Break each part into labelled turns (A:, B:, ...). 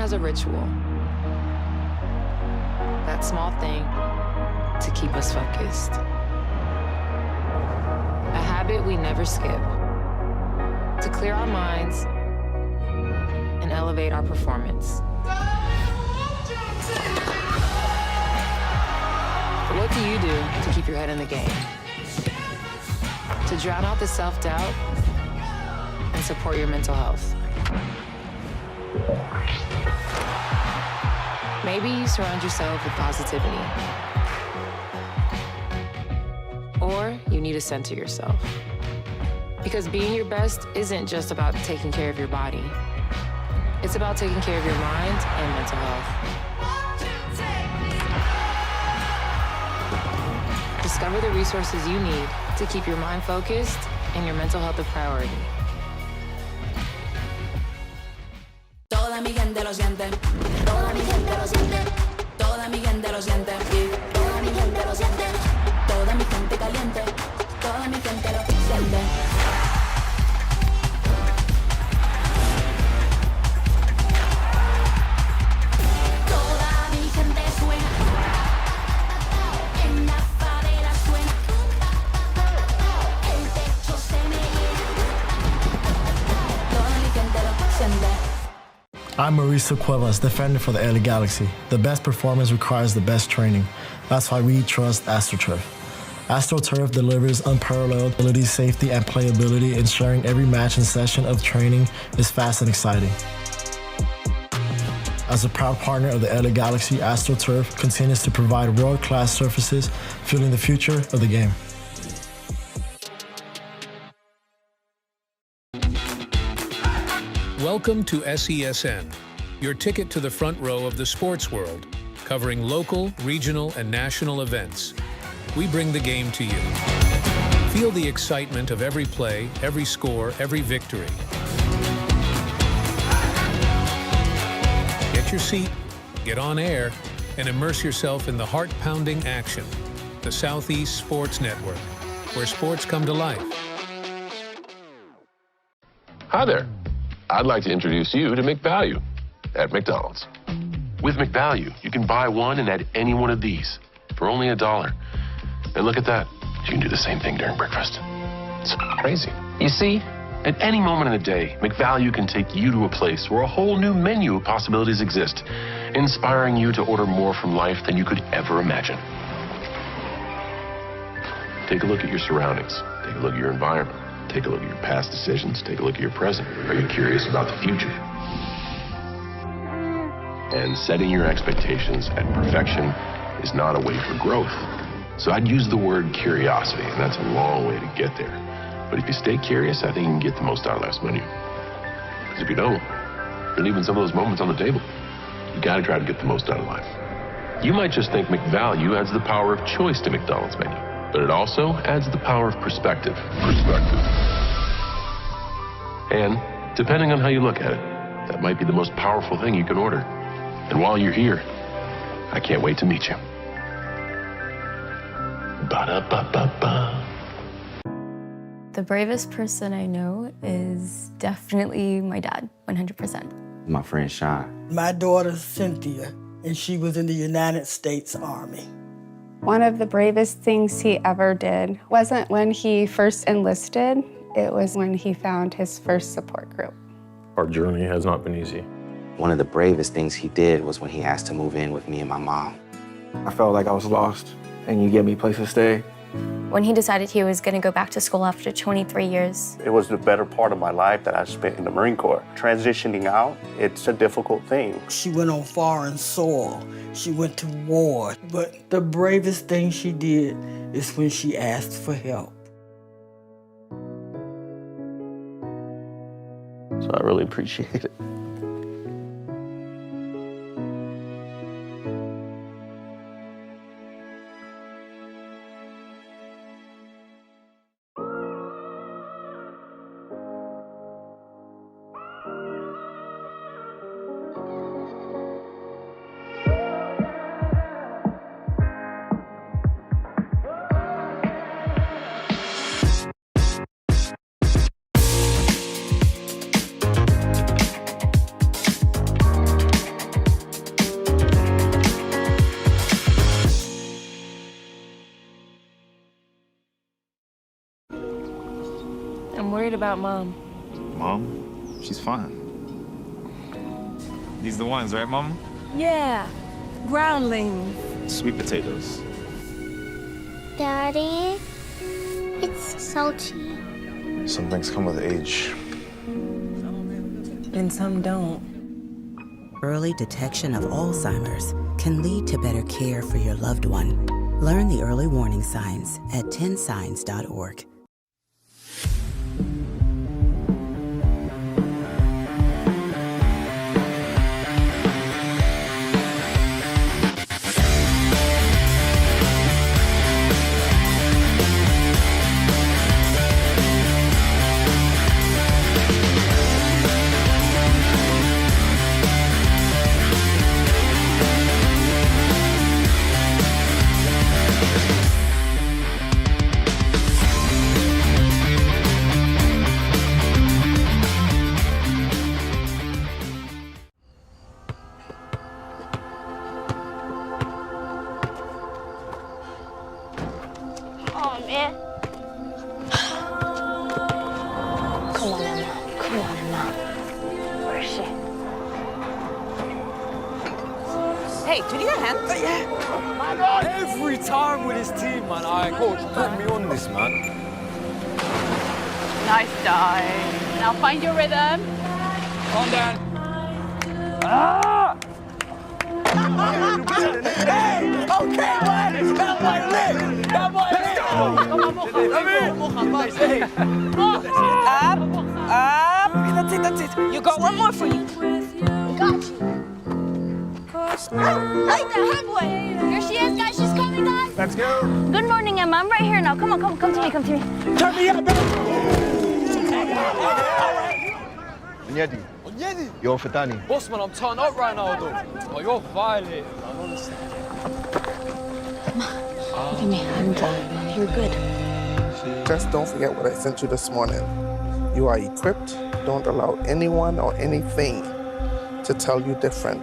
A: as a ritual. That small thing to keep us focused. A habit we never skip. To clear our minds and elevate our performance. But what do you do to keep your head in the game? To drown out the self-doubt and support your mental health. Maybe you surround yourself with positivity. Or you need to center yourself. Because being your best isn't just about taking care of your body. It's about taking care of your mind and mental health. Discover the resources you need to keep your mind focused and your mental health a priority.
B: Toda mi gente lo siente. Toda mi gente lo siente. Toda mi gente lo siente. Toda mi gente lo siente. Toda mi gente caliente. Toda mi gente lo siente. Toda mi gente suena. En la favela suena. El techo se me llena. Toda mi gente lo siente.
C: I'm Mauricio Cuevas, defender for the LA Galaxy. The best performance requires the best training. That's why we trust AstroTurf. AstroTurf delivers unparalleled ability, safety, and playability, ensuring every match and session of training is fast and exciting. As a proud partner of the LA Galaxy, AstroTurf continues to provide world-class surfaces, fueling the future of the game.
D: Welcome to SESN, your ticket to the front row of the sports world, covering local, regional, and national events. We bring the game to you. Feel the excitement of every play, every score, every victory. Get your seat, get on air, and immerse yourself in the heart-pounding action. The Southeast Sports Network, where sports come to life.
E: Hi there. I'd like to introduce you to McValue at McDonald's. With McValue, you can buy one and add any one of these for only $1. And look at that. You can do the same thing during breakfast. It's crazy. You see, at any moment in the day, McValue can take you to a place where a whole new menu of possibilities exist, inspiring you to order more from life than you could ever imagine. Take a look at your surroundings. Take a look at your environment. Take a look at your past decisions. Take a look at your present. Are you curious about the future? And setting your expectations at perfection is not a way for growth. So I'd use the word curiosity, and that's a long way to get there. But if you stay curious, I think you can get the most out of life's menu. Because if you don't, you're leaving some of those moments on the table. You gotta try to get the most out of life. You might just think McValue adds the power of choice to McDonald's menu, but it also adds the power of perspective. And depending on how you look at it, that might be the most powerful thing you can order. And while you're here, I can't wait to meet you. Ba-da-ba-ba-ba.
F: The bravest person I know is definitely my dad, 100%.
G: My friend Sean.
H: My daughter Cynthia, and she was in the United States Army.
I: One of the bravest things he ever did wasn't when he first enlisted, it was when he found his first support group.
J: Our journey has not been easy.
G: One of the bravest things he did was when he asked to move in with me and my mom.
K: I felt like I was lost, and you gave me a place to stay.
F: When he decided he was going to go back to school after 23 years.
L: It was the better part of my life that I spent in the Marine Corps. Transitioning out, it's a difficult thing.
H: She went on foreign soil. She went to war. But the bravest thing she did is when she asked for help.
K: So I really appreciate it.
A: I'm worried about Mom.
M: Mom? She's fine. These the ones, right, Mom?
N: Yeah, groundlings.
M: Sweet potatoes.
O: Daddy, it's salty.
M: Some things come with age.
N: And some don't.
P: Early detection of Alzheimer's can lead to better care for your loved one. Learn the early warning signs at 10signs.org.
O: Oh, man. Come on, Emma. Come on, Emma. Where is she?
Q: Hey, do you need a hand?
R: Yeah. My God. Every time with his team, man. All right, coach, put me on this, man.
Q: Nice dive. Now find your rhythm.
R: Calm down. Ah! Hey! Okay, man! That boy lit! That boy lit!
Q: Up. That's it. You got one more for you.
O: Got you. Like the headway. Here she is, guys. She's coming, guys.
M: Let's go.
O: Good morning, Emma. I'm right here now. Come on, come to me, come to me.
M: Turn me up, Onyedi.
R: Onyedi?
M: You're Fatani.
R: Boss, man, I'm turned up right now, though. Oh, you're violating, man, honestly.
O: Look at me. I'm done. You're good.
S: Just don't forget what I sent you this morning. You are equipped. Don't allow anyone or anything to tell you different.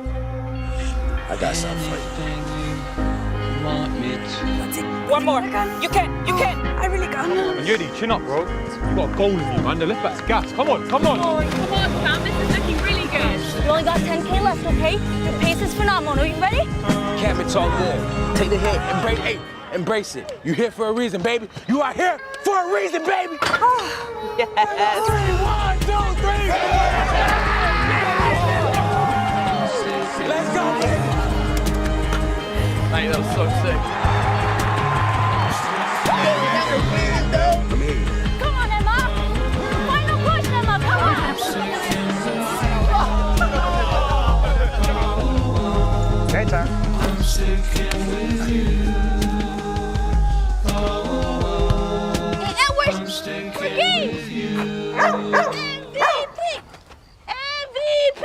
R: I got something for you.
Q: That's it. One more. You can. I really got it.
M: Onyedi, chin up, bro. You got a goal with you, man. The left back's gas. Come on.
Q: Oh, come on, Cam. This is looking really good.
O: You only got 10K left, okay? Your pace is phenomenal. Are you ready?
R: Cam, it's all good. Take the hit. Embrace it. You're here for a reason, baby. You are here for a reason, baby.
Q: Yes.
R: 3, 1, 2, 3. Let's go. Mate, that was so sick.
O: Come on, Emma. Final push, Emma. Come on.
S: Okay, time.
O: MVP! MVP!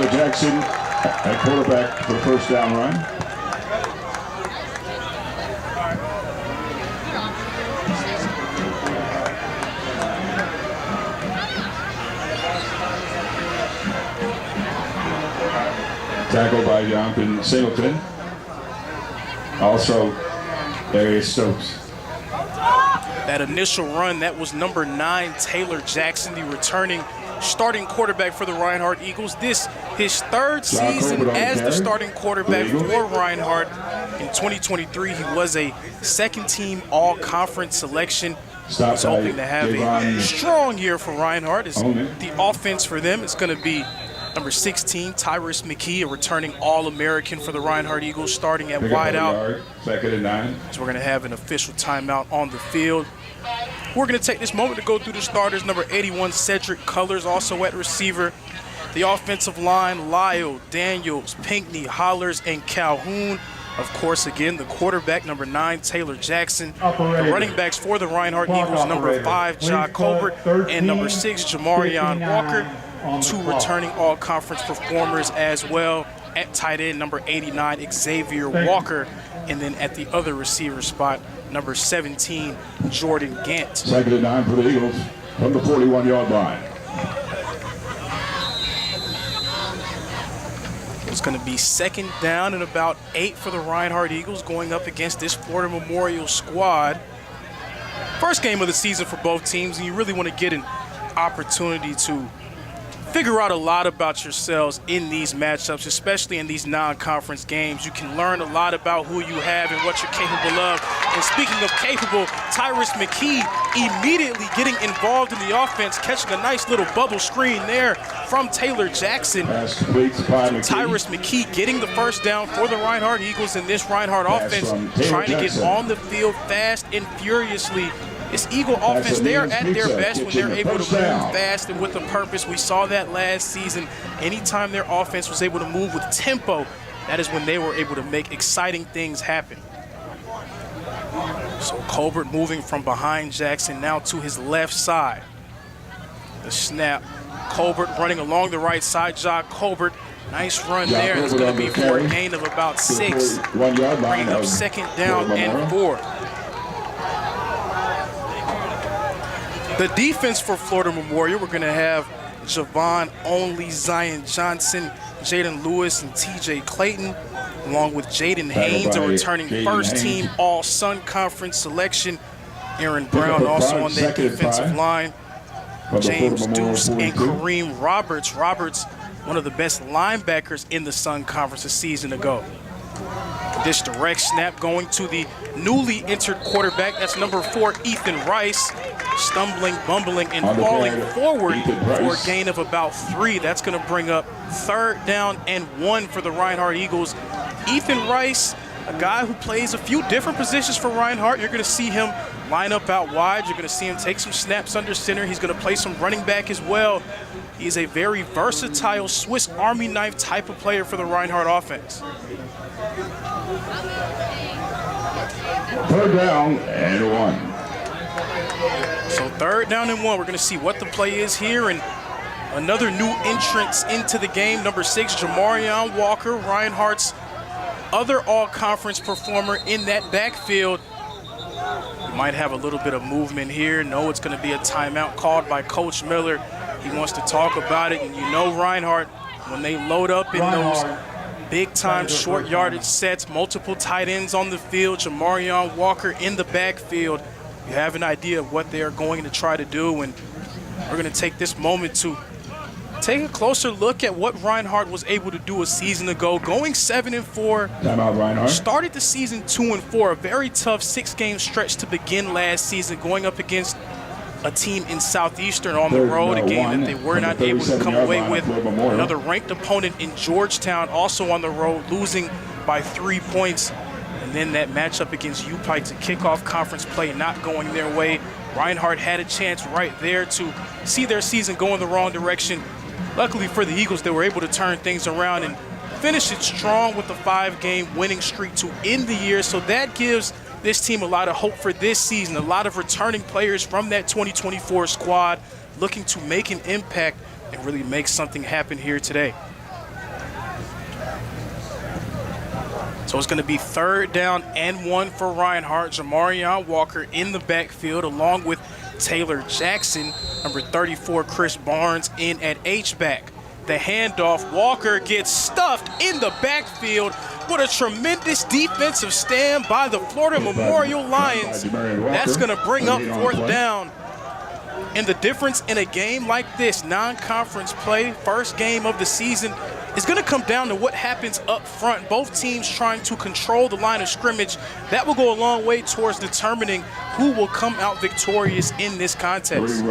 T: Taylor Jackson at quarterback for the first down run. Tackled by Jonathan Singleton. Also, Darius Stokes.
U: That initial run, that was number 9, Taylor Jackson, the returning starting quarterback for the Reinhardt Eagles. This his third season as the starting quarterback for Reinhardt. In 2023, he was a second-team all-conference selection. He's hoping to have a strong year for Reinhardt. The offense for them is going to be number 16, Tyrus McKee, a returning All-American for the Reinhardt Eagles, starting at wideout.
T: Second and 9.
U: So we're going to have an official timeout on the field. We're going to take this moment to go through the starters. Number 81, Cedric Cullors, also at receiver. The offensive line, Lyle, Daniels, Pinckney, Hollers, and Calhoun. Of course, again, the quarterback, number 9, Taylor Jackson. The running backs for the Reinhardt Eagles, number 5, Ja Colbert, and number 6, Jamarion Walker. 2 returning all-conference performers as well. At tight end, number 89, Xavier Walker. And then at the other receiver spot, number 17, Jordan Gant.
T: Second and 9 for the Eagles from the 41-yard line.
U: It's going to be second down and about 8 for the Reinhardt Eagles going up against this Florida Memorial squad. First game of the season for both teams, and you really want to get an opportunity to figure out a lot about yourselves in these matchups, especially in these non-conference games. You can learn a lot about who you have and what you're capable of. And speaking of capable, Tyrus McKee immediately getting involved in the offense, catching a nice little bubble screen there from Taylor Jackson. Tyrus McKee getting the first down for the Reinhardt Eagles in this Reinhardt offense, trying to get on the field fast and furiously. This Eagle offense, they are at their best when they're able to move fast and with a purpose. We saw that last season. Anytime their offense was able to move with tempo, that is when they were able to make exciting things happen. So Colbert moving from behind Jackson now to his left side. The snap. Colbert running along the right side. Ja Colbert, nice run there. It's going to be for a gain of about 6. Bringing up second down and 4. The defense for Florida Memorial, we're going to have Javon Only, Zion Johnson, Jaden Lewis, and TJ Clayton, along with Jaden Haynes, a returning first-team All-Sun Conference selection. Aaron Brown also on that defensive line. James Deuce and Kareem Roberts. Roberts, one of the best linebackers in the Sun Conference a season ago. This direct snap going to the newly entered quarterback. That's number 4, Ethan Rice. Stumbling, bumbling, and falling forward for a gain of about 3. That's going to bring up third down and 1 for the Reinhardt Eagles. Ethan Rice, a guy who plays a few different positions for Reinhardt. You're going to see him line up out wide. You're going to see him take some snaps under center. He's going to play some running back as well. He's a very versatile Swiss Army knife type of player for the Reinhardt offense.
T: Third down and 1.
U: So third down and 1. We're going to see what the play is here. And another new entrance into the game, number 6, Jamarion Walker, Reinhardt's other all-conference performer in that backfield. We might have a little bit of movement here. No, it's going to be a timeout called by Coach Miller. He wants to talk about it. And you know Reinhardt, when they load up in those big-time short yardage sets, multiple tight ends on the field, Jamarion Walker in the backfield, you have an idea of what they are going to try to do, and we're going to take this moment to take a closer look at what Reinhardt was able to do a season ago, going 7-4.
T: Timeout, Reinhardt.
U: Started the season 2-4, a very tough 6-game stretch to begin last season, going up against a team in Southeastern on the road, a game that they were not able to come away with. Another ranked opponent in Georgetown, also on the road, losing by 3 points. And then that matchup against UPike to kickoff conference play not going their way. Reinhardt had a chance right there to see their season go in the wrong direction. Luckily for the Eagles, they were able to turn things around and finish it strong with a 5-game winning streak to end the year. So that gives this team a lot of hope for this season. A lot of returning players from that 2024 squad looking to make an impact and really make something happen here today. So it's going to be 3rd down and 1 for Reinhardt. Jamarion Walker in the backfield along with Taylor Jackson. Number 34, Chris Barnes in at H-back. The handoff, Walker gets stuffed in the backfield. What a tremendous defensive stand by the Florida Memorial Lions. That's going to bring up 4th down. And the difference in a game like this, non-conference play, first game of the season, is going to come down to what happens up front. Both teams trying to control the line of scrimmage. That will go a long way towards determining who will come out victorious in this contest.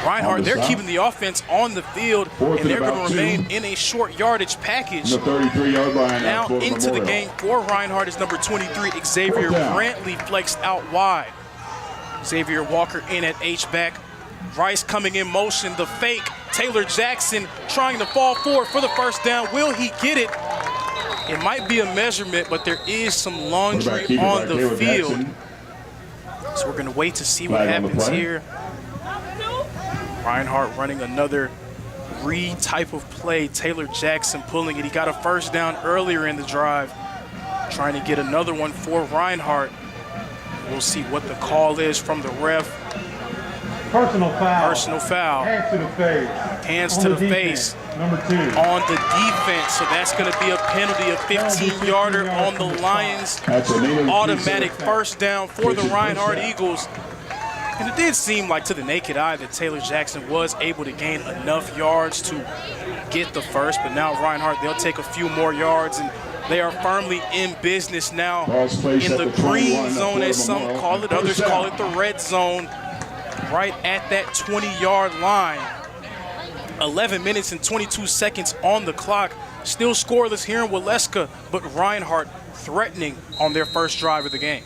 U: Reinhardt, they're keeping the offense on the field, and they're going to remain in a short yardage package. Now into the game for Reinhardt is number 23, Xavier Brantley, flexed out wide. Xavier Walker in at H-back. Rice coming in motion, the fake. Taylor Jackson trying to fall forward for the 1st down. Will he get it? It might be a measurement, but there is some laundry on the field. So we're going to wait to see what happens here. Reinhardt running another read type of play. Taylor Jackson pulling it. He got a 1st down earlier in the drive. Trying to get another one for Reinhardt. We'll see what the call is from the ref.
M: Personal foul.
U: Personal foul.
M: Hands to the face.
U: Hands to the face.
M: Number 2.
U: On the defense. So that's going to be a penalty, a 15-yarder on the Lions. Automatic 1st down for the Reinhardt Eagles. And it did seem like to the naked eye that Taylor Jackson was able to gain enough yards to get the 1st, but now Reinhardt, they'll take a few more yards, and they are firmly in business now in the green zone, as some call it. Others call it the red zone, right at that 20-yard line. 11 minutes and 22 seconds on the clock. Still scoreless here in Waleska, but Reinhardt threatening on their first drive of the game.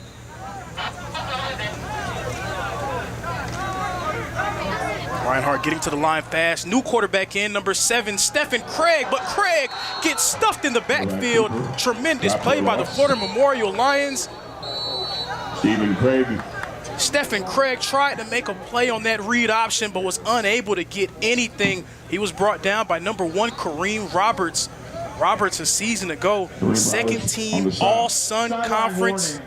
U: Reinhardt getting to the line fast. New quarterback in, number 7, Stephen Craig. But Craig gets stuffed in the backfield. Tremendous play by the Florida Memorial Lions. Stephen Craig tried to make a play on that read option, but was unable to get anything. He was brought down by number 1, Kareem Roberts. Roberts a season ago, 2nd team All-Sun Conference.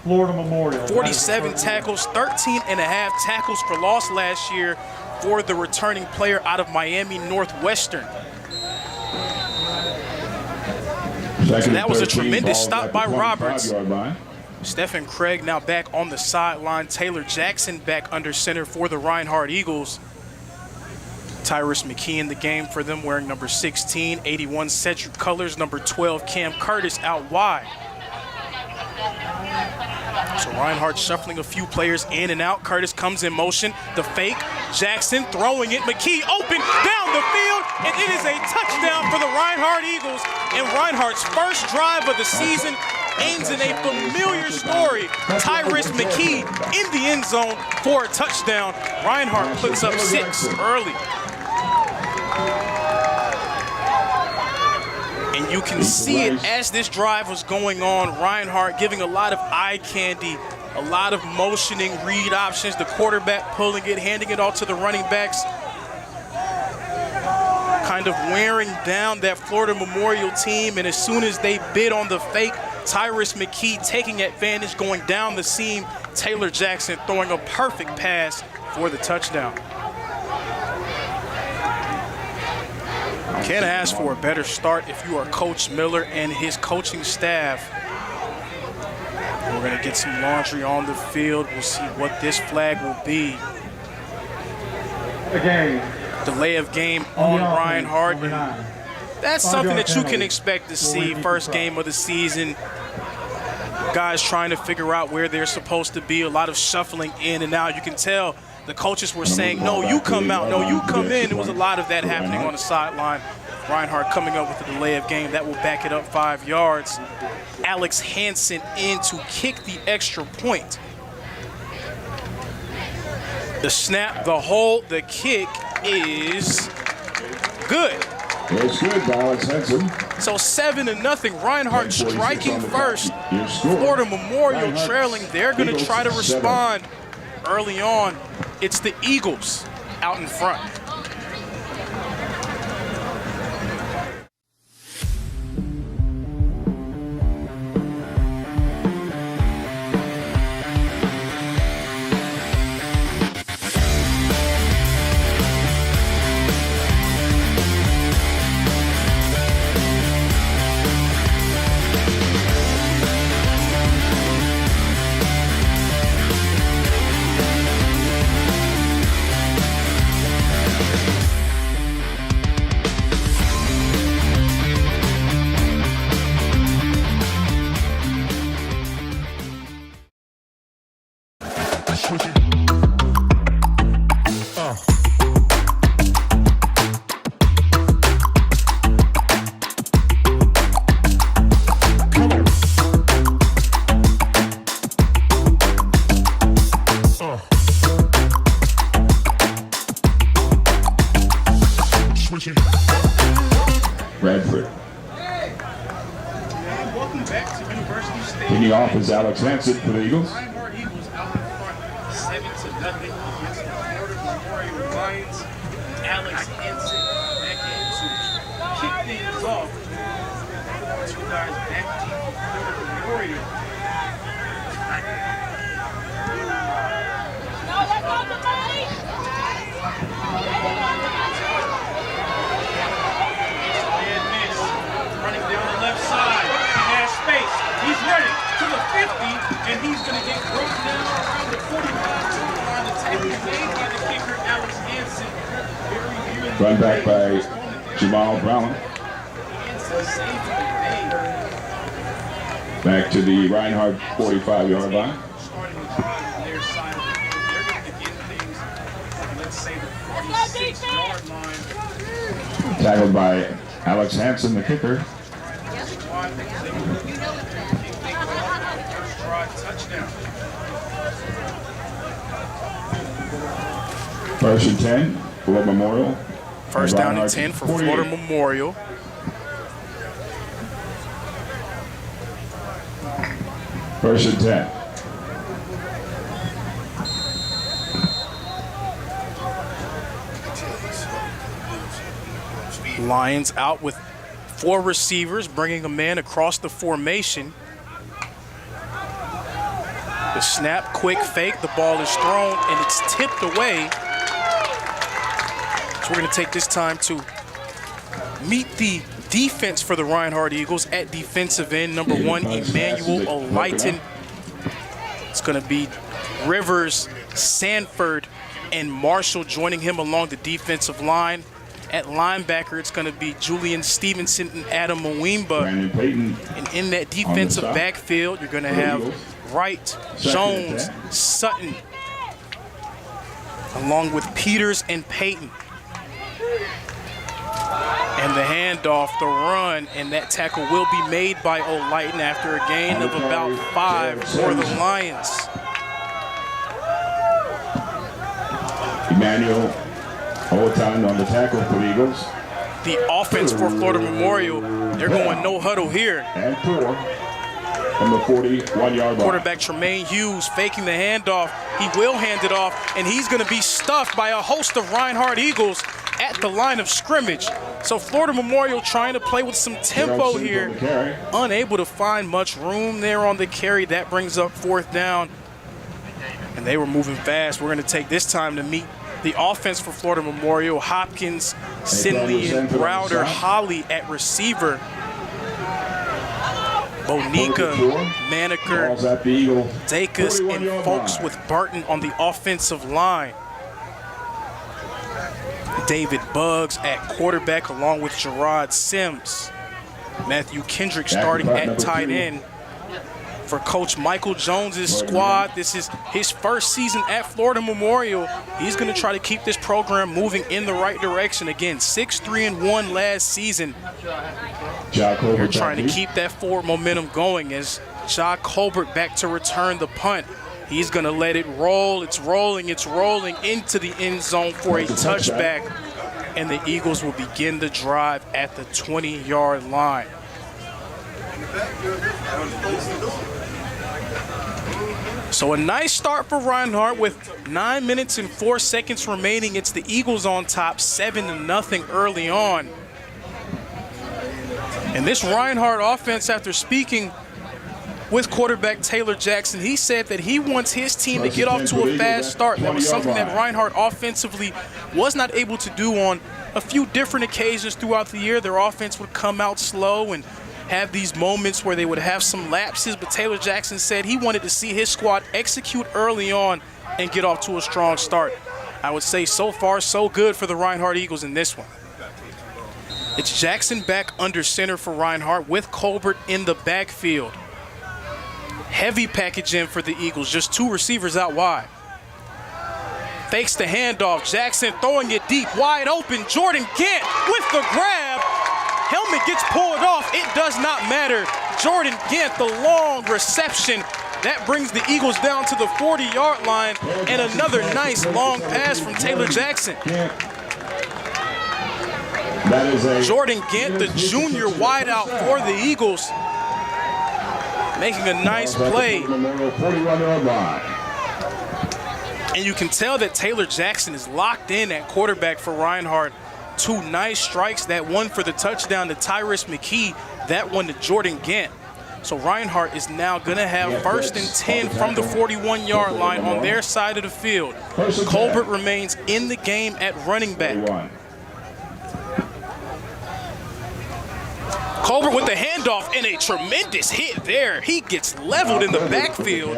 M: Florida Memorial.
U: 47 tackles, 13 and a half tackles for loss last year for the returning player out of Miami Northwestern. So that was a tremendous stop by Roberts. Stephen Craig now back on the sideline. Taylor Jackson back under center for the Reinhardt Eagles. Tyrus McKee in the game for them, wearing number 16, 81 Cedric Colors, number 12 Cam Curtis out wide. So Reinhardt shuffling a few players in and out. Curtis comes in motion. The fake. Jackson throwing it. McKee open down the field. And it is a touchdown for the Reinhardt Eagles. And Reinhardt's first drive of the season ends in a familiar story. Tyrus McKee in the end zone for a touchdown. Reinhardt puts up 6 early. And you can see it as this drive was going on. Reinhardt giving a lot of eye candy, a lot of motioning read options, the quarterback pulling it, handing it off to the running backs. Kind of wearing down that Florida Memorial team, and as soon as they bid on the fake, Tyrus McKee taking advantage, going down the seam. Taylor Jackson throwing a perfect pass for the touchdown. Can't ask for a better start if you are Coach Miller and his coaching staff. We're going to get some laundry on the field. We'll see what this flag will be. Delay of game on Reinhardt. That's something that you can expect to see first game of the season. Guys trying to figure out where they're supposed to be. A lot of shuffling in and out. You can tell the coaches were saying, no, you come out, no, you come in. There was a lot of that happening on the sideline. Reinhardt coming up with a delay of game. That will back it up 5 yards. Alex Hansen in to kick the extra point. The snap, the hold, the kick is good.
T: It's good by Alex Hansen.
U: So 7-0. Reinhardt striking first. Florida Memorial trailing. They're going to try to respond early on. It's the Eagles out in front.
T: Bradford.
U: Welcome back to University Station.
T: Leading off is Alex Hansen for the Eagles.
U: Reinhardt Eagles out in front, 7-0 against the Florida Memorial Lions. Alex Hansen back in to kick things off. Two guys back deep for Florida Memorial. Running down the left side, he has space. He's running to the 50, and he's going to get broken down around the 45-yard line. The tackle made by the kicker, Alex Hansen.
T: Run back by Jamal Brown. Back to the Reinhardt 45-yard line.
U: Starting to drive on their side of the field. They're going to begin things, let's say, the 46-yard line.
T: Tackled by Alex Hansen, the kicker. First and 10, Florida Memorial.
U: First down and 10 for Florida Memorial.
T: First and 10.
U: Lions out with 4 receivers, bringing a man across the formation. The snap, quick fake, the ball is thrown, and it's tipped away. So we're going to take this time to meet the defense for the Reinhardt Eagles at defensive end. Number 1, Emmanuel Olayton. It's going to be Rivers, Sanford, and Marshall joining him along the defensive line. At linebacker, it's going to be Julian Stevenson and Adam Mwimba. And in that defensive backfield, you're going to have Wright, Jones, Sutton, along with Peters and Payton. And the handoff, the run, and that tackle will be made by Olayton after a gain of about 5 for the Lions.
T: Emmanuel Olayton on the tackle for the Eagles.
U: The offense for Florida Memorial, they're going no huddle here.
T: And 4 from the 41-yard line.
U: Quarterback Tremaine Hughes faking the handoff. He will hand it off, and he's going to be stuffed by a host of Reinhardt Eagles at the line of scrimmage. So Florida Memorial trying to play with some tempo here. Unable to find much room there on the carry. That brings up 4th down. And they were moving fast. We're going to take this time to meet the offense for Florida Memorial. Hopkins, Sinley, and Browder, Holly at receiver. Bonica, Maneker, Dacus, and Folks with Burton on the offensive line. David Buggs at quarterback along with Gerard Sims. Matthew Kendrick starting at tight end. For Coach Michael Jones's squad, this is his first season at Florida Memorial. He's going to try to keep this program moving in the right direction. Again, 6-3-1 last season. They're trying to keep that forward momentum going as Ja Colbert back to return the punt. He's going to let it roll. It's rolling into the end zone for a touchback. And the Eagles will begin the drive at the 20-yard line. So a nice start for Reinhardt with 9 minutes and 4 seconds remaining. It's the Eagles on top, 7-0 early on. And this Reinhardt offense, after speaking with quarterback Taylor Jackson, he said that he wants his team to get off to a fast start. That was something that Reinhardt offensively was not able to do on a few different occasions throughout the year. Their offense would come out slow and have these moments where they would have some lapses, but Taylor Jackson said he wanted to see his squad execute early on and get off to a strong start. I would say so far so good for the Reinhardt Eagles in this one. It's Jackson back under center for Reinhardt with Colbert in the backfield. Heavy package in for the Eagles, just 2 receivers out wide. Fakes the handoff, Jackson throwing it deep, wide open, Jordan Gant with the grab. Helmet gets pulled off, it does not matter. Jordan Gant, the long reception. That brings the Eagles down to the 40-yard line, and another nice long pass from Taylor Jackson. Jordan Gant, the junior wideout for the Eagles, making a nice play. And you can tell that Taylor Jackson is locked in at quarterback for Reinhardt. 2 nice strikes, that one for the touchdown to Tyrus McKee, that one to Jordan Gant. So Reinhardt is now going to have 1st and 10 from the 41-yard line on their side of the field. Colbert remains in the game at running back. Colbert with the handoff and a tremendous hit there. He gets leveled in the backfield.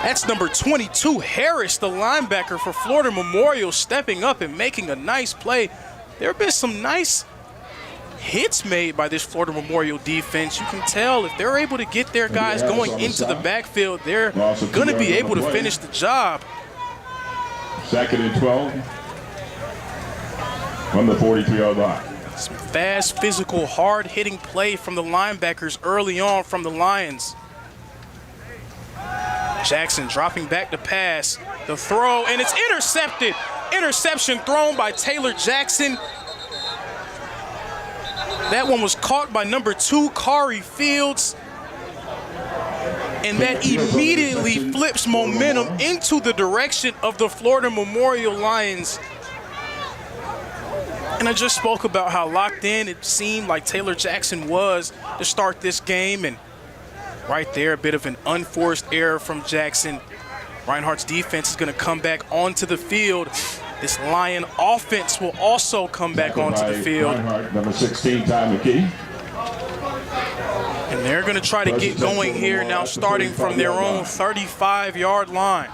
U: That's number 22, Harris, the linebacker for Florida Memorial, stepping up and making a nice play. There have been some nice hits made by this Florida Memorial defense. You can tell if they're able to get their guys going into the backfield, they're going to be able to finish the job.
T: 2nd and 12 from the 43-yard line.
U: Some fast, physical, hard-hitting play from the linebackers early on from the Lions. Jackson dropping back to pass. The throw, and it's intercepted. Interception thrown by Taylor Jackson. That one was caught by number 2, Kari Fields. And that immediately flips momentum into the direction of the Florida Memorial Lions. And I just spoke about how locked in it seemed like Taylor Jackson was to start this game. And right there, a bit of an unforced error from Jackson. Reinhardt's defense is going to come back onto the field. This Lion offense will also come back onto the field.
T: Reinhardt, number 16, Ty McKee.
U: And they're going to try to get going here now, starting from their own 35-yard line.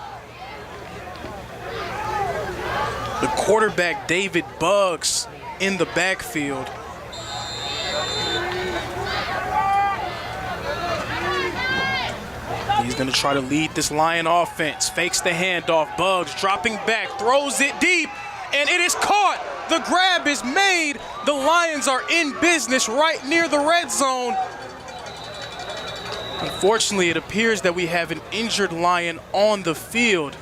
U: The quarterback, David Buggs, in the backfield. He's going to try to lead this Lion offense. Fakes the handoff. Buggs dropping back, throws it deep, and it is caught. The grab is made. The Lions are in business right near the red zone. Unfortunately, it appears that we have an injured Lion on the field.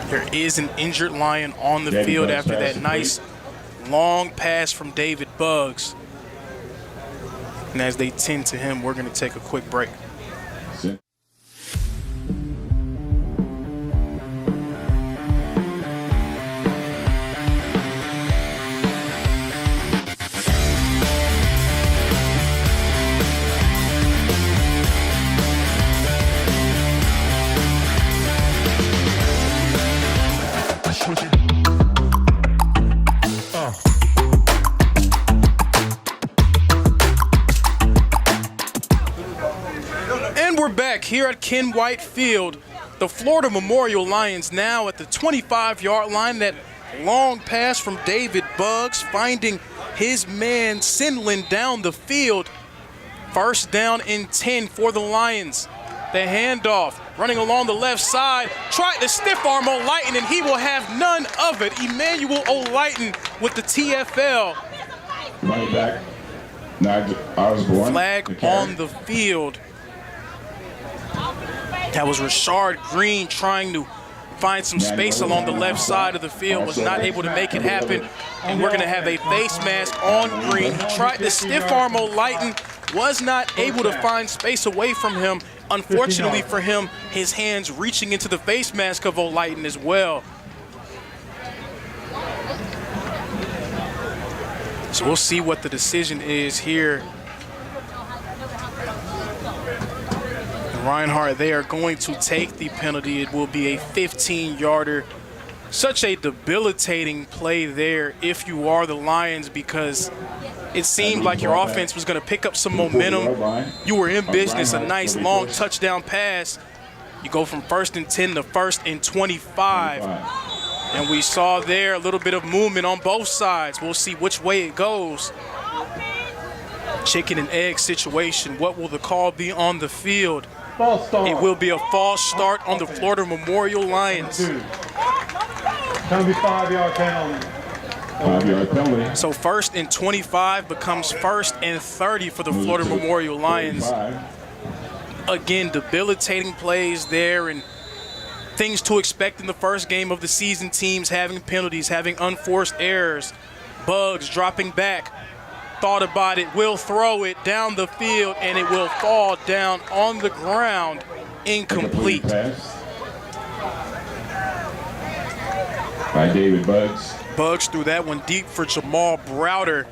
U: There is an injured Lion on the field after that nice long pass from David Buggs. And as they tend to him, we're going to take a quick break. Here at Ken White Field, the Florida Memorial Lions now at the 25-yard line. That long pass from David Buggs finding his man Sinlin down the field. 1st down and 10 for the Lions. The handoff running along the left side. Tried to stiff arm O'Lighton, and he will have none of it. Emmanuel O'Lighton with the TFL.
T: Running back, Osborne.
U: Flag on the field. That was Rashard Green trying to find some space along the left side of the field, was not able to make it happen. And we're going to have a face mask on Green. He tried to stiff arm O'Lighton, was not able to find space away from him. Unfortunately for him, his hands reaching into the face mask of O'Lighton as well. So we'll see what the decision is here. Reinhardt, they are going to take the penalty. It will be a 15-yarder. Such a debilitating play there if you are the Lions, because it seemed like your offense was going to pick up some momentum. You were in business, a nice long touchdown pass. You go from 1st and 10 to 1st and 25. And we saw there a little bit of movement on both sides. We'll see which way it goes. Chicken and egg situation. What will the call be on the field? It will be a false start on the Florida Memorial Lions.
M: Going to be 5-yard penalty.
T: 5-yard penalty.
U: So 1st and 25 becomes 1st and 30 for the Florida Memorial Lions. Again, debilitating plays there, and things to expect in the first game of the season. Teams having penalties, having unforced errors, Bugs dropping back, thought about it, will throw it down the field, and it will fall down on the ground, incomplete.
T: By David Bugs.
U: Bugs threw that one deep for Jamal Browder.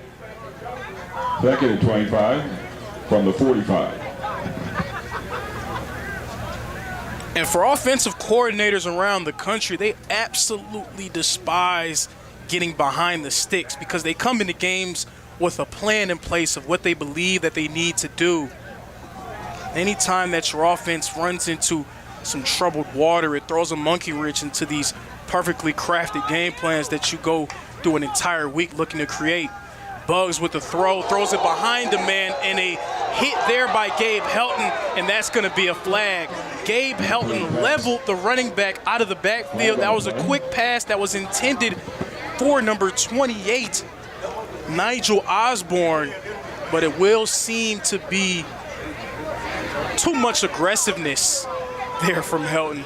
T: Second and 25 from the 45.
U: And for offensive coordinators around the country, they absolutely despise getting behind the sticks because they come into games with a plan in place of what they believe that they need to do. Anytime that your offense runs into some troubled water, it throws a monkey wrench into these perfectly crafted game plans that you go through an entire week looking to create. Bugs with the throw, throws it behind the man, and a hit there by Gabe Helton, and that's going to be a flag. Gabe Helton leveled the running back out of the backfield. That was a quick pass that was intended for number 28, Nigel Osborne, but it will seem to be too much aggressiveness there from Helton.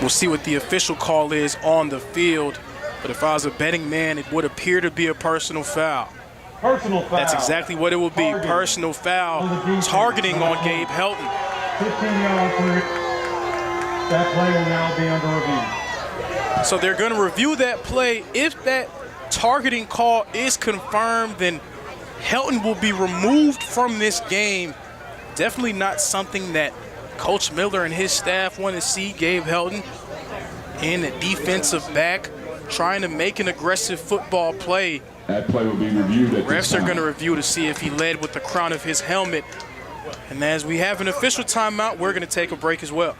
U: We'll see what the official call is on the field, but if I was a betting man, it would appear to be a personal foul.
M: Personal foul.
U: That's exactly what it would be, personal foul, targeting on Gabe Helton.
M: 15-yard clear. That play will now be under review.
U: So they're going to review that play. If that targeting call is confirmed, then Helton will be removed from this game. Definitely not something that Coach Miller and his staff want to see. Gabe Helton in a defensive back trying to make an aggressive football play.
T: That play will be reviewed at
U: Refs are going to review to see if he led with the crown of his helmet. And as we have an official timeout, we're going to take a break as well.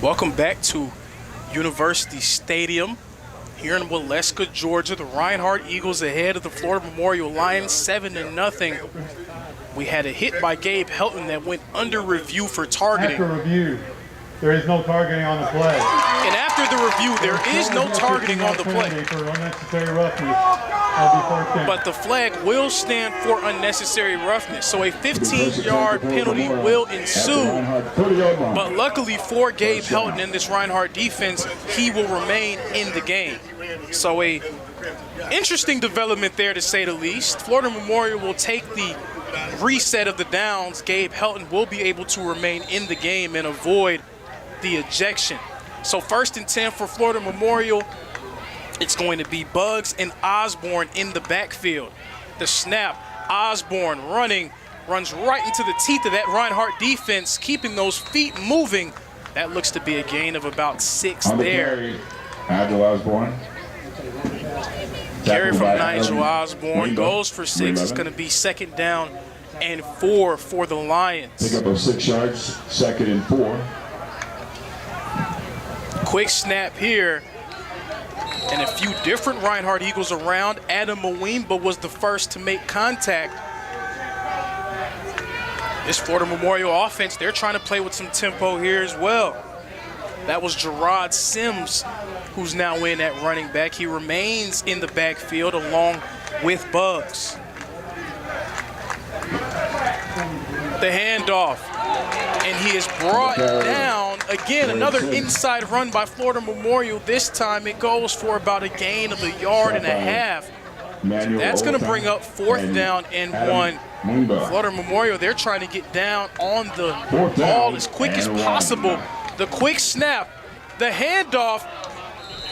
U: Welcome back to University Stadium here in Waleska, Georgia. The Reinhardt Eagles ahead of the Florida Memorial Lions 7-0. We had a hit by Gabe Helton that went under review for targeting.
M: After review, there is no targeting on the play.
U: And after the review, there is no targeting on the play.
M: For unnecessary roughness,
U: but the flag will stand for unnecessary roughness. So a 15-yard penalty will ensue. But luckily for Gabe Helton in this Reinhardt defense, he will remain in the game. So a interesting development there, to say the least. Florida Memorial will take the reset of the downs. Gabe Helton will be able to remain in the game and avoid the ejection. So 1st and 10 for Florida Memorial. It's going to be Bugs and Osborne in the backfield. The snap, Osborne running, runs right into the teeth of that Reinhardt defense, keeping those feet moving. That looks to be a gain of about 6 there.
T: Nigel Osborne.
U: Carry from Nigel Osborne, goes for 6. It's going to be 2nd down and 4 for the Lions.
T: Pick up of 6 yards, 2nd and 4.
U: Quick snap here. And a few different Reinhardt Eagles around. Adam Mawimba was the first to make contact. This Florida Memorial offense, they're trying to play with some tempo here as well. That was Gerard Sims, who's now in at running back. He remains in the backfield along with Bugs. The handoff, and he is brought down. Again, another inside run by Florida Memorial. This time it goes for about a gain of a yard and a half. That's going to bring up 4th down and 1. Florida Memorial, they're trying to get down on the ball as quick as possible. The quick snap, the handoff,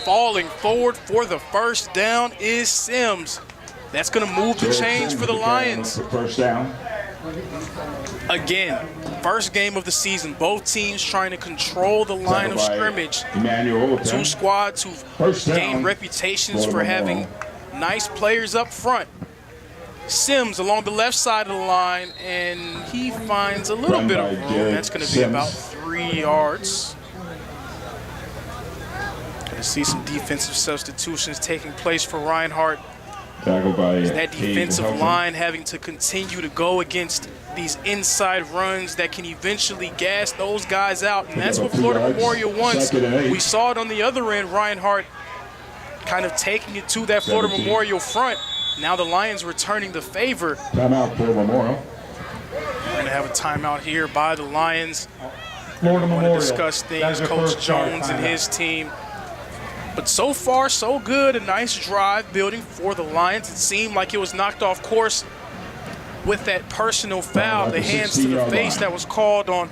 U: falling forward for the first down is Sims. That's going to move the chains for the Lions.
T: First down.
U: Again, first game of the season, both teams trying to control the line of scrimmage. Two squads who've gained reputations for having nice players up front. Sims along the left side of the line, and he finds a little bit of room. That's going to be about 3 yards. Going to see some defensive substitutions taking place for Reinhardt. That defensive line having to continue to go against these inside runs that can eventually gas those guys out, and that's what Florida Memorial wants. We saw it on the other end, Reinhardt kind of taking it to that Florida Memorial front. Now the Lions returning the favor.
T: Timeout for Memorial.
U: We're going to have a timeout here by the Lions.
M: Florida
U: I want
M: Memorial.
U: to discuss things, Coach Jones and his team. But so far, so good. A nice drive building for the Lions. It seemed like it was knocked off course with that personal foul, the hands to the face that was called on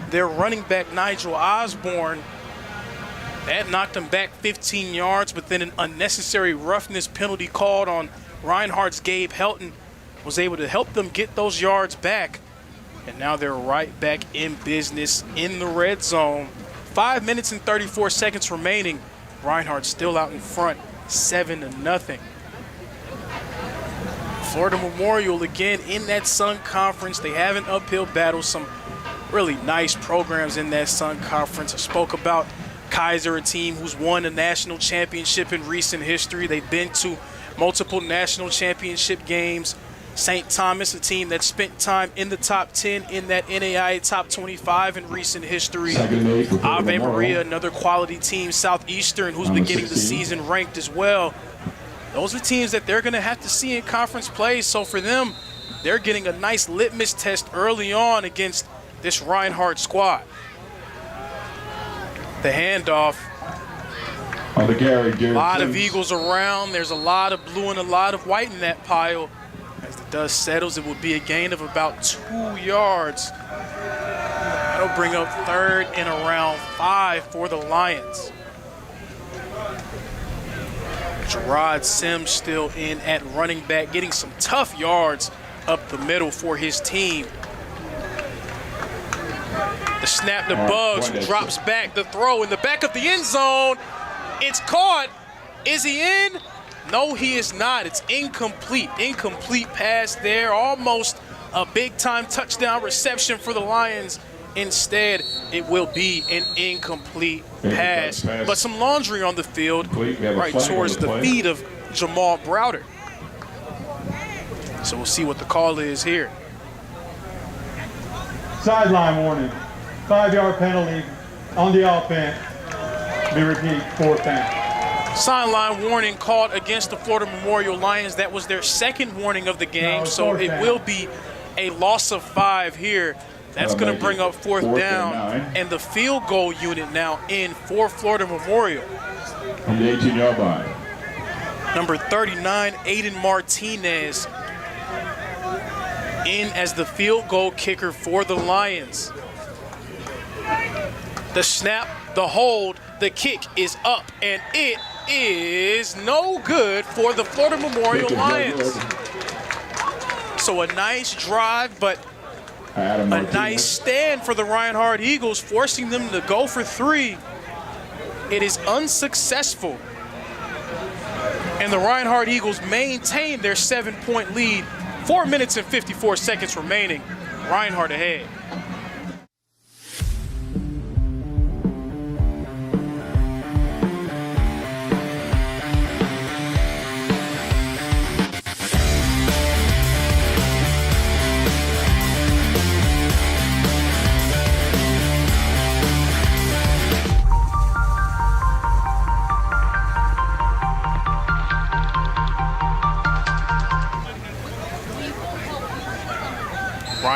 U: their running back, Nigel Osborne. That knocked him back 15 yards, but then an unnecessary roughness penalty called on Reinhardt's Gabe Helton was able to help them get those yards back. And now they're right back in business in the red zone. 5 minutes and 34 seconds remaining. Reinhardt still out in front, 7-0. Florida Memorial again in that Sun Conference. They have an uphill battle, some really nice programs in that Sun Conference. I spoke about Kaiser, a team who's won a national championship in recent history. They've been to multiple national championship games. St. Thomas, a team that spent time in the top 10 in that NAIA top 25 in recent history. Ave Maria, another quality team. Southeastern, who's beginning the season ranked as well. Those are teams that they're going to have to see in conference play. So for them, they're getting a nice litmus test early on against this Reinhardt squad. The handoff. A lot of Eagles around. There's a lot of blue and a lot of white in that pile. As the dust settles, it will be a gain of about 2 yards. That'll bring up 3rd and around 5 for the Lions. Gerard Sims still in at running back, getting some tough yards up the middle for his team. The snap to Bugs, who drops back. The throw in the back of the end zone. It's caught. Is he in? No, he is not. It's incomplete. Incomplete pass there. Almost a big-time touchdown reception for the Lions. Instead, it will be an incomplete pass. But some laundry on the field right towards the feet of Jamal Browder. So we'll see what the call is here.
M: Sideline warning. 5-yard penalty on the offense. Let me repeat, 4th down.
U: Sideline warning called against the Florida Memorial Lions. That was their second warning of the game, so it will be a loss of 5 here. That's going to bring up 4th down, and the field goal unit now in for Florida Memorial.
T: On the 18-yard line.
U: Number 39, Aiden Martinez, in as the field goal kicker for the Lions. The snap, the hold, the kick is up, and it is no good for the Florida Memorial Lions. So a nice drive, but a nice stand for the Reinhardt Eagles, forcing them to go for 3. It is unsuccessful. And the Reinhardt Eagles maintain their 7-point lead. 4 minutes and 54 seconds remaining. Reinhardt ahead.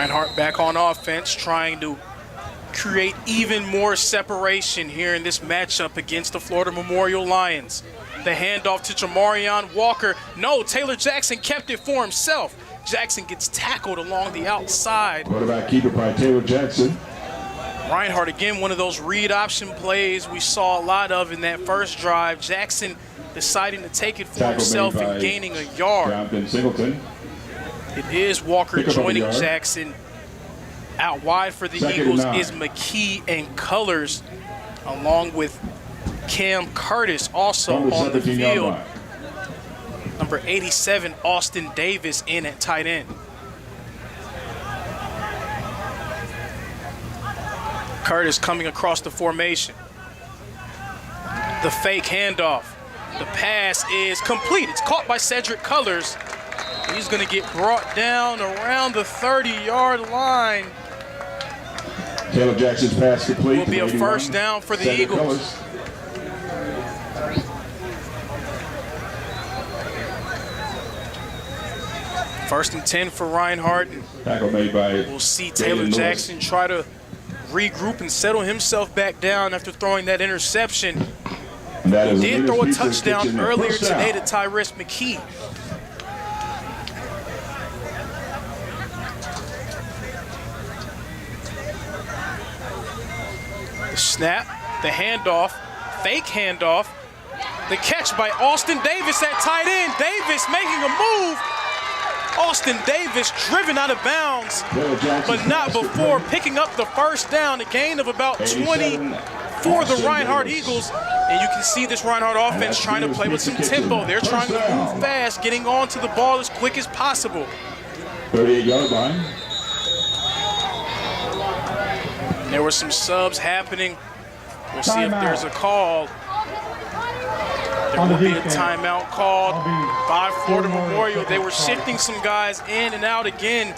U: Reinhardt back on offense, trying to create even more separation here in this matchup against the Florida Memorial Lions. The handoff to Jamarion Walker. No, Taylor Jackson kept it for himself. Jackson gets tackled along the outside.
T: Quarterback keeper by Taylor Jackson.
U: Reinhardt, again, one of those read option plays we saw a lot of in that first drive. Jackson deciding to take it for himself and gaining a yard.
T: Jonathan Singleton.
U: It is Walker joining Jackson. Out wide for the Eagles is McKee and Colors, along with Cam Curtis also on the field. Number 87, Austin Davis, in at tight end. Curtis coming across the formation. The fake handoff. The pass is complete. It's caught by Cedric Colors. He's going to get brought down around the 30-yard line.
T: Taylor Jackson's pass complete.
U: Will be a first down for the Eagles.
T: Colors.
U: First and 10 for Reinhardt.
T: Tackle made by
U: we'll see Taylor Jackson try to regroup and settle himself back down after throwing that interception. He did throw a touchdown earlier today to Tyrese McKee. The snap, the handoff, fake handoff, the catch by Austin Davis at tight end. Davis making a move. Austin Davis driven out of bounds, but not before picking up the first down, a gain of about 20 for the Reinhardt Eagles. And you can see this Reinhardt offense trying to play with some tempo. They're trying to move fast, getting onto the ball as quick as possible.
T: 38-yard line.
U: There were some subs happening. We'll see if there's a call. There will be a timeout called by Florida Memorial. They were shifting some guys in and out again.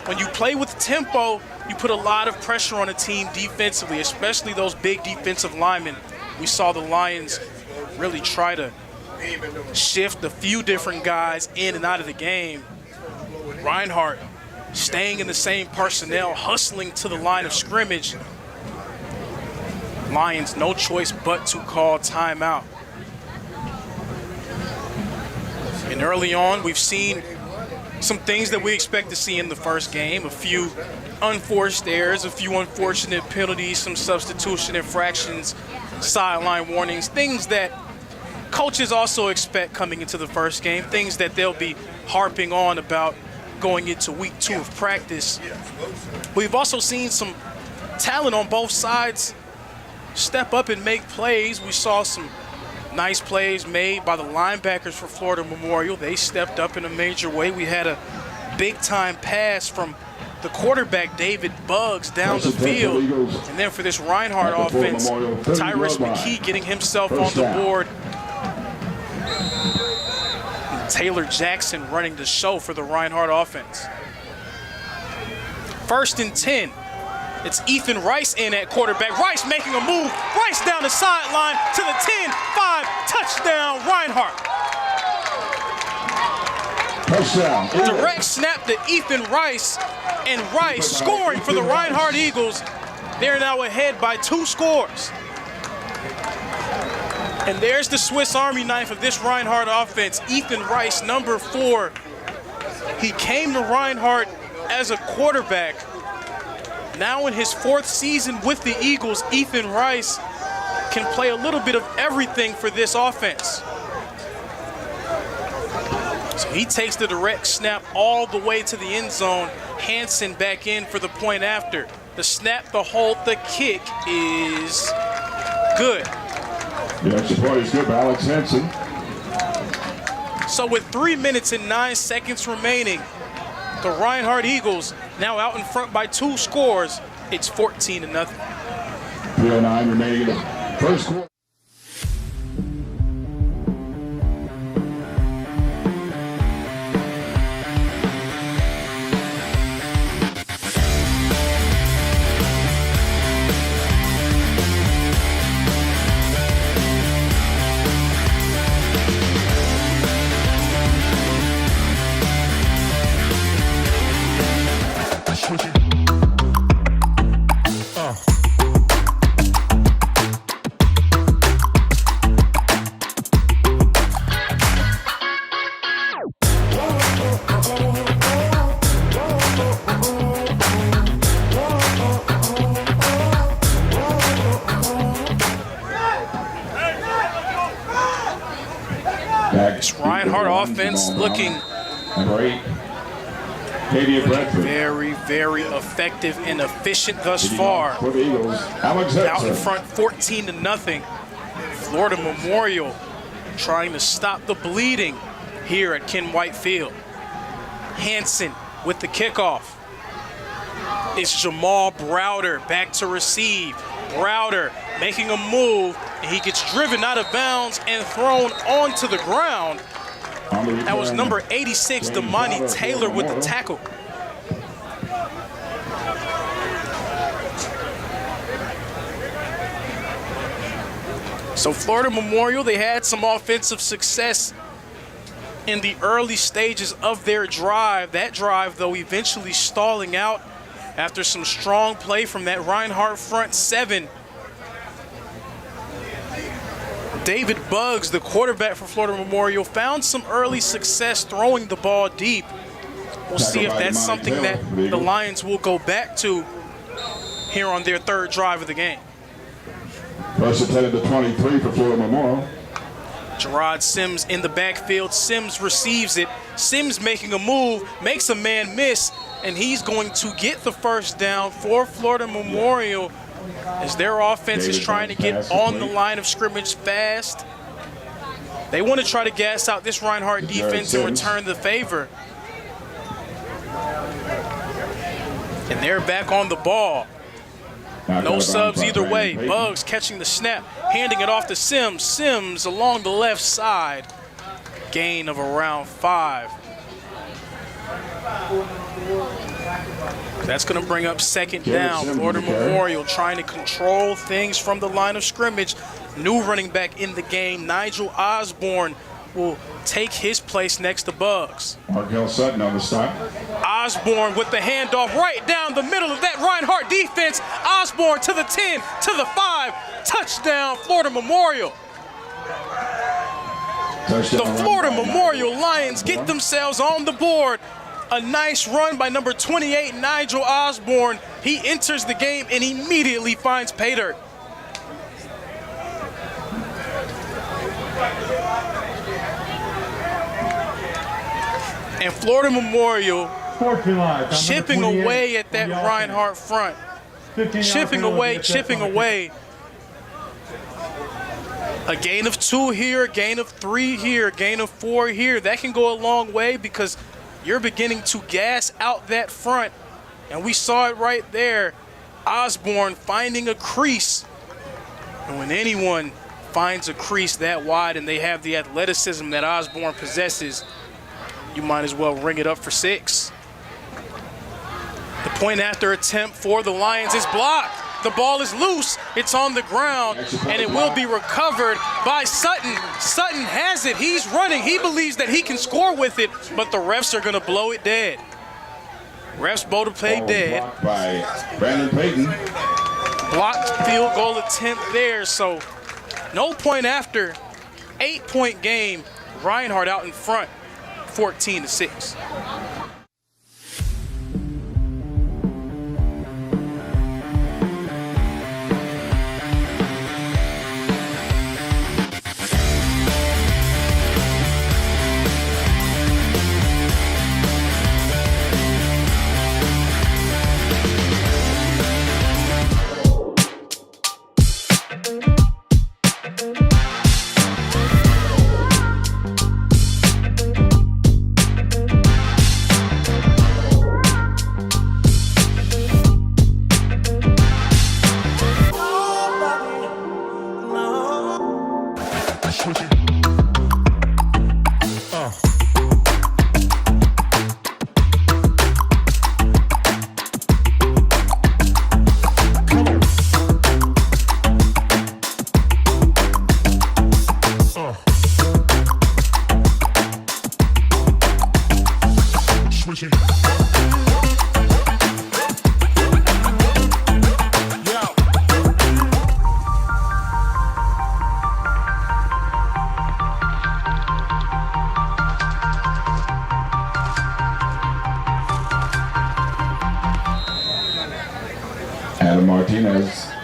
U: When you play with tempo, you put a lot of pressure on a team defensively, especially those big defensive linemen. We saw the Lions really try to shift a few different guys in and out of the game. Reinhardt staying in the same personnel, hustling to the line of scrimmage. Lions no choice but to call timeout. And early on, we've seen some things that we expect to see in the first game. A few unforced errors, a few unfortunate penalties, some substitution infractions, sideline warnings, things that coaches also expect coming into the first game, things that they'll be harping on about going into week 2 of practice. We've also seen some talent on both sides step up and make plays. We saw some nice plays made by the linebackers for Florida Memorial. They stepped up in a major way. We had a big-time pass from the quarterback, David Buggs, down the field. And then for this Reinhardt offense, Tyrese McKee getting himself on the board. And Taylor Jackson running the show for the Reinhardt offense. First and 10. It's Ethan Rice in at quarterback. Rice making a move. Rice down the sideline to the 10-5. Touchdown, Reinhardt.
T: Touchdown.
U: Direct snap to Ethan Rice, and Rice scoring for the Reinhardt Eagles. They're now ahead by 2 scores. And there's the Swiss Army knife of this Reinhardt offense. Ethan Rice, number 4. He came to Reinhardt as a quarterback. Now in his 4th season with the Eagles, Ethan Rice can play a little bit of everything for this offense. So he takes the direct snap all the way to the end zone. Hansen back in for the point after. The snap, the hold, the kick is good.
T: The extra point is good by Alex Hansen.
U: So with 3 minutes and 9 seconds remaining, the Reinhardt Eagles now out in front by 2 scores. It's 14-0.
T: 3:09 remaining in the first quarter.
B: Switch it
U: Reinhardt offense looking very, very effective and efficient thus far. Out in front 14-0. Florida Memorial trying to stop the bleeding here at Ken White Field. Hansen with the kickoff. It's Jamal Browder back to receive. Browder making a move, and he gets driven out of bounds and thrown onto the ground. That was number 86, Damani Taylor, with the tackle. So Florida Memorial, they had some offensive success in the early stages of their drive. That drive, though, eventually stalling out after some strong play from that Reinhardt front seven. David Buggs, the quarterback for Florida Memorial, found some early success throwing the ball deep. We'll see if that's something that the Lions will go back to here on their third drive of the game.
T: First attempt at 23 for Florida Memorial.
U: Gerard Sims in the backfield. Sims receives it. Sims making a move, makes a man miss, and he's going to get the first down for Florida Memorial as their offense is trying to get on the line of scrimmage fast. They want to try to gas out this Reinhardt defense and return the favor. And they're back on the ball. No subs either way. Buggs catching the snap, handing it off to Sims. Sims along the left side. Gain of around 5. That's going to bring up second down. Florida Memorial trying to control things from the line of scrimmage. New running back in the game, Nigel Osborne, will take his place next to Buggs.
T: Markel Sutton on the stop.
U: Osborne with the handoff right down the middle of that Reinhardt defense. Osborne to the 10, to the 5. Touchdown, Florida Memorial. The Florida Memorial Lions get themselves on the board. A nice run by number 28, Nigel Osborne. He enters the game and immediately finds pay dirt. And Florida Memorial chipping away at that Reinhardt front. Chipping away. A gain of 2 here, a gain of 3 here, a gain of 4 here. That can go a long way because you're beginning to gas out that front. And we saw it right there. Osborne finding a crease. And when anyone finds a crease that wide and they have the athleticism that Osborne possesses, you might as well ring it up for 6. The point after attempt for the Lions is blocked. The ball is loose. It's on the ground, and it will be recovered by Sutton. Sutton has it. He's running. He believes that he can score with it, but the refs are going to blow it dead. Refs blow the play dead.
T: Blocked by Brandon Payton.
U: Blocked field goal attempt there, so no point after. 8-point game. Reinhardt out in front, 14-6.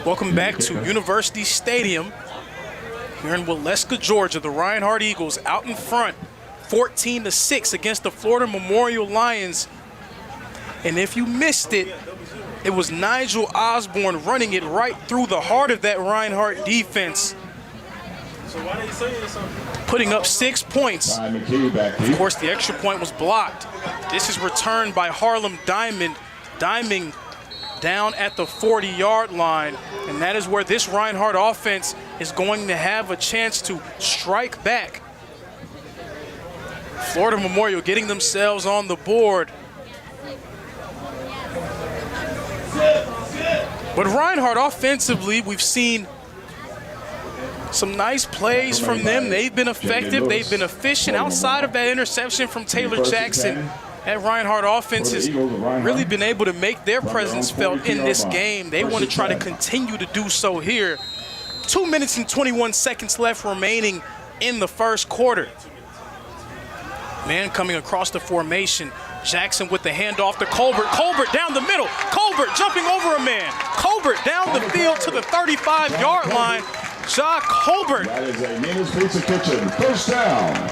U: Welcome back to University Stadium here in Waleska, Georgia. The Reinhardt Eagles out in front, 14-6 against the Florida Memorial Lions. And if you missed it, it was Nigel Osborne running it right through the heart of that Reinhardt defense, putting up 6 points. Of course, the extra point was blocked. This is returned by Harlem Diming down at the 40-yard line, and that is where this Reinhardt offense is going to have a chance to strike back. Florida Memorial getting themselves on the board. But Reinhardt offensively, we've seen some nice plays from them. They've been effective. They've been efficient. Outside of that interception from Taylor Jackson, that Reinhardt offense has really been able to make their presence felt in this game. They want to try to continue to do so here. 2 minutes and 21 seconds left remaining in the first quarter. Man coming across the formation. Jackson with the handoff to Colbert. Colbert down the middle. Colbert jumping over a man. Colbert down the field to the 35-yard line. Ja Colbert.
T: That is a Nina's Pizza Kitchen. First down.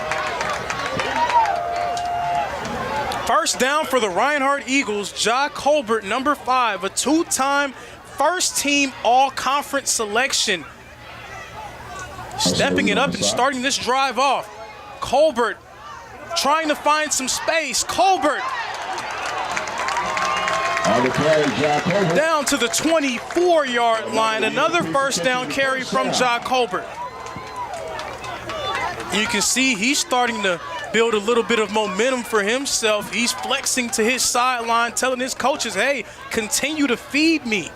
U: First down for the Reinhardt Eagles. Ja Colbert, number 5, a two-time first-team all-conference selection. Stepping it up and starting this drive off. Colbert trying to find some space. Colbert down to the 24-yard line. Another first down carry from Ja Colbert. You can see he's starting to build a little bit of momentum for himself. He's flexing to his sideline, telling his coaches, hey, continue to feed me.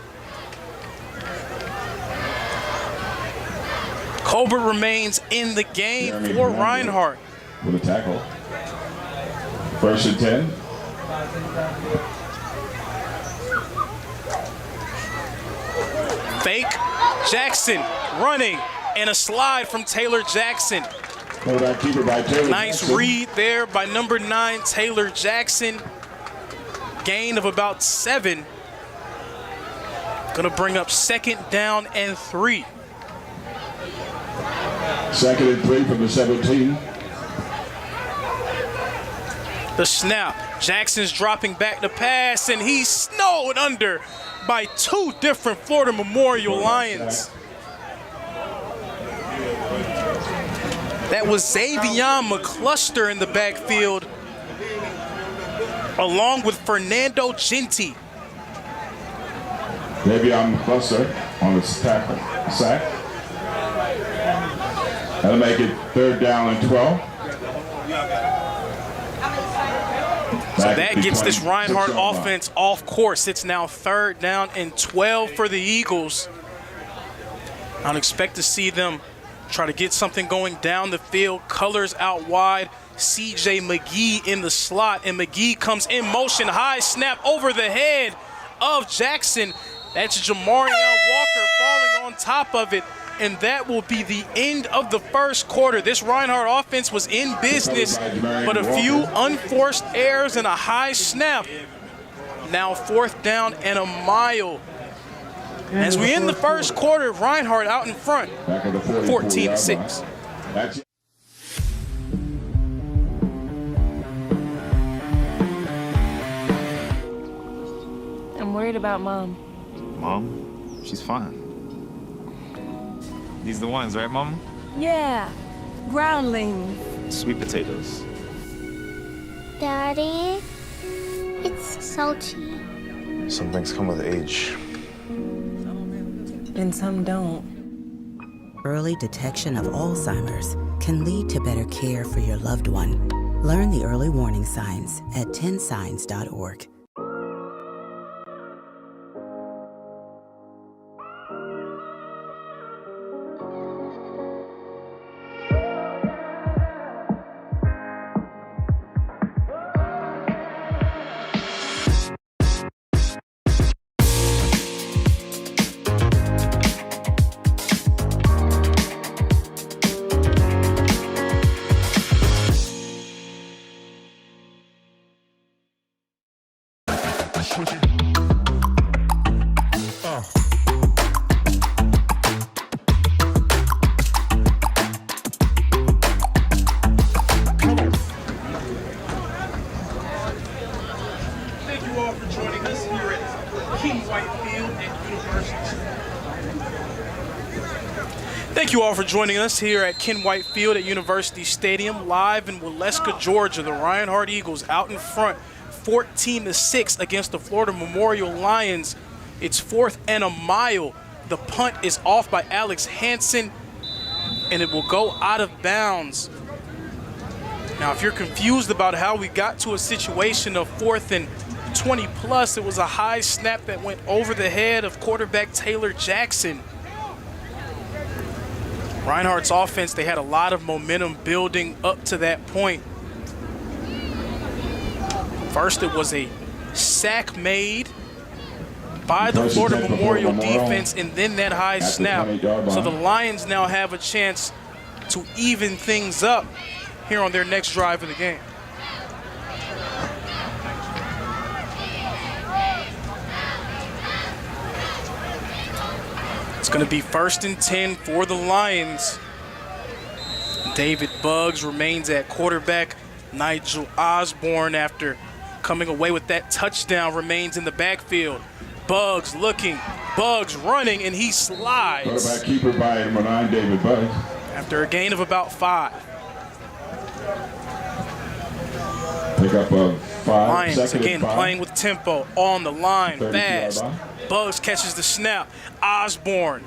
U: Colbert remains in the game for Reinhardt.
T: With a tackle. First and 10.
U: Fake. Jackson running, and a slide from Taylor Jackson. Nice read there by number 9, Taylor Jackson. Gain of about 7. Gonna bring up 2nd down and 3.
T: 2nd and 3 from the 17.
U: The snap. Jackson's dropping back the pass, and he's snowed under by 2 different Florida Memorial Lions. That was Xavion McCluster in the backfield, along with Fernando Genti.
T: Xavion McCluster on the tackle, sack. That'll make it 3rd down and 12.
U: So that gets this Reinhardt offense off course. It's now 3rd down and 12 for the Eagles. I'd expect to see them try to get something going down the field. Colors out wide. C.J. McGee in the slot, and McGee comes in motion. High snap over the head of Jackson. That's Jamarion Walker falling on top of it. And that will be the end of the first quarter. This Reinhardt offense was in business, but a few unforced errors and a high snap. Now 4th down and a mile. As we end the first quarter, Reinhardt out in front, 14-6.
A: I'm worried about Mom.
B: Mom? She's fine. These the ones, right, Mom?
N: Yeah, groundlings.
B: Sweet potatoes.
V: Daddy, it's salty.
K: Some things come with age.
N: And some don't.
P: Early detection of Alzheimer's can lead to better care for your loved one. Learn the early warning signs at 10signs.org.
U: King Whitefield at University. Thank you all for joining us here at Ken White Field at University Stadium, live in Waleska, Georgia. The Reinhardt Eagles out in front, 14-6 against the Florida Memorial Lions. It's 4th and a mile. The punt is off by Alex Hansen, and it will go out of bounds. Now, if you're confused about how we got to a situation of 4th and 20 plus, it was a high snap that went over the head of quarterback Taylor Jackson. Reinhardt's offense, they had a lot of momentum building up to that point. First, it was a sack made by the Florida Memorial defense, and then that high snap. So the Lions now have a chance to even things up here on their next drive of the game. It's going to be 1st and 10 for the Lions. David Buggs remains at quarterback. Nigel Osborne, after coming away with that touchdown, remains in the backfield. Buggs looking, Buggs running, and he slides.
T: Quarterback keeper by number 9, David Buggs.
U: After a gain of about 5.
T: Pick up of 5.
U: Lions again playing with tempo, on the line, fast. Buggs catches the snap. Osborne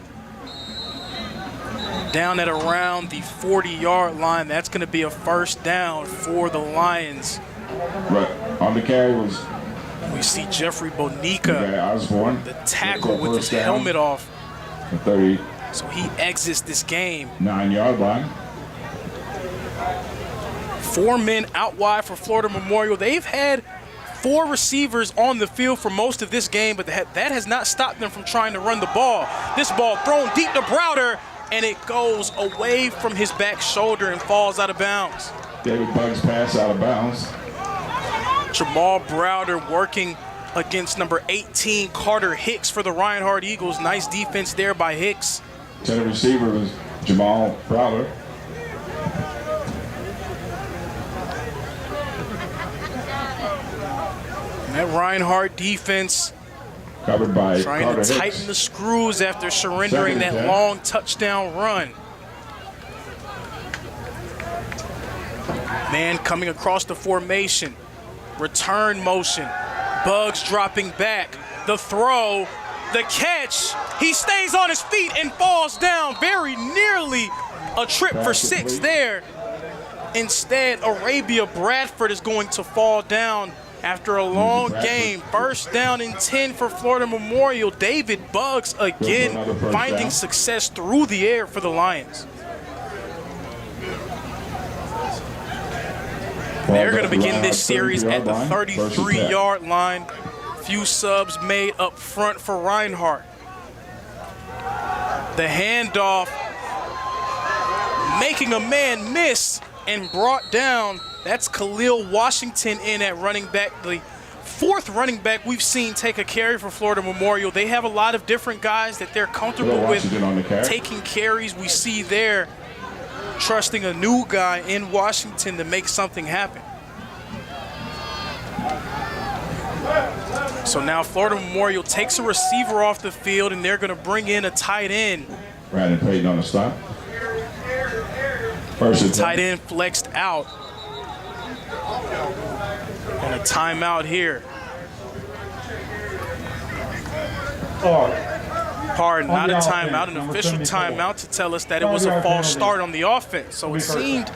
U: down at around the 40-yard line. That's going to be a 1st down for the Lions.
T: Right on the carry was.
U: We see Jeffrey Bonica,
T: Osborne,
U: the tackle with his helmet off.
T: 30.
U: So he exits this game.
T: 9-yard line.
U: 4 men out wide for Florida Memorial. They've had 4 receivers on the field for most of this game, but that has not stopped them from trying to run the ball. This ball thrown deep to Browder, and it goes away from his back shoulder and falls out of bounds.
T: David Buggs pass out of bounds.
U: Jamal Browder working against number 18, Carter Hicks, for the Reinhardt Eagles. Nice defense there by Hicks.
T: The receiver was Jamal Browder.
U: That Reinhardt defense
T: covered by
U: trying
T: Carter
U: to tighten
T: Hicks.
U: the screws after surrendering that long touchdown run. Man coming across the formation. Return motion. Buggs dropping back. The throw. The catch. He stays on his feet and falls down. Very nearly a trip for 6 there. Instead, Arabia Bradford is going to fall down after a long game. 1st down and 10 for Florida Memorial. David Buggs again finding success through the air for the Lions. They're going to begin this series at the 33-yard line. Few subs made up front for Reinhardt. The handoff, making a man miss and brought down. That's Khalil Washington in at running back, the 4th running back we've seen take a carry for Florida Memorial. They have a lot of different guys that they're comfortable with taking carries. We see there trusting a new guy in Washington to make something happen. So now Florida Memorial takes a receiver off the field, and they're going to bring in a tight end.
T: Brandon Payton on the stop. First
U: tight end flexed out. And a timeout here. Pardon, not a timeout, an official timeout to tell us that it was a false start on the offense. So it seemed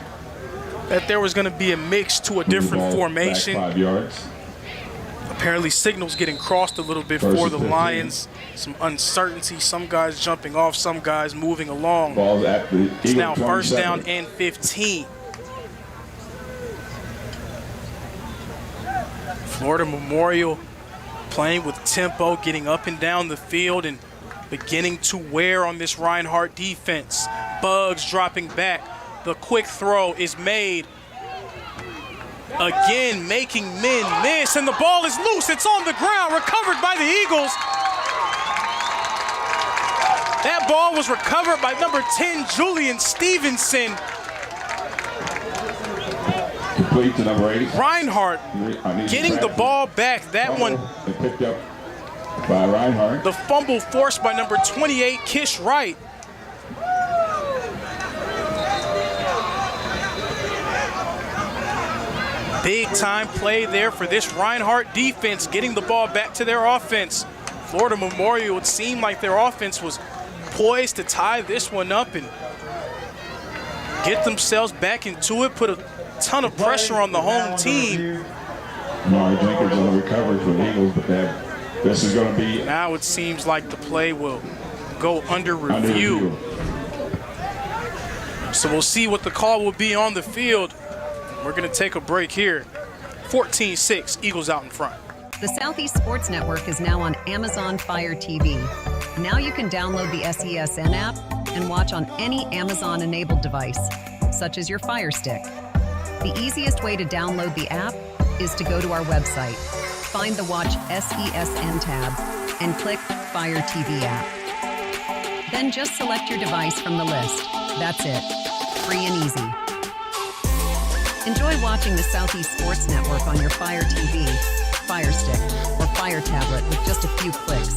U: that there was going to be a mix to a different formation.
T: 5 yards.
U: Apparently signals getting crossed a little bit for the Lions. Some uncertainty, some guys jumping off, some guys moving along.
T: Ball at the
U: It's now 1st down and 15. Florida Memorial playing with tempo, getting up and down the field and beginning to wear on this Reinhardt defense. Buggs dropping back. The quick throw is made. Again, making men miss, and the ball is loose. It's on the ground, recovered by the Eagles. That ball was recovered by number 10, Julian Stevenson.
T: Complete to number 8.
U: Reinhardt getting the ball back. That one
T: picked up by Reinhardt.
U: The fumble forced by number 28, Kish Wright. Big time play there for this Reinhardt defense, getting the ball back to their offense. Florida Memorial, it seemed like their offense was poised to tie this one up and get themselves back into it, put a ton of pressure on the home team.
T: Mari Jenkins on the recovery for the Eagles, but this is going to be...
U: Now it seems like the play will go under review. So we'll see what the call will be on the field. We're going to take a break here. 14-6, Eagles out in front.
C: The Southeast Sports Network is now on Amazon Fire TV. Now you can download the SESN app and watch on any Amazon-enabled device, such as your Fire Stick. The easiest way to download the app is to go to our website, find the Watch SESN tab, and click Fire TV app. Then just select your device from the list. That's it. Free and easy. Enjoy watching the Southeast Sports Network on your Fire TV, Fire Stick, or Fire tablet with just a few clicks.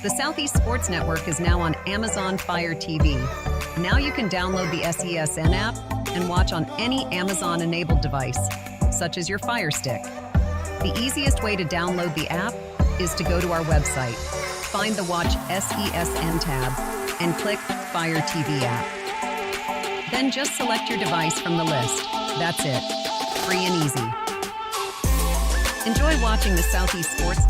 C: The Southeast Sports Network is now on Amazon Fire TV. Now you can download the SESN app and watch on any Amazon-enabled device, such as your Fire Stick. The easiest way to download the app is to go to our website, find the Watch SESN tab, and click Fire TV app. Then just select your device from the list. That's it. Free and easy. Enjoy watching the Southeast Sports...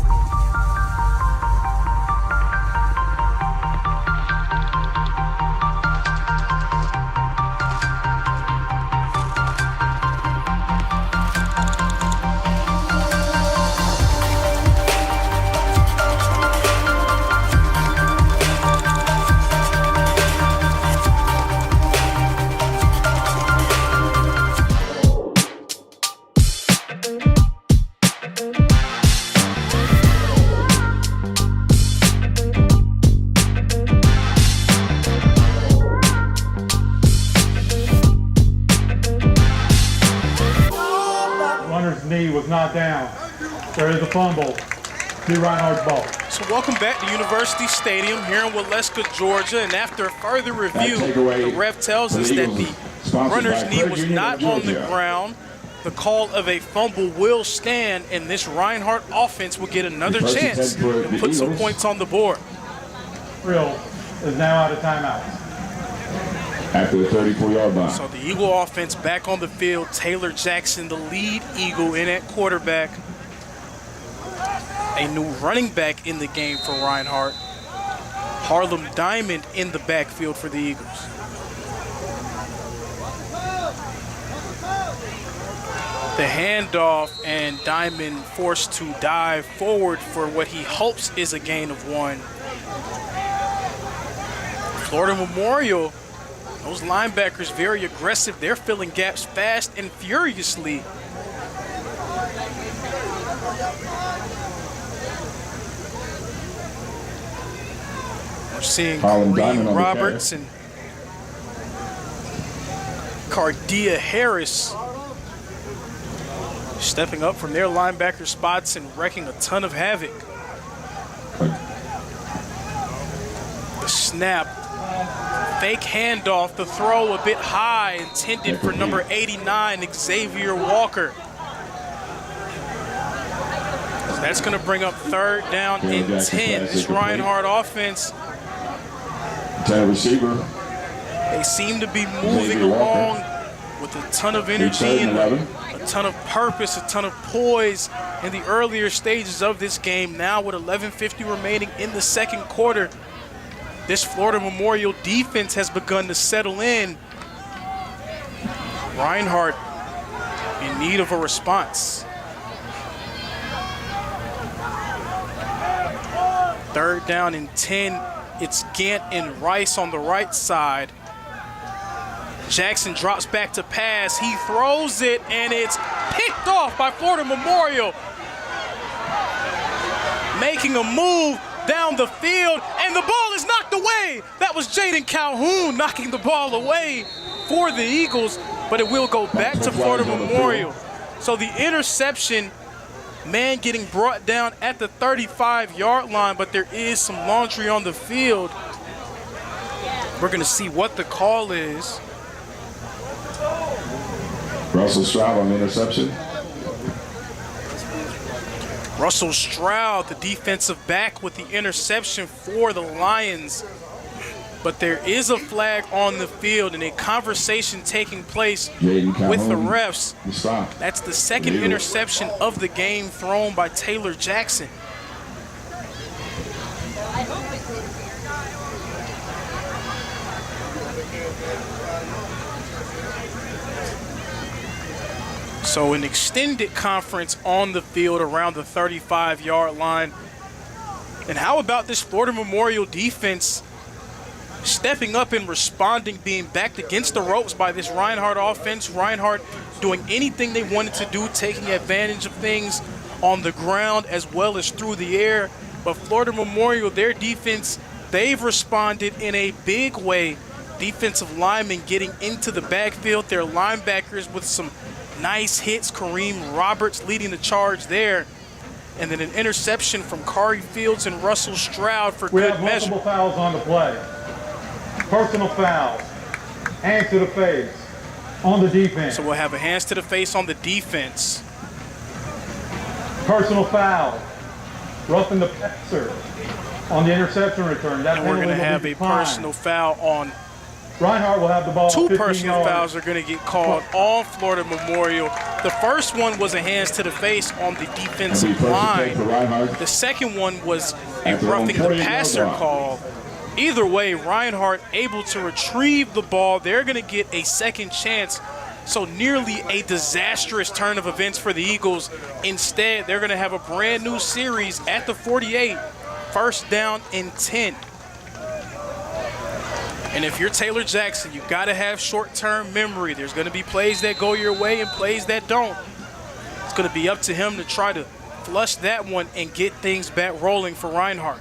M: Knee was not down. There is a fumble to Reinhardt's ball.
U: So welcome back to University Stadium here in Waleska, Georgia. And after further review, the ref tells us that the runner's knee was not on the ground. The call of a fumble will stand, and this Reinhardt offense will get another chance to put some points on the board.
M: Real is now out of timeout.
T: After the 34-yard line.
U: So the Eagle offense back on the field. Taylor Jackson, the lead Eagle, in at quarterback. A new running back in the game for Reinhardt. Harlem Diamond in the backfield for the Eagles. The handoff, and Diamond forced to dive forward for what he hopes is a gain of 1. Florida Memorial, those linebackers very aggressive. They're filling gaps fast and furiously. We're seeing Green Roberts and Cardia Harris stepping up from their linebacker spots and wrecking a ton of havoc. The snap, fake handoff, the throw a bit high, intended for number 89, Xavier Walker. So that's going to bring up 3rd down and 10. This Reinhardt offense, they seem to be moving along with a ton of energy and a ton of purpose, a ton of poise in the earlier stages of this game. Now with 11:50 remaining in the second quarter, this Florida Memorial defense has begun to settle in. Reinhardt in need of a response. 3rd down and 10. It's Gant and Rice on the right side. Jackson drops back to pass. He throws it, and it's picked off by Florida Memorial. Making a move down the field, and the ball is knocked away. That was Jaden Calhoun knocking the ball away for the Eagles, but it will go back to Florida Memorial. So the interception, man getting brought down at the 35-yard line, but there is some laundry on the field. We're going to see what the call is.
T: Russell Stroud on the interception.
U: Russell Stroud, the defensive back, with the interception for the Lions. But there is a flag on the field and a conversation taking place with the refs. That's the 2nd interception of the game thrown by Taylor Jackson. So an extended conference on the field around the 35-yard line. And how about this Florida Memorial defense stepping up and responding, being backed against the ropes by this Reinhardt offense. Reinhardt doing anything they wanted to do, taking advantage of things on the ground as well as through the air. But Florida Memorial, their defense, they've responded in a big way. Defensive linemen getting into the backfield, their linebackers with some nice hits. Kareem Roberts leading the charge there. And then an interception from Kari Fields and Russell Stroud for good measure.
M: We have multiple fouls on the play. Personal fouls, hands to the face on the defense.
U: So we'll have a hands to the face on the defense.
M: Personal foul, roughing the passer on the interception return. That
U: and we're going to have a personal foul on
M: Reinhardt. Will have the ball.
U: 2 personal fouls are going to get called on Florida Memorial. The first one was a hands to the face on the defensive line. The second one was a roughing the passer call. Either way, Reinhardt able to retrieve the ball. They're going to get a second chance. So nearly a disastrous turn of events for the Eagles. Instead, they're going to have a brand new series at the 48. 1st down and 10. And if you're Taylor Jackson, you've got to have short-term memory. There's going to be plays that go your way and plays that don't. It's going to be up to him to try to flush that one and get things back rolling for Reinhardt.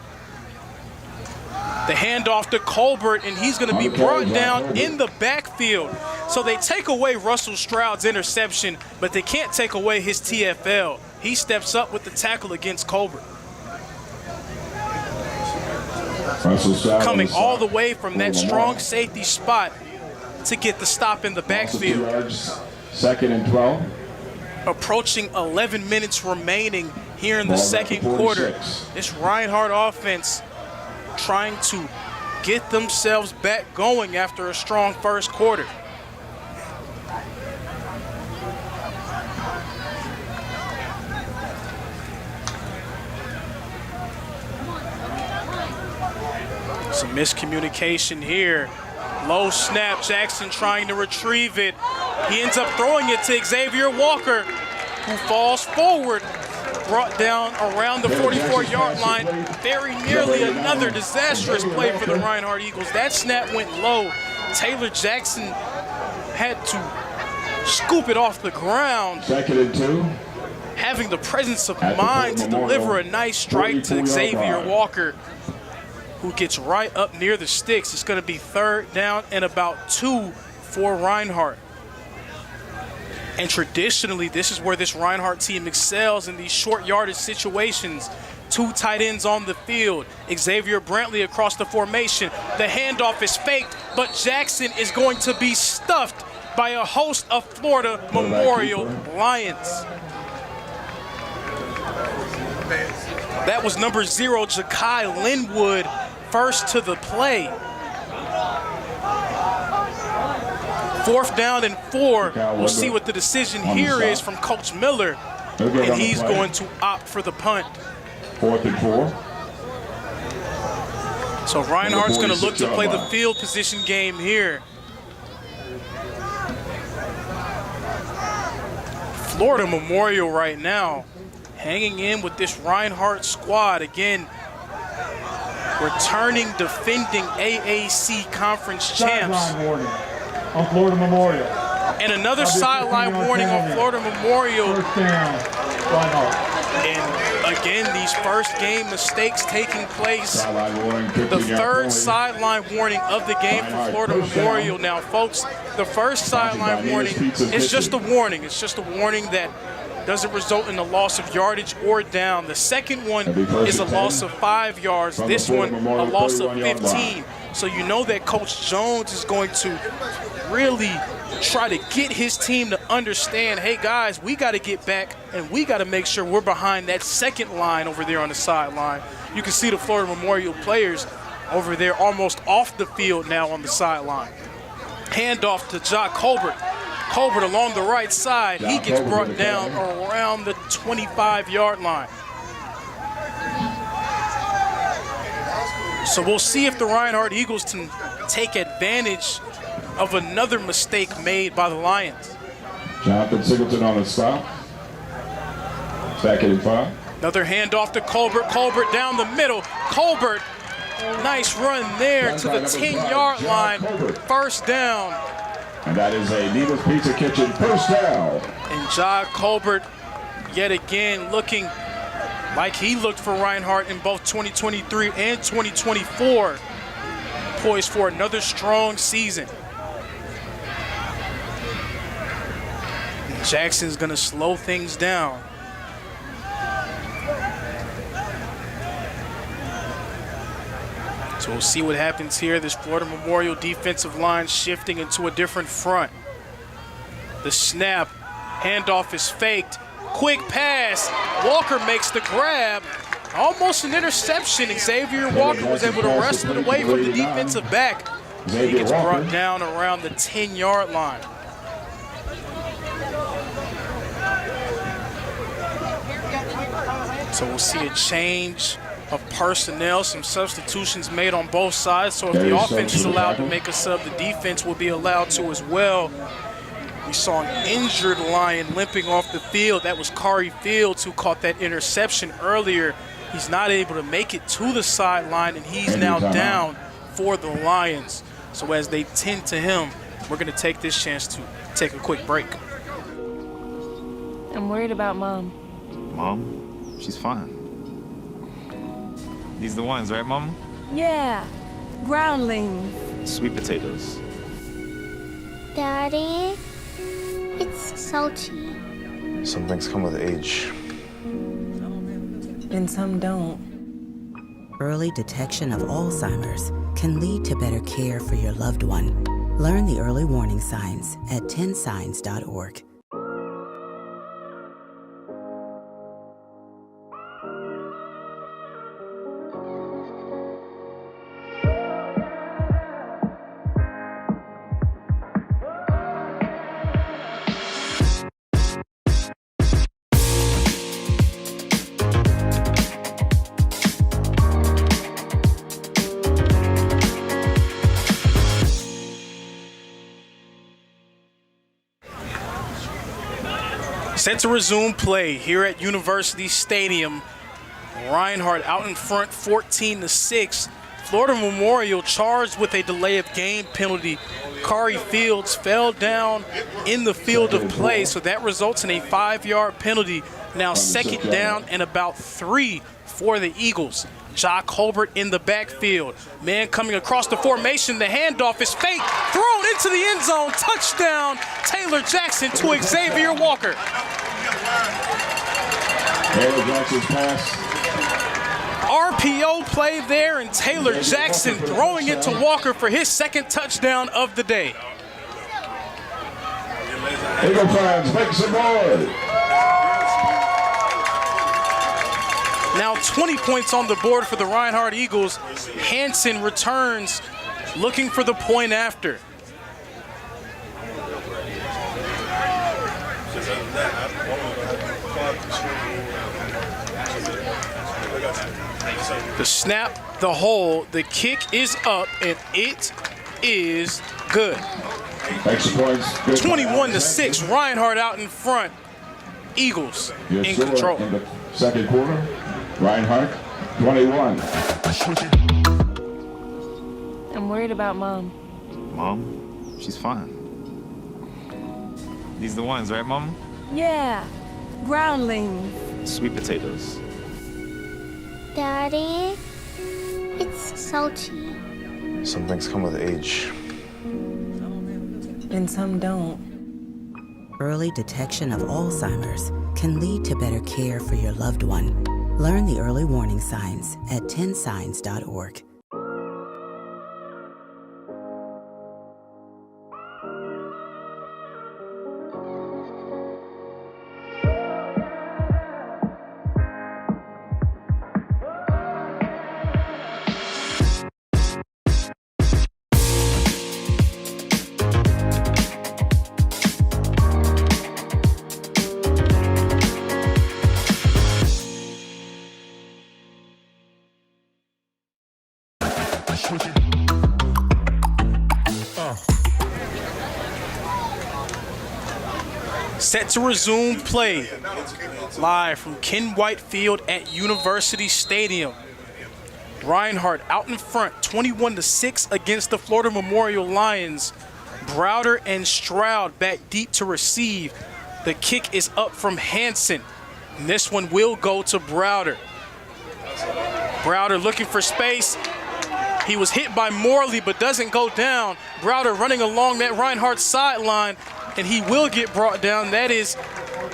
U: The handoff to Colbert, and he's going to be brought down in the backfield. So they take away Russell Stroud's interception, but they can't take away his TFL. He steps up with the tackle against Colbert. Coming all the way from that strong safety spot to get the stop in the backfield.
T: 2nd and 12.
U: Approaching 11 minutes remaining here in the second quarter. This Reinhardt offense trying to get themselves back going after a strong first quarter. Some miscommunication here. Low snap, Jackson trying to retrieve it. He ends up throwing it to Xavier Walker, who falls forward, brought down around the 44-yard line. Very nearly another disastrous play for the Reinhardt Eagles. That snap went low. Taylor Jackson had to scoop it off the ground.
T: 2nd and 2.
U: Having the presence of mind to deliver a nice strike to Xavier Walker, who gets right up near the sticks. It's going to be 3rd down and about 2 for Reinhardt. And traditionally, this is where this Reinhardt team excels in these short yardage situations. 2 tight ends on the field. Xavier Brantley across the formation. The handoff is faked, but Jackson is going to be stuffed by a host of Florida Memorial Lions. That was number 0, Ja'Kai Linwood, first to the play. 4th down and 4. We'll see what the decision here is from Coach Miller. And he's going to opt for the punt.
T: 4th and 4.
U: So Reinhardt's going to look to play the field position game here. Florida Memorial right now hanging in with this Reinhardt squad. Again, returning, defending AAC conference champs.
M: Sideline warning on Florida Memorial.
U: And another sideline warning on Florida Memorial.
M: First down, Reinhardt.
U: And again, these first game mistakes taking place. The third sideline warning of the game for Florida Memorial. Now, folks, the first sideline warning is just a warning. It's just a warning that doesn't result in a loss of yardage or down. The second one is a loss of 5 yards. This one, a loss of 15. So you know that Coach Jones is going to really try to get his team to understand, hey guys, we got to get back and we got to make sure we're behind that second line over there on the sideline. You can see the Florida Memorial players over there almost off the field now on the sideline. Handoff to Jock Colbert. Colbert along the right side. He gets brought down around the 25-yard line. So we'll see if the Reinhardt Eagles can take advantage of another mistake made by the Lions.
T: Jonathan Singleton on the stop. 2nd and 5.
U: Another handoff to Colbert. Colbert down the middle. Colbert, nice run there to the 10-yard line. First down.
T: And that is a Neva's Pizza Kitchen first down.
U: And John Colbert, yet again, looking like he looked for Reinhardt in both 2023 and 2024. Poised for another strong season. And Jackson's going to slow things down. So we'll see what happens here. This Florida Memorial defensive line shifting into a different front. The snap, handoff is faked. Quick pass, Walker makes the grab. Almost an interception. Xavier Walker was able to wrestle it away from the defensive back. He gets brought down around the 10-yard line. So we'll see a change of personnel, some substitutions made on both sides. So if the offense is allowed to make a sub, the defense will be allowed to as well. We saw an injured Lion limping off the field. That was Kari Fields who caught that interception earlier. He's not able to make it to the sideline, and he's now down for the Lions. So as they tend to him, we're going to take this chance to take a quick break.
A: I'm worried about Mom.
B: Mom? She's fine. These the ones, right, Mom?
N: Yeah, groundlings.
B: Sweet potatoes.
V: Daddy, it's salty.
K: Some things come with age.
N: And some don't.
P: Early detection of Alzheimer's can lead to better care for your loved one. Learn the early warning signs at 10signs.org.
U: Set to resume play here at University Stadium. Reinhardt out in front, 14-6. Florida Memorial charged with a delay of game penalty. Kari Fields fell down in the field of play, so that results in a 5-yard penalty. Now 2nd down and about 3 for the Eagles. Jock Colbert in the backfield. Man coming across the formation. The handoff is fake. Thrown into the end zone. Touchdown, Taylor Jackson to Xavier Walker.
T: Taylor Jackson's pass.
U: RPO play there, and Taylor Jackson throwing it to Walker for his 2nd touchdown of the day.
T: Eagle fans, make some noise.
U: Now 20 points on the board for the Reinhardt Eagles. Hansen returns, looking for the point after. The snap, the hold, the kick is up, and it is good. 21-6, Reinhardt out in front. Eagles
T: Your
U: in
T: score
U: control.
T: in the second quarter, Reinhardt, 21.
A: I'm worried about Mom.
B: Mom, she's fine. These the ones, right, Mom?
N: Yeah, groundlings.
B: Sweet potatoes.
V: Daddy, it's salty.
B: Some things come with age.
N: And some don't.
P: Early detection of Alzheimer's can lead to better care for your loved one. Learn the early warning signs at 10signs.org.
U: Set to resume play. Live from Ken White Field at University Stadium. Reinhardt out in front, 21-6 against the Florida Memorial Lions. Browder and Stroud back deep to receive. The kick is up from Hansen. And this one will go to Browder. Browder looking for space. He was hit by Morley but doesn't go down. Browder running along that Reinhardt sideline, and he will get brought down. That is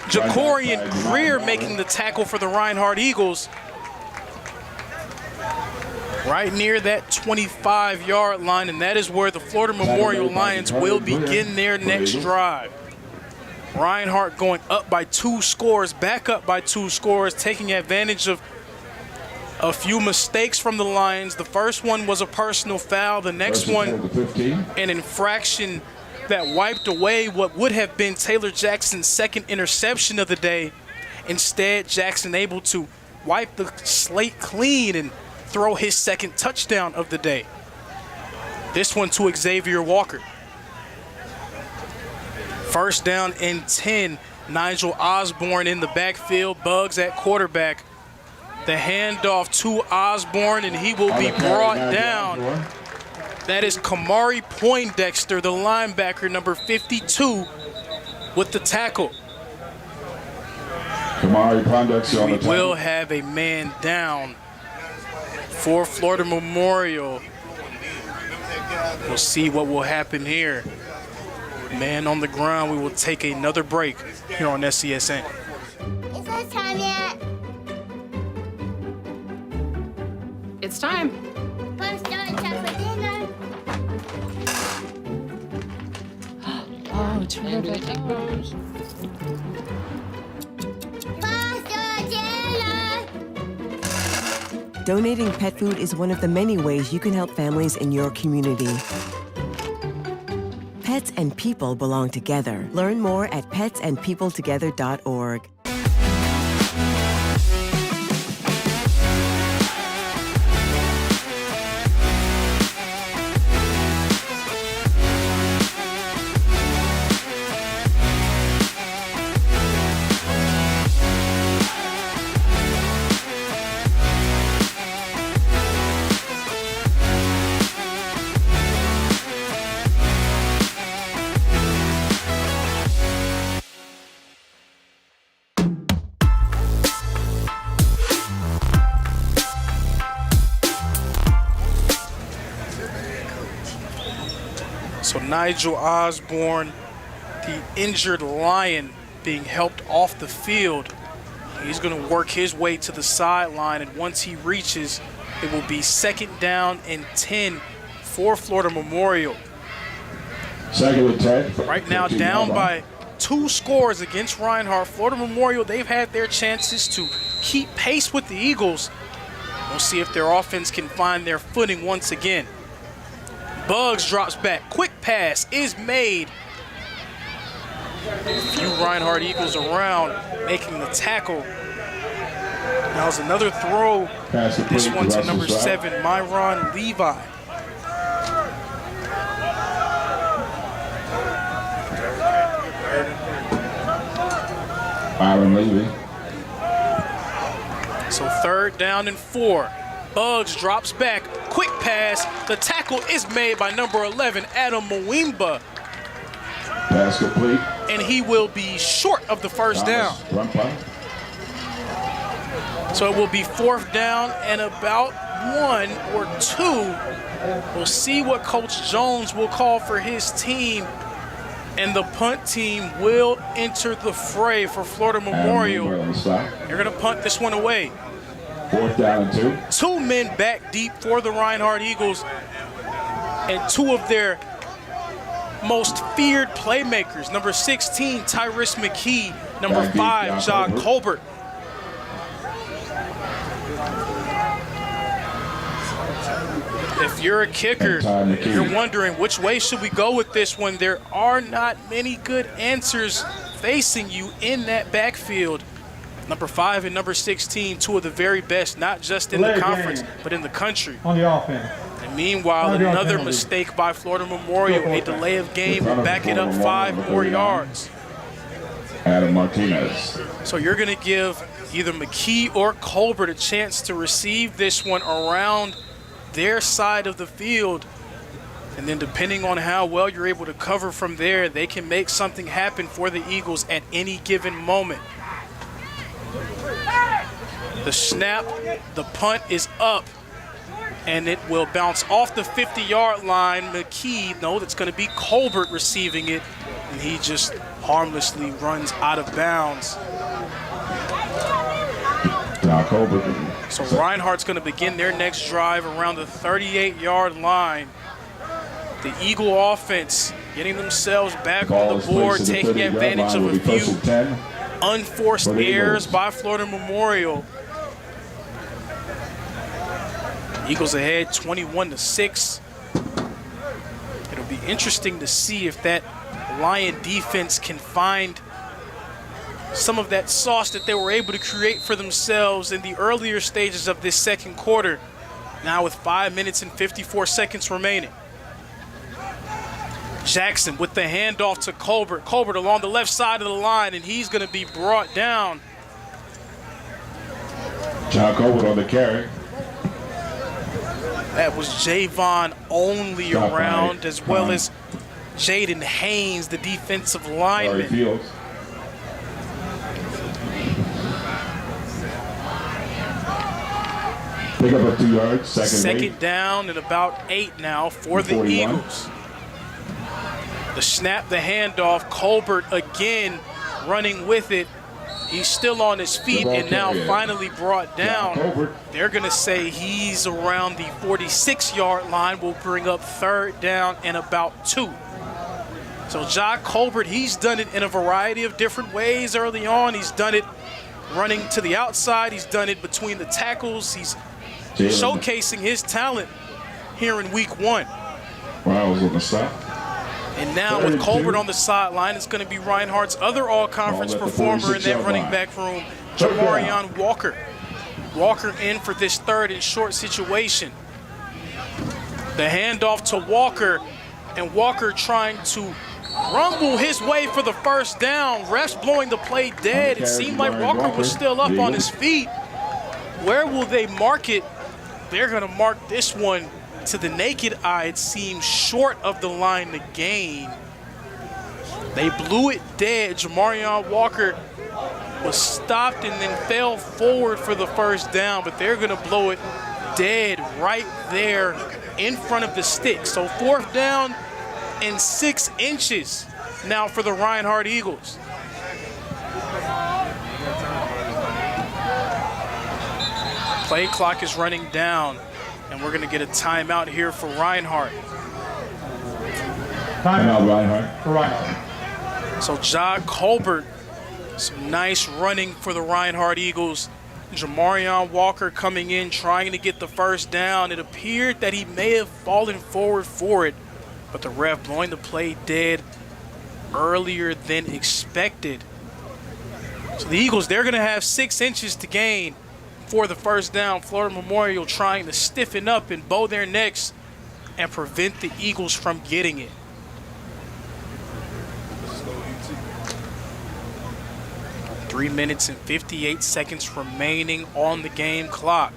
U: Jacorian Greer making the tackle for the Reinhardt Eagles. Right near that 25-yard line, and that is where the Florida Memorial Lions will begin their next drive. Reinhardt going up by 2 scores, back up by 2 scores, taking advantage of a few mistakes from the Lions. The first one was a personal foul. The next one, an infraction that wiped away what would have been Taylor Jackson's second interception of the day. Instead, Jackson able to wipe the slate clean and throw his second touchdown of the day. This one to Xavier Walker. First down and 10. Nigel Osborne in the backfield, Bugs at quarterback. The handoff to Osborne, and he will be brought down. That is Kamari Poindexter, the linebacker, number 52, with the tackle.
T: Kamari Poindexter on the tackle.
U: We will have a man down for Florida Memorial. We'll see what will happen here. Man on the ground. We will take another break here on SCSN.
V: Is that time yet?
A: It's time.
V: Come start time for dinner.
A: Oh, terrific.
V: Pasta dinner.
D: Donating pet food is one of the many ways you can help families in your community. Pets and people belong together. Learn more at petsandpeopletogether.org.
U: So Nigel Osborne, the injured Lion, being helped off the field. He's going to work his way to the sideline, and once he reaches, it will be second down and 10 for Florida Memorial.
T: Second attack.
U: Right now down by 2 scores against Reinhardt. Florida Memorial, they've had their chances to keep pace with the Eagles. We'll see if their offense can find their footing once again. Bugs drops back. Quick pass is made. A few Reinhardt Eagles around making the tackle. That was another throw. This one to number 7, Myron Levi.
T: Byron Levy.
U: So 3rd down and 4. Bugs drops back. Quick pass. The tackle is made by number 11, Adam Mwimba.
T: Pass complete.
U: And he will be short of the first down.
T: Run punt.
U: So it will be 4th down and about 1 or 2. We'll see what Coach Jones will call for his team. And the punt team will enter the fray for Florida Memorial. They're going to punt this one away.
T: 4th down and 2.
U: 2 men back deep for the Reinhardt Eagles. And 2 of their most feared playmakers. Number 16, Tyrus McKee. Number 5, John Colbert. If you're a kicker, you're wondering which way should we go with this one. There are not many good answers facing you in that backfield. Number 5 and number 16, 2 of the very best, not just in the conference, but in the country.
M: On the offense.
U: And meanwhile, another mistake by Florida Memorial, a delay of game will back it up 5 more yards.
T: Adam Martinez.
U: So you're going to give either McKee or Colbert a chance to receive this one around their side of the field, and then depending on how well you're able to cover from there, they can make something happen for the Eagles at any given moment. The snap, the punt is up, and it will bounce off the 50-yard line. McKee, no, that's going to be Colbert receiving it, and he just harmlessly runs out of bounds. So Reinhardt's going to begin their next drive around the 38-yard line. The Eagle offense getting themselves back on the board, taking advantage of a few unforced errors by Florida Memorial. Eagles ahead 21-6. It'll be interesting to see if that Lion defense can find some of that sauce that they were able to create for themselves in the earlier stages of this second quarter. Now with 5 minutes and 54 seconds remaining. Jackson with the handoff to Colbert. Colbert along the left side of the line, and he's going to be brought down.
T: John Colbert on the carry.
U: That was Javon only around, as well as Jaden Haynes, the defensive lineman.
T: Pick up a 2 yards,
U: second down and about 8 now for the 41. Eagles. The snap, the handoff, Colbert again running with it. He's still on his feet and now finally brought down. They're going to say he's around the 46-yard line. Will bring up 3rd down and about 2. So Ja Colbert, he's done it in a variety of different ways early on. He's done it running to the outside. He's done it between the tackles. He's showcasing his talent here in week 1.
T: Miles on the side.
U: And now with Colbert on the sideline, it's going to be Reinhardt's other all-conference performer in that running back room, Jamarion Walker. Walker in for this 3rd and short situation. The handoff to Walker, and Walker trying to rumble his way for the first down. Refs blowing the play dead. It seemed like Walker was still up on his feet. Where will they mark it? They're going to mark this one. To the naked eye, it seems short of the line to gain. They blew it dead. Jamarion Walker was stopped and then fell forward for the first down, but they're going to blow it dead right there in front of the stick. So 4th down and 6 inches now for the Reinhardt Eagles. Play clock is running down. And we're going to get a timeout here for Reinhardt.
T: Timeout, Reinhardt.
M: For Reinhardt.
U: So Ja Colbert, some nice running for the Reinhardt Eagles. Jamarion Walker coming in, trying to get the first down. It appeared that he may have fallen forward for it, but the ref blowing the play dead earlier than expected. So the Eagles, they're going to have 6 inches to gain for the first down. Florida Memorial trying to stiffen up and bow their necks and prevent the Eagles from getting it. 3 minutes and 58 seconds remaining on the game clock.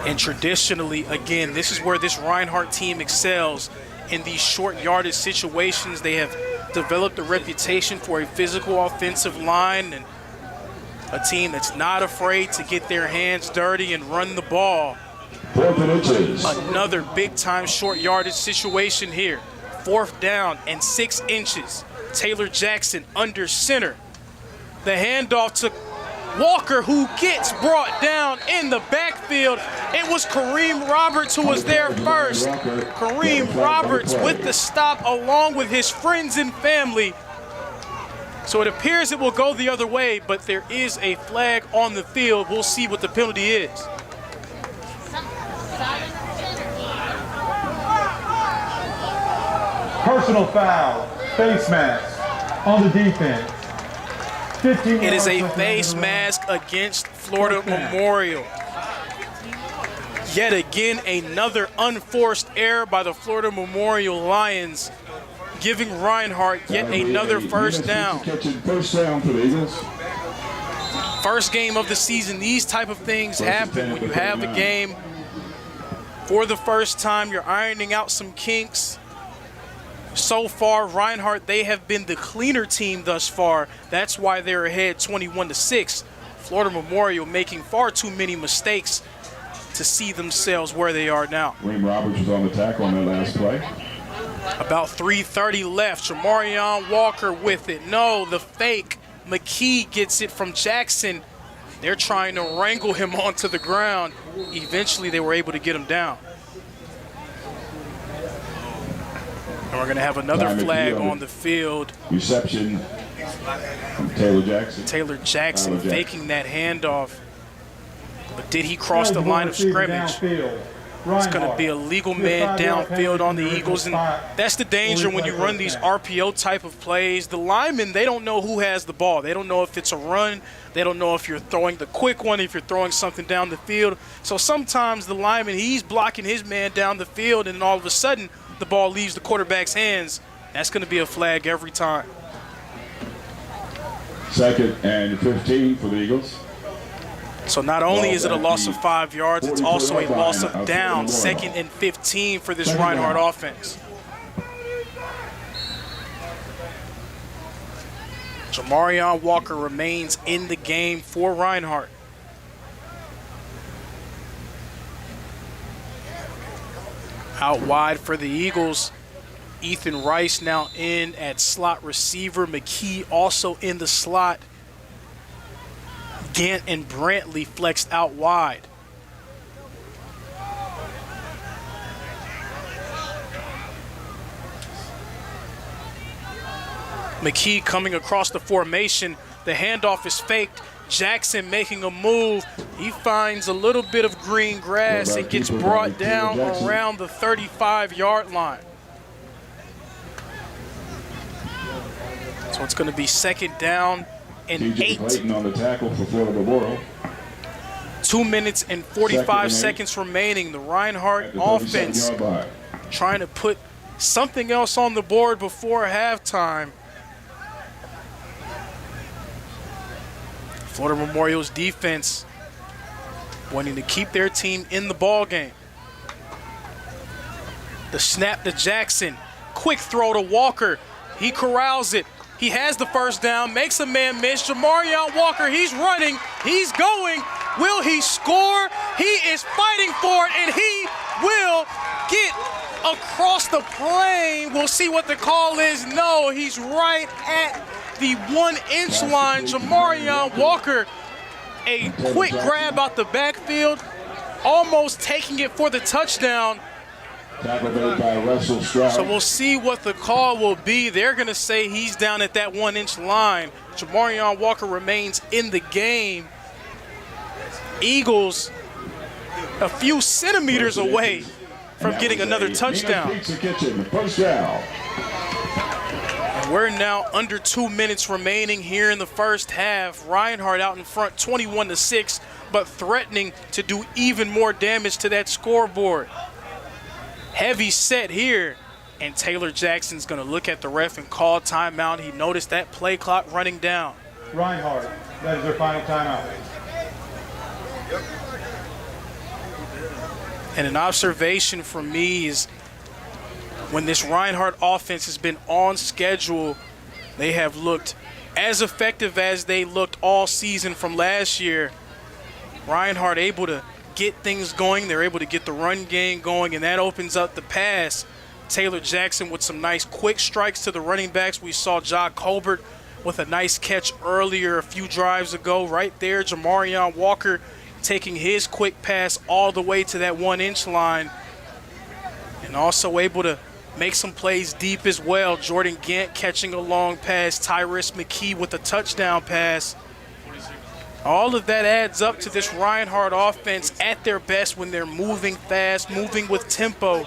U: And traditionally, again, this is where this Reinhardt team excels. In these short yardage situations, they have developed a reputation for a physical offensive line and a team that's not afraid to get their hands dirty and run the ball. Another big-time short yardage situation here. 4th down and 6 inches. Taylor Jackson under center. The handoff to Walker, who gets brought down in the backfield. It was Kareem Roberts who was there first. Kareem Roberts with the stop along with his friends and family. So it appears it will go the other way, but there is a flag on the field. We'll see what the penalty is.
M: Personal foul, face mask on the defense.
U: It is a face mask against Florida Memorial. Yet again, another unforced error by the Florida Memorial Lions, giving Reinhardt yet another first down. First game of the season. These type of things happen when you have a game for the first time. You're ironing out some kinks. So far, Reinhardt, they have been the cleaner team thus far. That's why they're ahead 21-6. Florida Memorial making far too many mistakes to see themselves where they are now.
T: Kareem Roberts was on the tackle on that last play.
U: About 3:30 left. Jamarion Walker with it. No, the fake. McKee gets it from Jackson. They're trying to wrangle him onto the ground. Eventually, they were able to get him down. And we're going to have another flag on the field.
T: Reception from Taylor Jackson.
U: Taylor Jackson faking that handoff. But did he cross the line of scrimmage? It's going to be a legal man downfield on the Eagles. And that's the danger when you run these RPO type of plays. The linemen, they don't know who has the ball. They don't know if it's a run. They don't know if you're throwing the quick one, if you're throwing something down the field. So sometimes the lineman, he's blocking his man down the field, and then all of a sudden, the ball leaves the quarterback's hands. That's going to be a flag every time.
T: 2nd and 15 for the Eagles.
U: So not only is it a loss of 5 yards, it's also a loss of down. 2nd and 15 for this Reinhardt offense. Jamarion Walker remains in the game for Reinhardt. Out wide for the Eagles, Ethan Rice now in at slot receiver. McKee also in the slot. Gant and Brantley flexed out wide. McKee coming across the formation. The handoff is faked. Jackson making a move. He finds a little bit of green grass and gets brought down around the 35-yard line. So it's going to be 2nd down and 8.
T: On the tackle for Florida Memorial.
U: 2 minutes and 45 seconds remaining. The Reinhardt offense trying to put something else on the board before halftime. Florida Memorial's defense wanting to keep their team in the ball game. The snap to Jackson. Quick throw to Walker. He corrals it. He has the first down, makes a man miss. Jamarion Walker, he's running, he's going. Will he score? He is fighting for it, and he will get across the plane. We'll see what the call is. No, he's right at the 1-inch line. Jamarion Walker, a quick grab out the backfield, almost taking it for the touchdown. So we'll see what the call will be. They're going to say he's down at that 1-inch line. Jamarion Walker remains in the game. Eagles a few centimeters away from getting another touchdown. And we're now under 2 minutes remaining here in the first half. Reinhardt out in front 21-6, but threatening to do even more damage to that scoreboard. Heavy set here And Taylor Jackson's going to look at the ref and call timeout. He noticed that play clock running down.
M: Reinhardt, that is their final timeout.
U: And an observation from me is when this Reinhardt offense has been on schedule, they have looked as effective as they looked all season from last year. Reinhardt able to get things going. They're able to get the run game going, and that opens up the pass. Taylor Jackson with some nice quick strikes to the running backs. We saw Ja Colbert with a nice catch earlier a few drives ago. Right there, Jamarion Walker taking his quick pass all the way to that 1-inch line. And also able to make some plays deep as well. Jordan Gant catching a long pass. Tyrus McKee with a touchdown pass. All of that adds up to this Reinhardt offense at their best when they're moving fast, moving with tempo.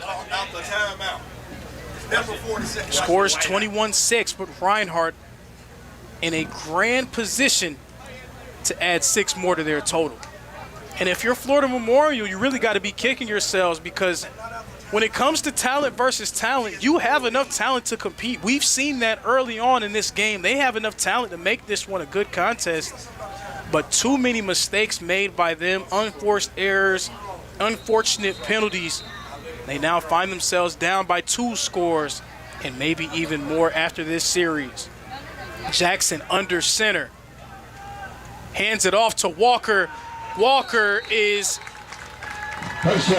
U: Scores 21-6, but Reinhardt in a grand position to add 6 more to their total. And if you're Florida Memorial, you really got to be kicking yourselves, because when it comes to talent versus talent, you have enough talent to compete. We've seen that early on in this game. They have enough talent to make this one a good contest, but too many mistakes made by them, unforced errors, unfortunate penalties. They now find themselves down by 2 scores and maybe even more after this series. Jackson under center. Hands it off to Walker. Walker is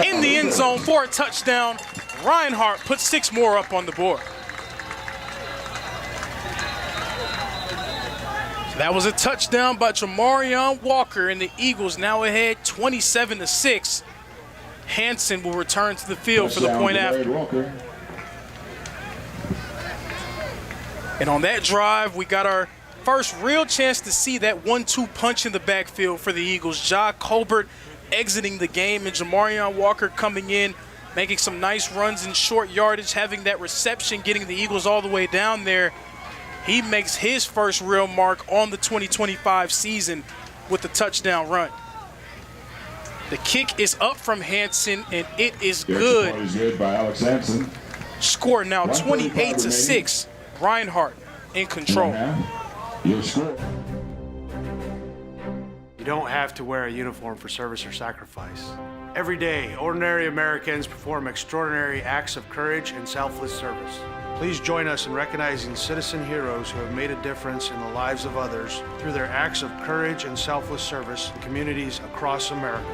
U: in the end zone for a touchdown. Reinhardt puts 6 more up on the board. So that was a touchdown by Jamarion Walker, and the Eagles now ahead 27-6. Hansen will return to the field for the point after. And on that drive, we got our first real chance to see that 1-2 punch in the backfield for the Eagles. Ja Colbert exiting the game and Jamarion Walker coming in, making some nice runs in short yardage, having that reception, getting the Eagles all the way down there. He makes his first real mark on the 2025 season with the touchdown run. The kick is up from Hansen, and it is good.
T: By Alex Hansen.
U: Score now 28-6. Reinhardt in control.
T: Your score.
E: You don't have to wear a uniform for service or sacrifice. Every day, ordinary Americans perform extraordinary acts of courage and selfless service. Please join us in recognizing citizen heroes who have made a difference in the lives of others through their acts of courage and selfless service in communities across America.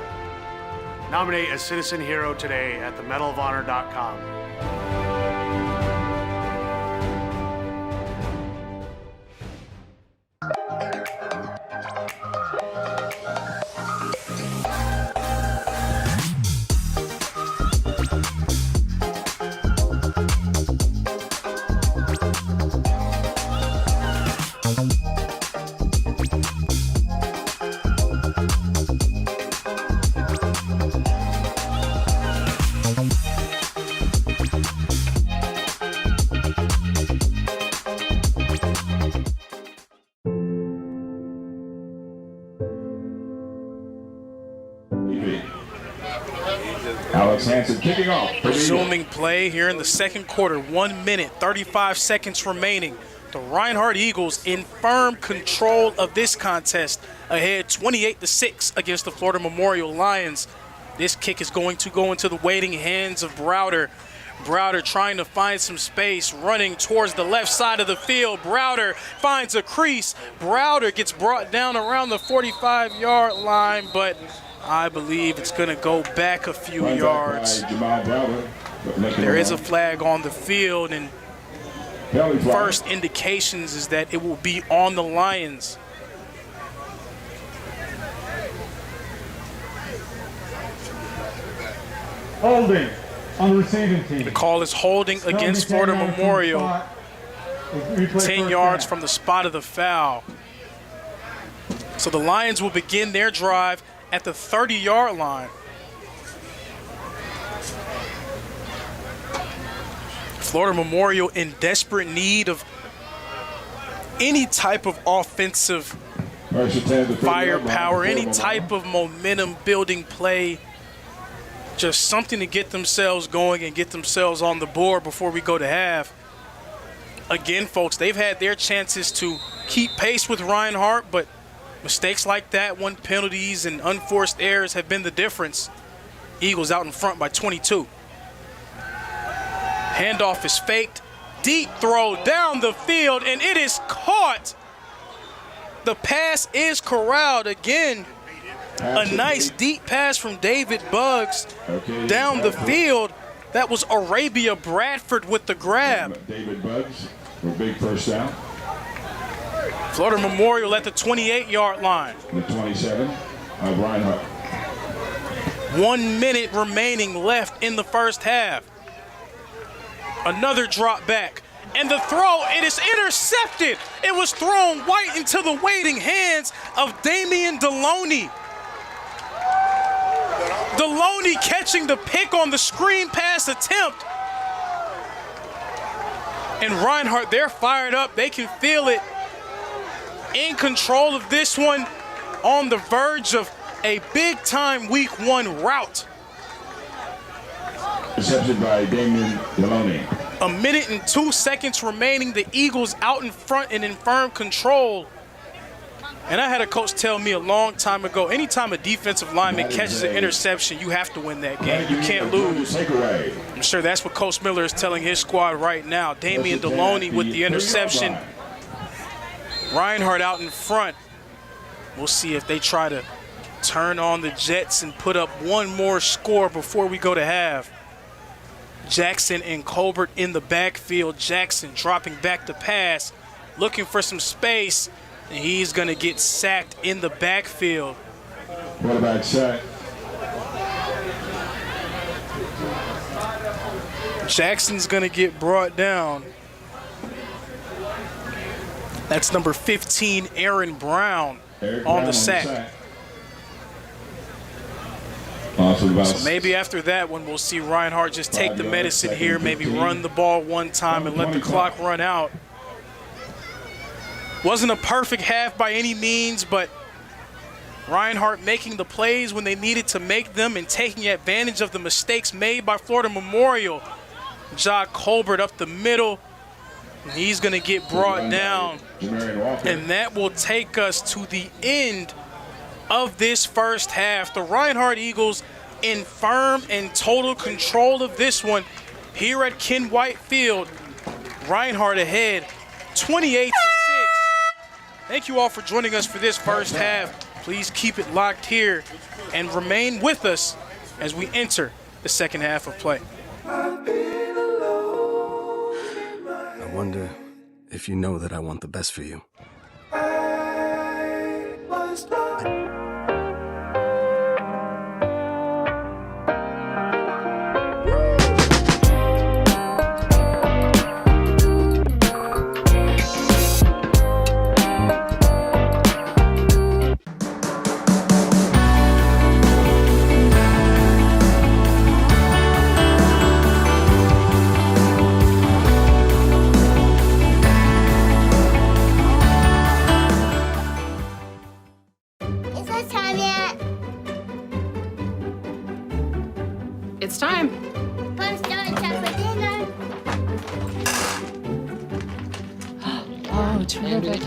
E: Nominate a citizen hero today at themedalofhonor.com.
T: Alex Hansen kicking off.
U: Resuming play here in the second quarter. 1 minute, 35 seconds remaining. The Reinhardt Eagles in firm control of this contest, ahead 28-6 against the Florida Memorial Lions. This kick is going to go into the waiting hands of Browder. Browder trying to find some space, running towards the left side of the field. Browder finds a crease. Browder gets brought down around the 45-yard line, but I believe it's going to go back a few yards. There is a flag on the field, and first indications is that it will be on the Lions.
M: Holding on the receiving team.
U: The call is holding against Florida Memorial. 10 yards from the spot of the foul. So the Lions will begin their drive at the 30-yard line. Florida Memorial in desperate need of any type of offensive firepower, any type of momentum building play. Just something to get themselves going and get themselves on the board before we go to half. Again, folks, they've had their chances to keep pace with Reinhardt, but mistakes like that one, penalties and unforced errors have been the difference. Eagles out in front by 22. Handoff is faked. Deep throw down the field, and it is caught. The pass is corralled again. A nice deep pass from David Buggs down the field. That was Arabia Bradford with the grab.
T: David Buggs for a big first down.
U: Florida Memorial at the 28-yard line.
T: The 27 of Reinhardt.
U: 1 minute remaining left in the first half. Another drop back. And the throw, it is intercepted. It was thrown right into the waiting hands of Damian Deloney. Deloney catching the pick on the screen pass attempt. And Reinhardt, they're fired up. They can feel it. In control of this one, on the verge of a big-time Week 1 rout.
T: Reception by Damian Deloney.
U: A minute and 2 seconds remaining. The Eagles out in front and in firm control. And I had a coach tell me a long time ago, anytime a defensive lineman catches an interception, you have to win that game. You can't lose. I'm sure that's what Coach Miller is telling his squad right now. Damian Deloney with the interception. Reinhardt out in front. We'll see if they try to turn on the Jets and put up one more score before we go to half. Jackson and Colbert in the backfield. Jackson dropping back to pass, looking for some space, and he's going to get sacked in the backfield.
T: Quarterback sack.
U: Jackson's going to get brought down. That's number 15, Aaron Brown, on the sack. So maybe after that one, we'll see Reinhardt just take the medicine here, maybe run the ball one time and let the clock run out. Wasn't a perfect half by any means, but Reinhardt making the plays when they needed to make them and taking advantage of the mistakes made by Florida Memorial. Ja Colbert up the middle. He's going to get brought down, and that will take us to the end of this first half. The Reinhardt Eagles in firm and total control of this one here at Ken White Field. Reinhardt ahead, 28-6. Thank you all for joining us for this first half. Please keep it locked here and remain with us as we enter the second half of play.
I: I wonder if you know that I want the best for you.
A: It's time. Oh, terrific.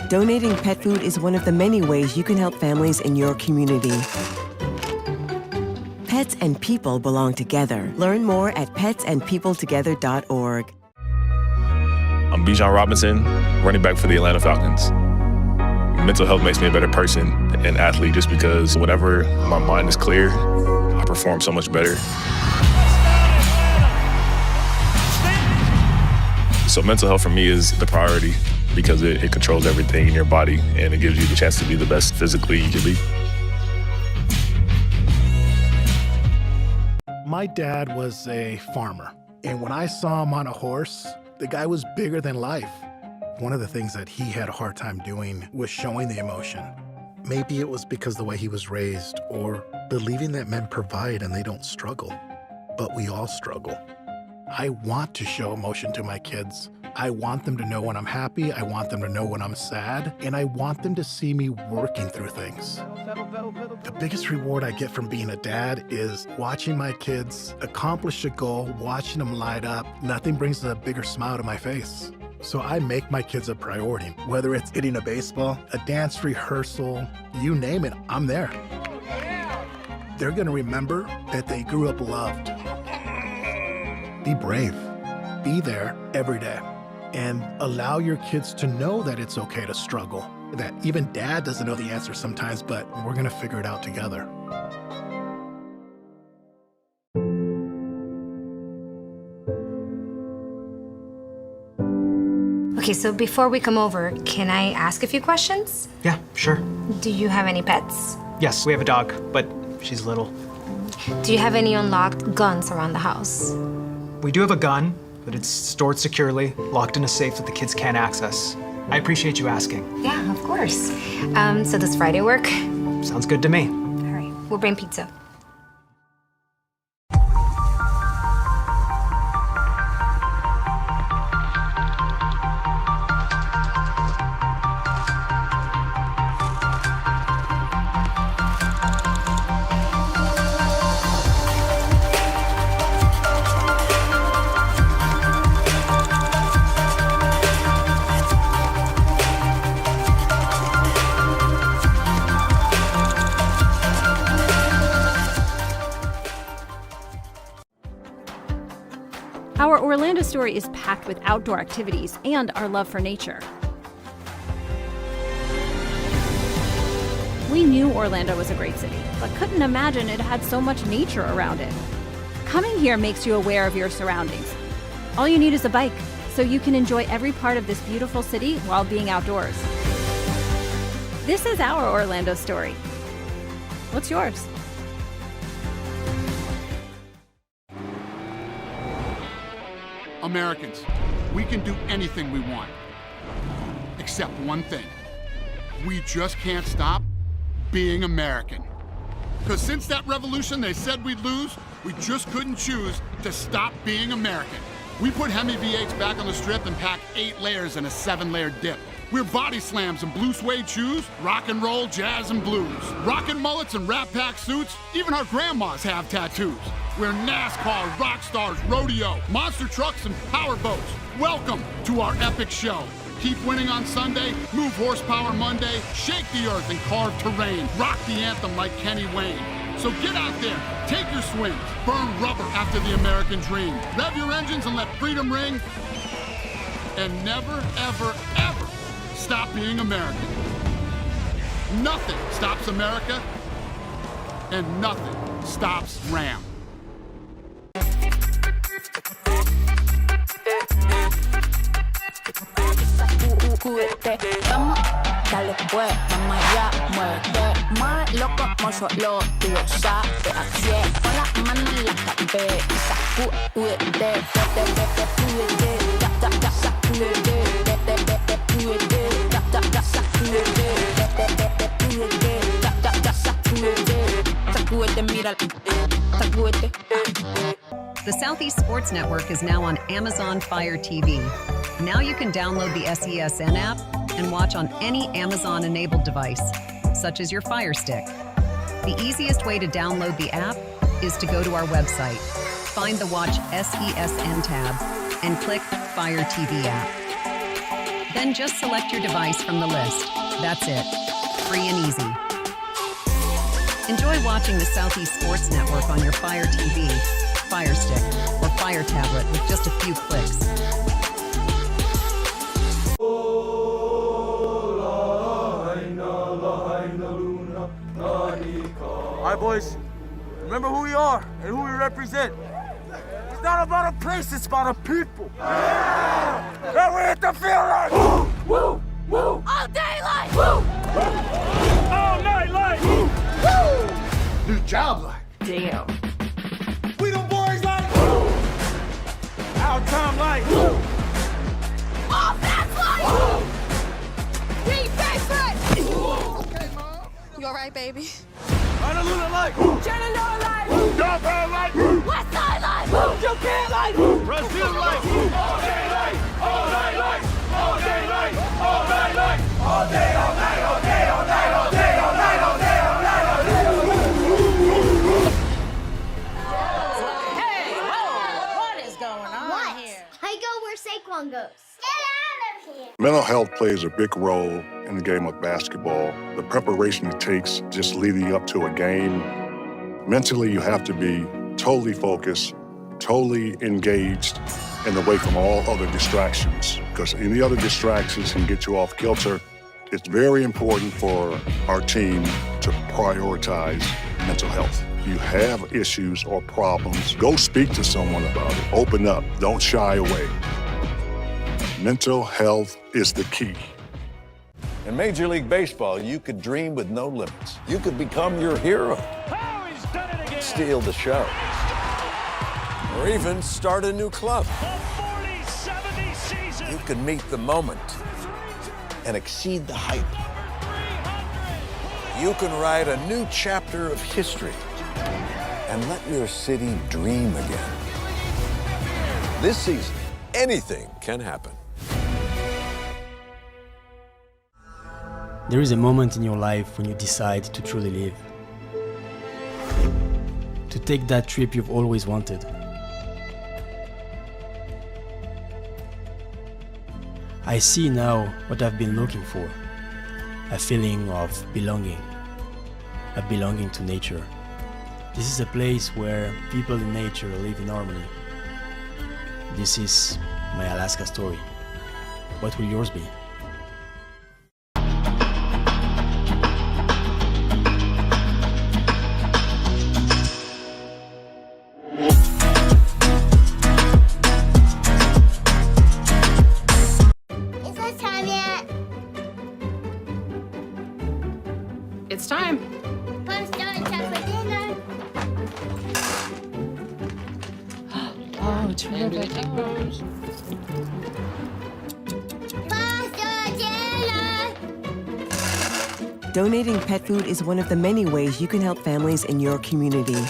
D: Donating pet food is one of the many ways you can help families in your community. Pets and people belong together. Learn more at petsandpeopletogether.org.
B: I'm Bijan Robinson, running back for the Atlanta Falcons. Mental health makes me a better person and athlete just because whenever my mind is clear, I perform so much better. So mental health for me is the priority because it controls everything in your body and it gives you the chance to be the best physically you can be.
J: My dad was a farmer, and when I saw him on a horse, the guy was bigger than life. One of the things that he had a hard time doing was showing the emotion. Maybe it was because the way he was raised or believing that men provide and they don't struggle, but we all struggle. I want to show emotion to my kids, I want them to know when I'm happy, I want them to know when I'm sad, and I want them to see me working through things. The biggest reward I get from being a dad is watching my kids accomplish a goal, watching them light up. Nothing brings a bigger smile to my face. So I make my kids a priority. Whether it's hitting a baseball, a dance rehearsal, you name it, I'm there. They're gonna remember that they grew up loved. Be brave. Be there every day. And allow your kids to know that it's okay to struggle. That even dad doesn't know the answer sometimes, but we're gonna figure it out together.
F: Okay, so before we come over, can I ask a few questions?
G: Yeah, sure.
F: Do you have any pets?
G: Yes, we have a dog, but she's little.
F: Do you have any unlocked guns around the house?
G: We do have a gun, but it's stored securely, locked in a safe that the kids can't access. I appreciate you asking.
F: Yeah, of course. So does Friday work?
G: Sounds good to me.
F: All right, we'll bring pizza.
W: Our Orlando story is packed with outdoor activities and our love for nature. We knew Orlando was a great city, but couldn't imagine it had so much nature around it. Coming here makes you aware of your surroundings. All you need is a bike, so you can enjoy every part of this beautiful city while being outdoors. This is our Orlando story. What's yours?
X: Americans, we can do anything we want, except one thing. We just can't stop being American. Because since that revolution they said we'd lose, we just couldn't choose to stop being American. We put Hemi V8s back on the strip and pack 8 layers in a 7-layer dip. We're body slams and blue suede shoes, rock and roll, jazz and blues. Rockin' mullets and Rat Pack suits, even our grandmas have tattoos. We're NASCAR, rock stars, rodeo, monster trucks and power boats. Welcome to our epic show. Keep winning on Sunday, move horsepower Monday, shake the earth and carve terrain, rock the anthem like Kenny Wayne. So get out there, take your swings, burn rubber after the American dream. Rev your engines and let freedom ring. And never, ever, ever stop being American. Nothing stops America, and nothing stops Ram.
Y: Vamos, dale pues, vamos allá, muévete más loco como solo tú lo sabes. Así es, pon las manos en la cabeza, sacúdete, sacúdete, mira, sacúdete.
C: The Southeast Sports Network is now on Amazon Fire TV. Now you can download the SESN app and watch on any Amazon-enabled device, such as your Fire Stick. The easiest way to download the app is to go to our website, find the Watch SESN tab, and click Fire TV app. Then just select your device from the list. That's it. Free and easy. Enjoy watching the Southeast Sports Network on your Fire TV, Fire Stick, or Fire Tablet with just a few clicks.
R: All right, boys, remember who we are and who we represent. It's not about a place, it's about a people. Yeah! And we hit the field like woo, woo, woo.
Y: All day like woo,
R: all night like woo,
X: woo. New job like
Y: damn.
R: We the boys like woo. Our time like woo.
Y: All fast like woo. Defense like woo. Okay, Mom. You all right, baby?
R: Honolulu like
Y: Shenandoah like
R: Downtown like
Y: West Side like
R: Japan like
Y: Brazil like
R: all day like all night. All day, all night, all day, all night, all day, all night, all day, all night, all day, all night.
V: Hey, whoa, what is going on here? I go where Saquon goes. Get out of here!
H: Mental health plays a big role in the game of basketball. The preparation it takes just leading up to a game. Mentally, you have to be totally focused, totally engaged, and away from all other distractions. Because any other distractions can get you off kilter. It's very important for our team to prioritize mental health. If you have issues or problems, go speak to someone about it. Open up, don't shy away. Mental health is the key.
L: In Major League Baseball, you could dream with no limits. You could become your hero, steal the show, or even start a new club. You could meet the moment and exceed the hype. You can write a new chapter of history and let your city dream again. This season, anything can happen.
O: There is a moment in your life when you decide to truly live. To take that trip you've always wanted. I see now what I've been looking for. A feeling of belonging. A belonging to nature. This is a place where people and nature live in harmony. This is my Alaska story. What will yours be?
V: Is it time yet?
A: It's time.
V: Pump's starting time for dinner.
A: Oh, terrific.
V: Pasta dinner.
D: Donating pet food is one of the many ways you can help families in your community.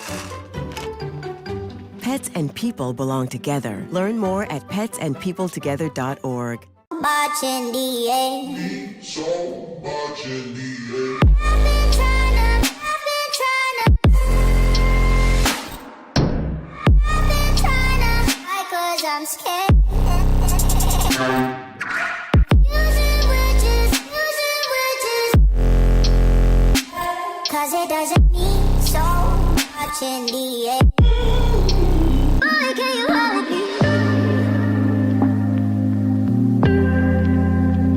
D: Pets and people belong together. Learn more at petsandpeopletogether.org.
V: Much in the air.
R: So much in the air.
V: Cause I'm scared. Using witches. Cause it doesn't mean so much in the air. Boy, can you help me?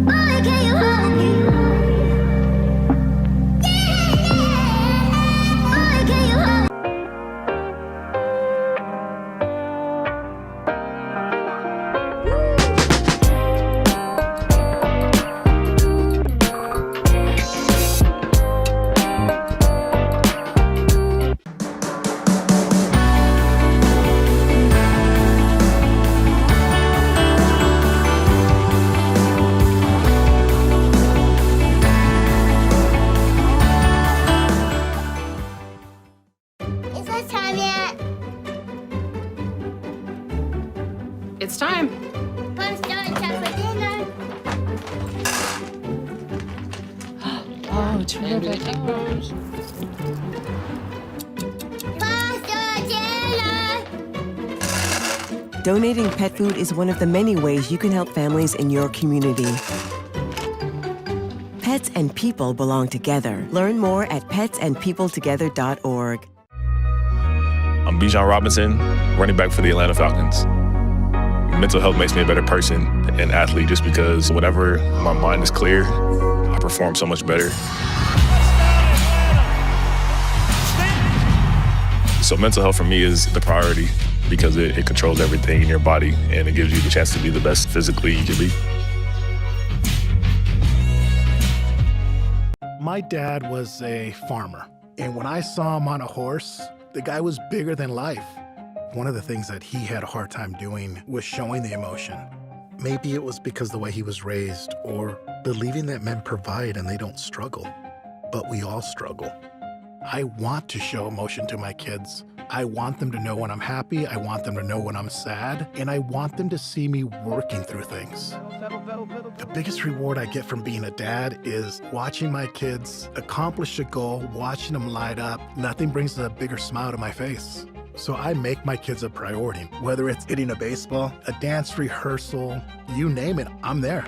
V: Boy, can you help me? Boy, can you help me? Is it time yet?
A: It's time.
V: Pump's starting time for dinner.
A: Oh, terrific.
V: Pasta dinner.
D: Donating pet food is one of the many ways you can help families in your community. Pets and people belong together. Learn more at petsandpeopletogether.org.
B: I'm Bijan Robinson, running back for the Atlanta Falcons. Mental health makes me a better person and athlete just because whenever my mind is clear, I perform so much better. So mental health for me is the priority because it controls everything in your body and it gives you the chance to be the best physically you can be.
J: My dad was a farmer, and when I saw him on a horse, the guy was bigger than life. One of the things that he had a hard time doing was showing the emotion. Maybe it was because the way he was raised, or believing that men provide and they don't struggle. But we all struggle. I want to show emotion to my kids, I want them to know when I'm happy, I want them to know when I'm sad, and I want them to see me working through things. The biggest reward I get from being a dad is watching my kids accomplish a goal, watching them light up. Nothing brings a bigger smile to my face. So I make my kids a priority. Whether it's hitting a baseball, a dance rehearsal, you name it, I'm there.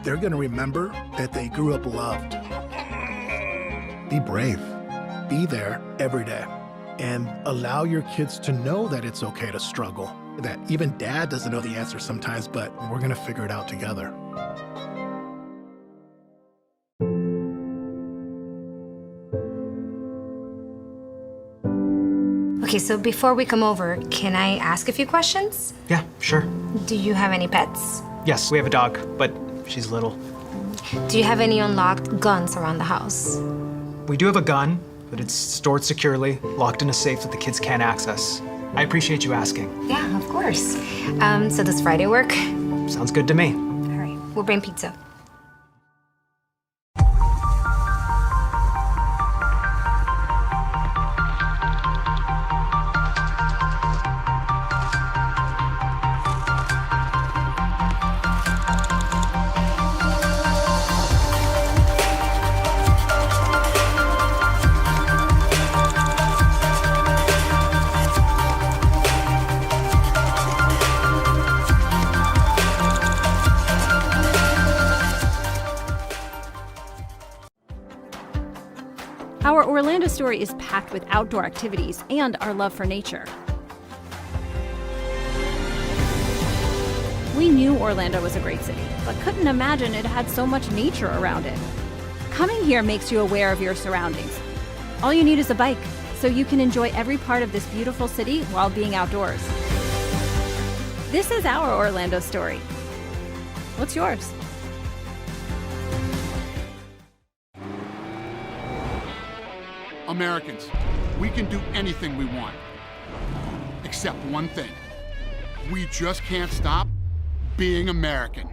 J: They're gonna remember that they grew up loved. Be brave. Be there every day. And allow your kids to know that it's okay to struggle. That even dad doesn't know the answer sometimes, but we're gonna figure it out together.
F: Okay, so before we come over, can I ask a few questions?
G: Yeah, sure.
F: Do you have any pets?
G: Yes, we have a dog, but she's little.
F: Do you have any unlocked guns around the house?
G: We do have a gun, but it's stored securely, locked in a safe that the kids can't access. I appreciate you asking.
F: Yeah, of course. So does Friday work?
G: Sounds good to me.
F: All right, we'll bring pizza.
W: Our Orlando story is packed with outdoor activities and our love for nature. We knew Orlando was a great city, but couldn't imagine it had so much nature around it. Coming here makes you aware of your surroundings. All you need is a bike, so you can enjoy every part of this beautiful city while being outdoors. This is our Orlando story. What's yours?
X: Americans, we can do anything we want. Except one thing. We just can't stop being American.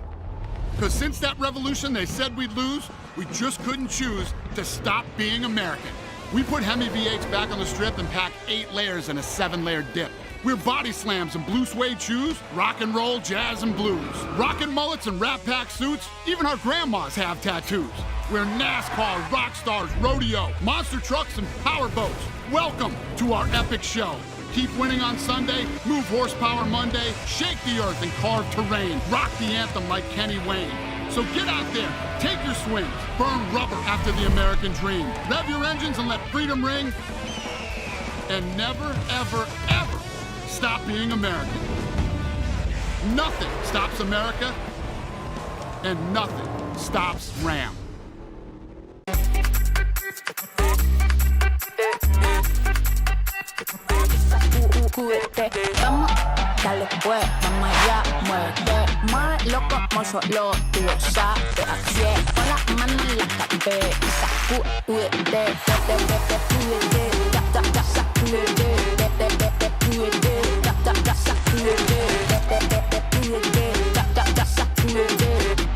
X: Because since that revolution they said we'd lose, we just couldn't choose to stop being American. We put Hemi V8s back on the strip and packed 8 layers in a 7-layer dip. We're body slams and blue suede shoes, rock and roll, jazz and blues. Rockin' mullets and Rat Pack suits, even our grandmas have tattoos. We're NASCAR, rock stars, rodeo, monster trucks and power boats. Welcome to our epic show. Keep winning on Sunday, move horsepower Monday, shake the earth and carve terrain, rock the anthem like Kenny Wayne. So get out there, take your swings, burn rubber after the American dream. Rev your engines and let freedom ring. And never, ever, ever stop being American. Nothing stops America, and nothing stops Ram.
Y: Vamos, dale pues, vamos allá, muévete más loco como solo tú lo sabes. Así es, pon las manos en la cabeza, sacúdete,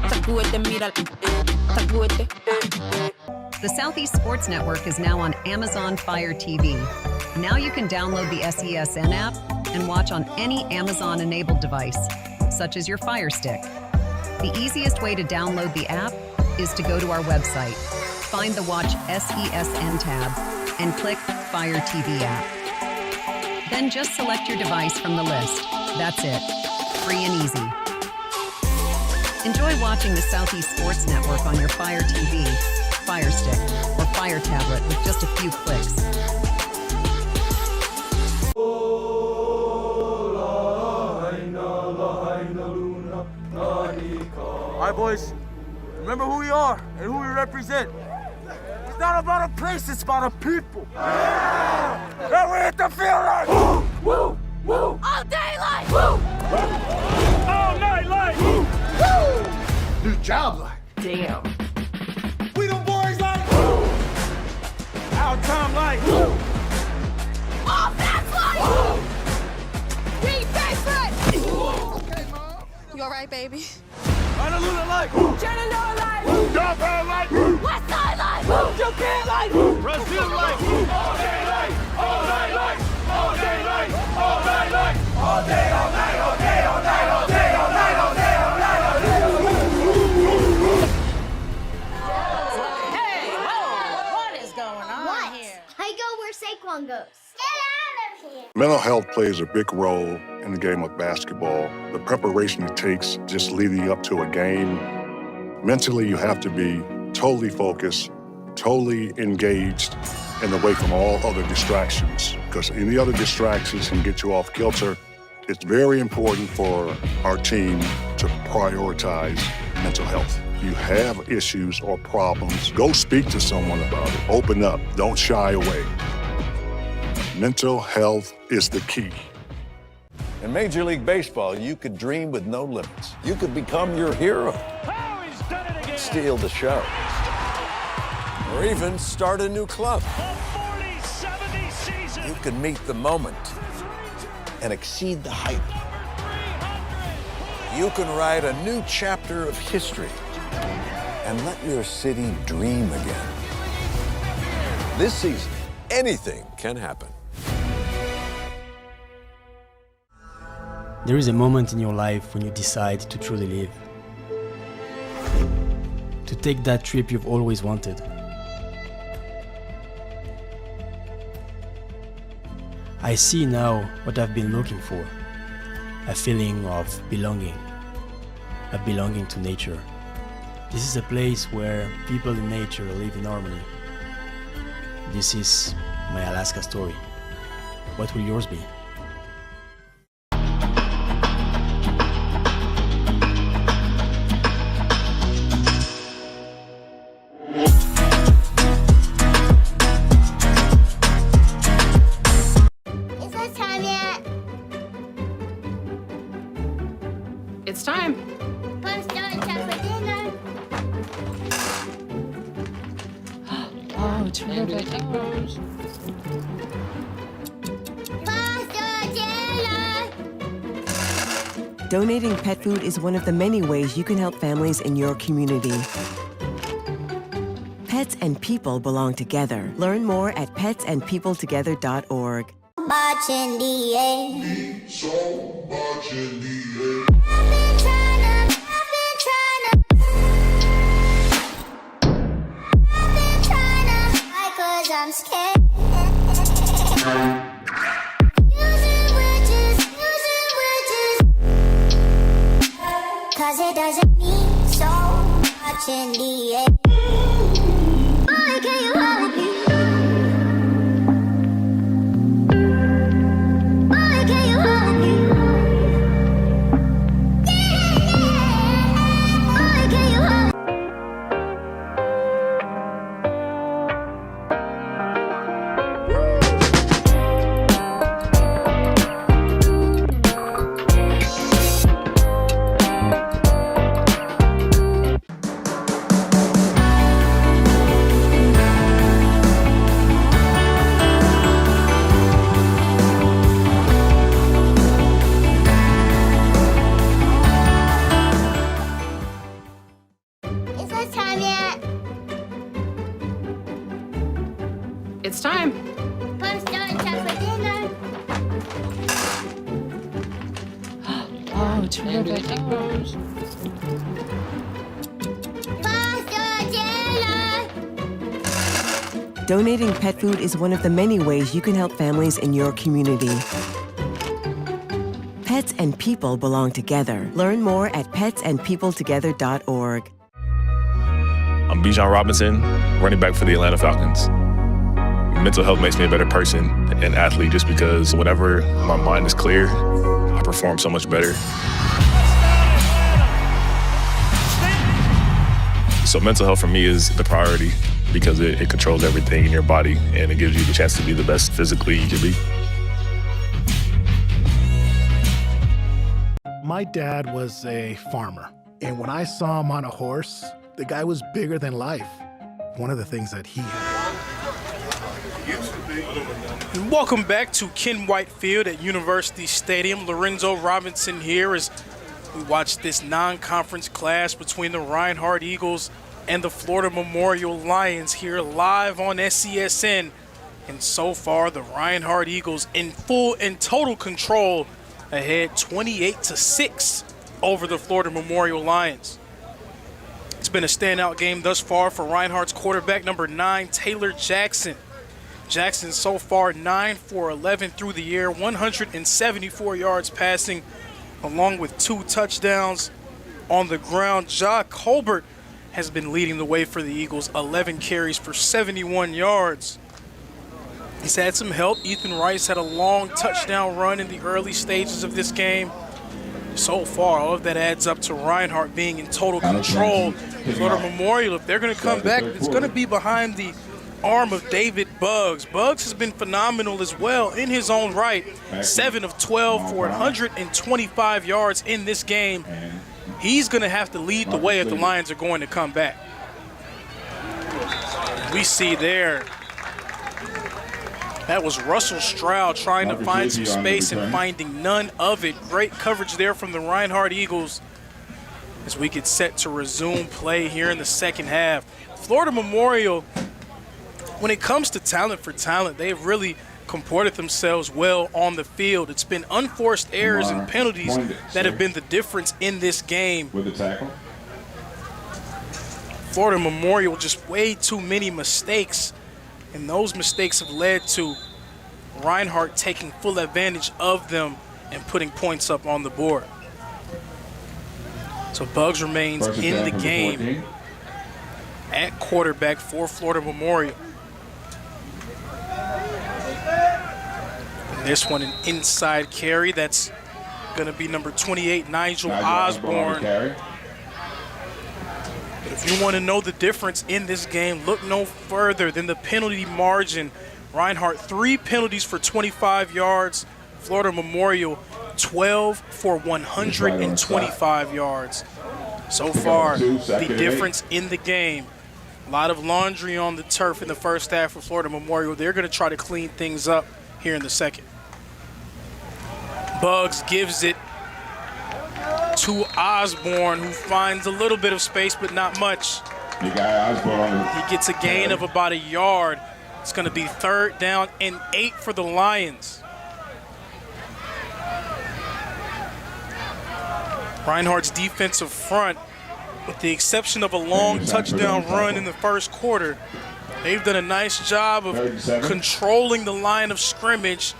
Y: sacúdete, mira, sacúdete.
C: The Southeast Sports Network is now on Amazon Fire TV. Now you can download the SESN app and watch on any Amazon-enabled device, such as your Fire Stick. The easiest way to download the app is to go to our website, find the Watch SESN tab, and click Fire TV app. Then just select your device from the list. That's it. Free and easy. Enjoy watching the Southeast Sports Network on your Fire TV, Fire Stick, or Fire tablet with just a few clicks.
R: All right, boys, remember who we are and who we represent. It's not about a place, it's about a people. Yeah! And we hit the field like woo, woo, woo. All day like woo, woo. All night like woo, woo. New job like damn. We the boys like woo. Our time like woo. All that's like woo. We favorite. Okay, Mom. You all right, baby? Honolulu like Chattanooga like Japan like West Side like Japan like Brazil like all day like all night.
V: I go where Saquon goes. Get out of here!
H: Mental health plays a big role in the game of basketball. The preparation it takes just leading up to a game. Mentally, you have to be totally focused, totally engaged, and away from all other distractions, because any other distractions can get you off kilter. It's very important for our team to prioritize mental health. You have issues or problems, go speak to someone about it. Open up, don't shy away. Mental health is the key.
L: In Major League Baseball, you could dream with no limits. You could become your hero. Steal the show. Or even start a new club. You could meet the moment and exceed the hype. You can write a new chapter of history and let your city dream again. This season, anything can happen.
O: There is a moment in your life when you decide to truly live. To take that trip you've always wanted. I see now what I've been looking for. A feeling of belonging. A belonging to nature. This is a place where people in nature live in harmony. This is my Alaska story. What will yours be?
V: Is it time yet?
A: It's time.
V: Punch down time for dinner.
A: Oh, terrific.
V: Pasta dinner.
D: Donating pet food is one of the many ways you can help families in your community. Pets and people belong together. Learn more at petsandpeopletogether.org.
V: Much in the air.
K: So much in the air.
V: I've been trying to hide 'cause I'm scared. Using witches. 'Cause it doesn't mean so much in the air. Boy, can you hold me? Boy, can you hold me? Boy, can you hold me? Is it time yet?
A: It's time.
V: Punch down time for dinner.
A: Oh, terrific.
V: Pasta dinner.
D: Donating pet food is one of the many ways you can help families in your community. Pets and people belong together. Learn more at petsandpeopletogether.org.
B: I'm Bijan Robinson, running back for the Atlanta Falcons. Mental health makes me a better person and athlete just because whenever my mind is clear, I perform so much better. So mental health for me is the priority because it controls everything in your body and it gives you the chance to be the best physically you can be.
J: My dad was a farmer, and when I saw him on a horse, the guy was bigger than life. One of the things that he had.
U: And welcome back to Ken White Field at University Stadium. Lorenzo Robinson here as we watch this non-conference clash between the Reinhardt Eagles and the Florida Memorial Lions here live on SESN. And so far, the Reinhardt Eagles in full and total control, ahead 28-6 over the Florida Memorial Lions. It's been a standout game thus far for Reinhardt's quarterback, number 9, Taylor Jackson. Jackson so far 9 for 11 through the air, 174 yards passing, along with 2 touchdowns on the ground. Ja Colbert has been leading the way for the Eagles, 11 carries for 71 yards. He's had some help. Ethan Rice had a long touchdown run in the early stages of this game. So far, all of that adds up to Reinhardt being in total control. Florida Memorial, if they're going to come back, it's going to be behind the arm of David Buggs. Buggs has been phenomenal as well in his own right. 7 of 12 for 125 yards in this game. He's going to have to lead the way if the Lions are going to come back. We see there, that was Russell Stroud trying to find some space and finding none of it. Great coverage there from the Reinhardt Eagles as we get set to resume play here in the second half. Florida Memorial, when it comes to talent for talent, they've really comported themselves well on the field. It's been unforced errors and penalties that have been the difference in this game.
T: With the tackle.
U: Florida Memorial, just way too many mistakes, and those mistakes have led to Reinhardt taking full advantage of them and putting points up on the board. So Buggs remains in the game at quarterback for Florida Memorial. And this one, an inside carry. That's going to be number 28, Nigel Osborne. But if you want to know the difference in this game, look no further than the penalty margin. Reinhardt, 3 penalties for 25 yards. Florida Memorial, 12 for 125 yards. So far, the difference in the game. A lot of laundry on the turf in the first half for Florida Memorial. They're going to try to clean things up here in the second. Buggs gives it to Osborne, who finds a little bit of space, but not much.
T: He
U: gets a gain of about a yard. It's going to be 3rd down and 8 for the Lions. Reinhardt's defensive front, with the exception of a long touchdown run in the first quarter, they've done a nice job of controlling the line of scrimmage.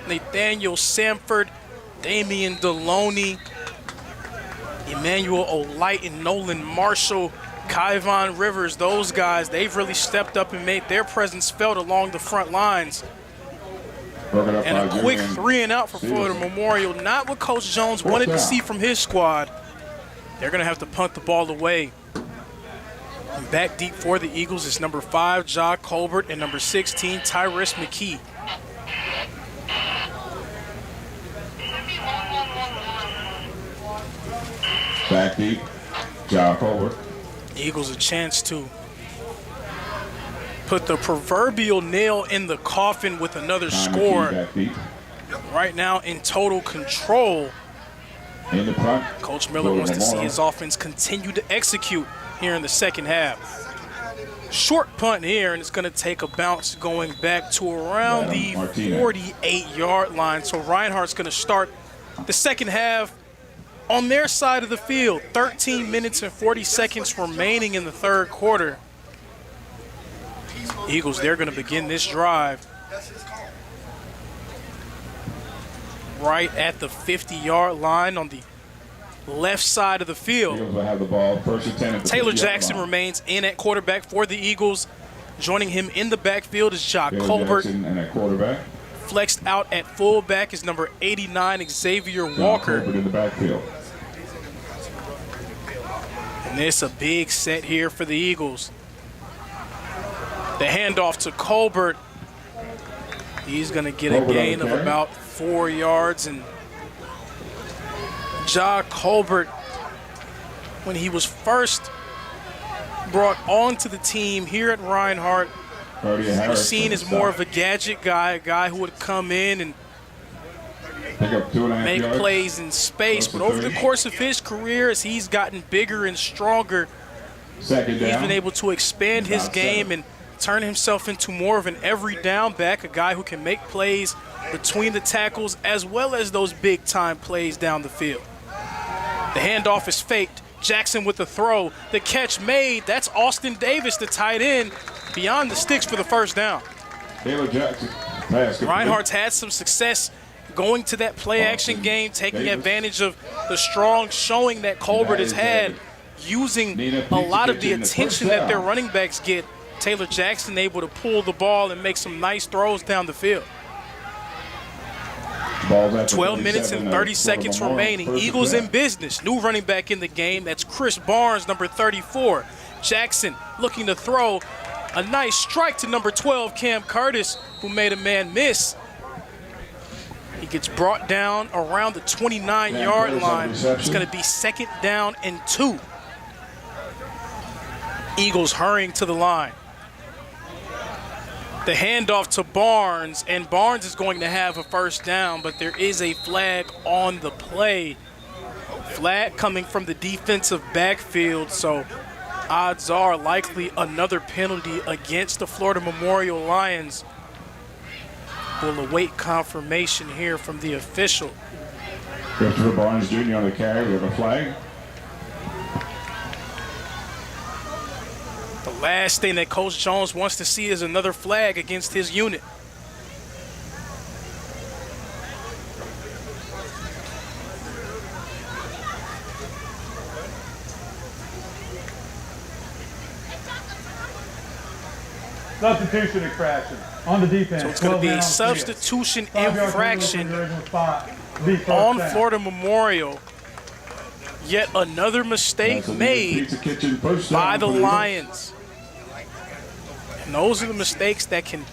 U: Nathaniel Samford, Damian Deloney, Emmanuel Olight, and Nolan Marshall, Kyvon Rivers, those guys, they've really stepped up and made their presence felt along the front lines. And a quick 3-and-out for Florida Memorial, not what Coach Jones wanted to see from his squad. They're going to have to punt the ball away. And back deep for the Eagles is number 5, Ja Colbert, and number 16, Tyrus McKee.
T: Back deep, Ja Colbert.
U: Eagles a chance to put the proverbial nail in the coffin with another score. Right now in total control.
T: In the front,
U: Coach Miller wants to see his offense continue to execute here in the second half. Short punt here, and it's going to take a bounce going back to around the 48-yard line. So Reinhardt's going to start the second half on their side of the field. 13 minutes and 40 seconds remaining in the third quarter. Eagles, they're going to begin this drive right at the 50-yard line on the left side of the field.
T: Eagles will have the ball, 1st and 10 at the
U: Taylor Jackson remains in at quarterback for the Eagles. Joining him in the backfield is Ja Colbert.
T: And at quarterback.
U: Flexed out at fullback is number 89, Xavier Walker.
T: In the backfield.
U: And it's a big set here for the Eagles. The handoff to Colbert. He's going to get a gain of about 4 yards. And Ja Colbert, when he was first brought onto the team here at Reinhardt, he was seen as more of a gadget guy, a guy who would come in and make plays in space. But over the course of his career, as he's gotten bigger and stronger, he's been able to expand his game and turn himself into more of an every down back, a guy who can make plays between the tackles as well as those big time plays down the field. The handoff is faked. Jackson with the throw. The catch made. That's Austin Davis, the tight end, beyond the sticks for the first down.
T: Taylor Jackson.
U: Reinhardt's had some success going to that play-action game, taking advantage of the strong showing that Colbert has had, using a lot of the attention that their running backs get. Taylor Jackson able to pull the ball and make some nice throws down the field. 12 minutes and 30 seconds remaining. Eagles in business. New running back in the game. That's Chris Barnes, number 34. Jackson looking to throw a nice strike to number 12, Cam Curtis, who made a man miss. He gets brought down around the 29-yard line. It's going to be 2nd down and 2. Eagles hurrying to the line. The handoff to Barnes, and Barnes is going to have a 1st down, but there is a flag on the play. Flag coming from the defensive backfield, so odds are likely another penalty against the Florida Memorial Lions. We'll await confirmation here from the official.
T: Christopher Barnes Jr. on the carry. We have a flag.
U: The last thing that Coach Jones wants to see is another flag against his unit.
M: Substitution infraction on the defense.
U: So it's going to be a substitution infraction on Florida Memorial. Yet another mistake made by the Lions. And those are the mistakes that can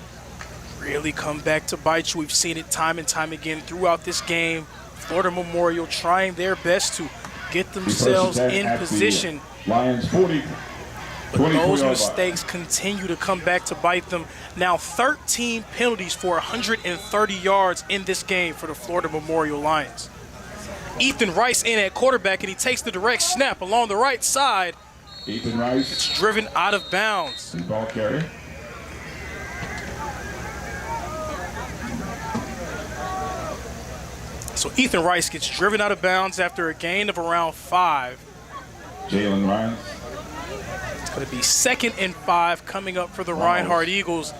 U: really come back to bite you. We've seen it time and time again throughout this game. Florida Memorial trying their best to get themselves in position.
T: Lions 40.
U: But those mistakes continue to come back to bite them. Now 13 penalties for 130 yards in this game for the Florida Memorial Lions. Ethan Rice in at quarterback, and he takes the direct snap along the right side.
T: Ethan Rice.
U: It's driven out of bounds.
T: Ball carrier.
U: So Ethan Rice gets driven out of bounds after a gain of around 5.
T: Jalen Ryan.
U: It's going to be 2nd and 5 coming up for the Reinhardt Eagles.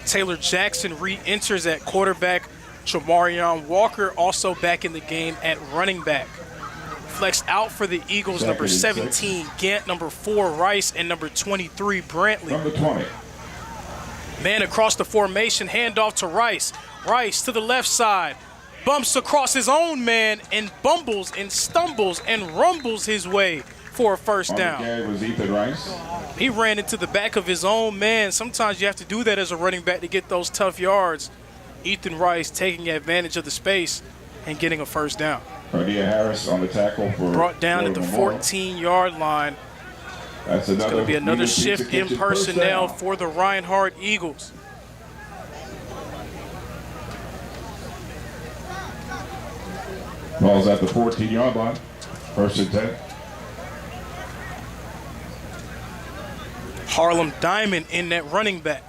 U: Taylor Jackson re-enters at quarterback. Jamarion Walker also back in the game at running back. Flexed out for the Eagles, number 17, Gant, number 4, Rice, and number 23, Brantley.
T: Number 20.
U: Man across the formation, handoff to Rice. Rice to the left side, bumps across his own man and bumbles and stumbles and rumbles his way for a 1st down.
T: Was Ethan Rice.
U: He ran into the back of his own man. Sometimes you have to do that as a running back to get those tough yards. Ethan Rice taking advantage of the space and getting a 1st down.
T: Ardia Harris on the tackle for
U: brought down at the 14-yard line.
T: That's
U: it's going to be another shift in personnel for the Reinhardt Eagles.
T: Ball's at the 14-yard line. 1st and 10.
U: Harlem Diamond in that running back.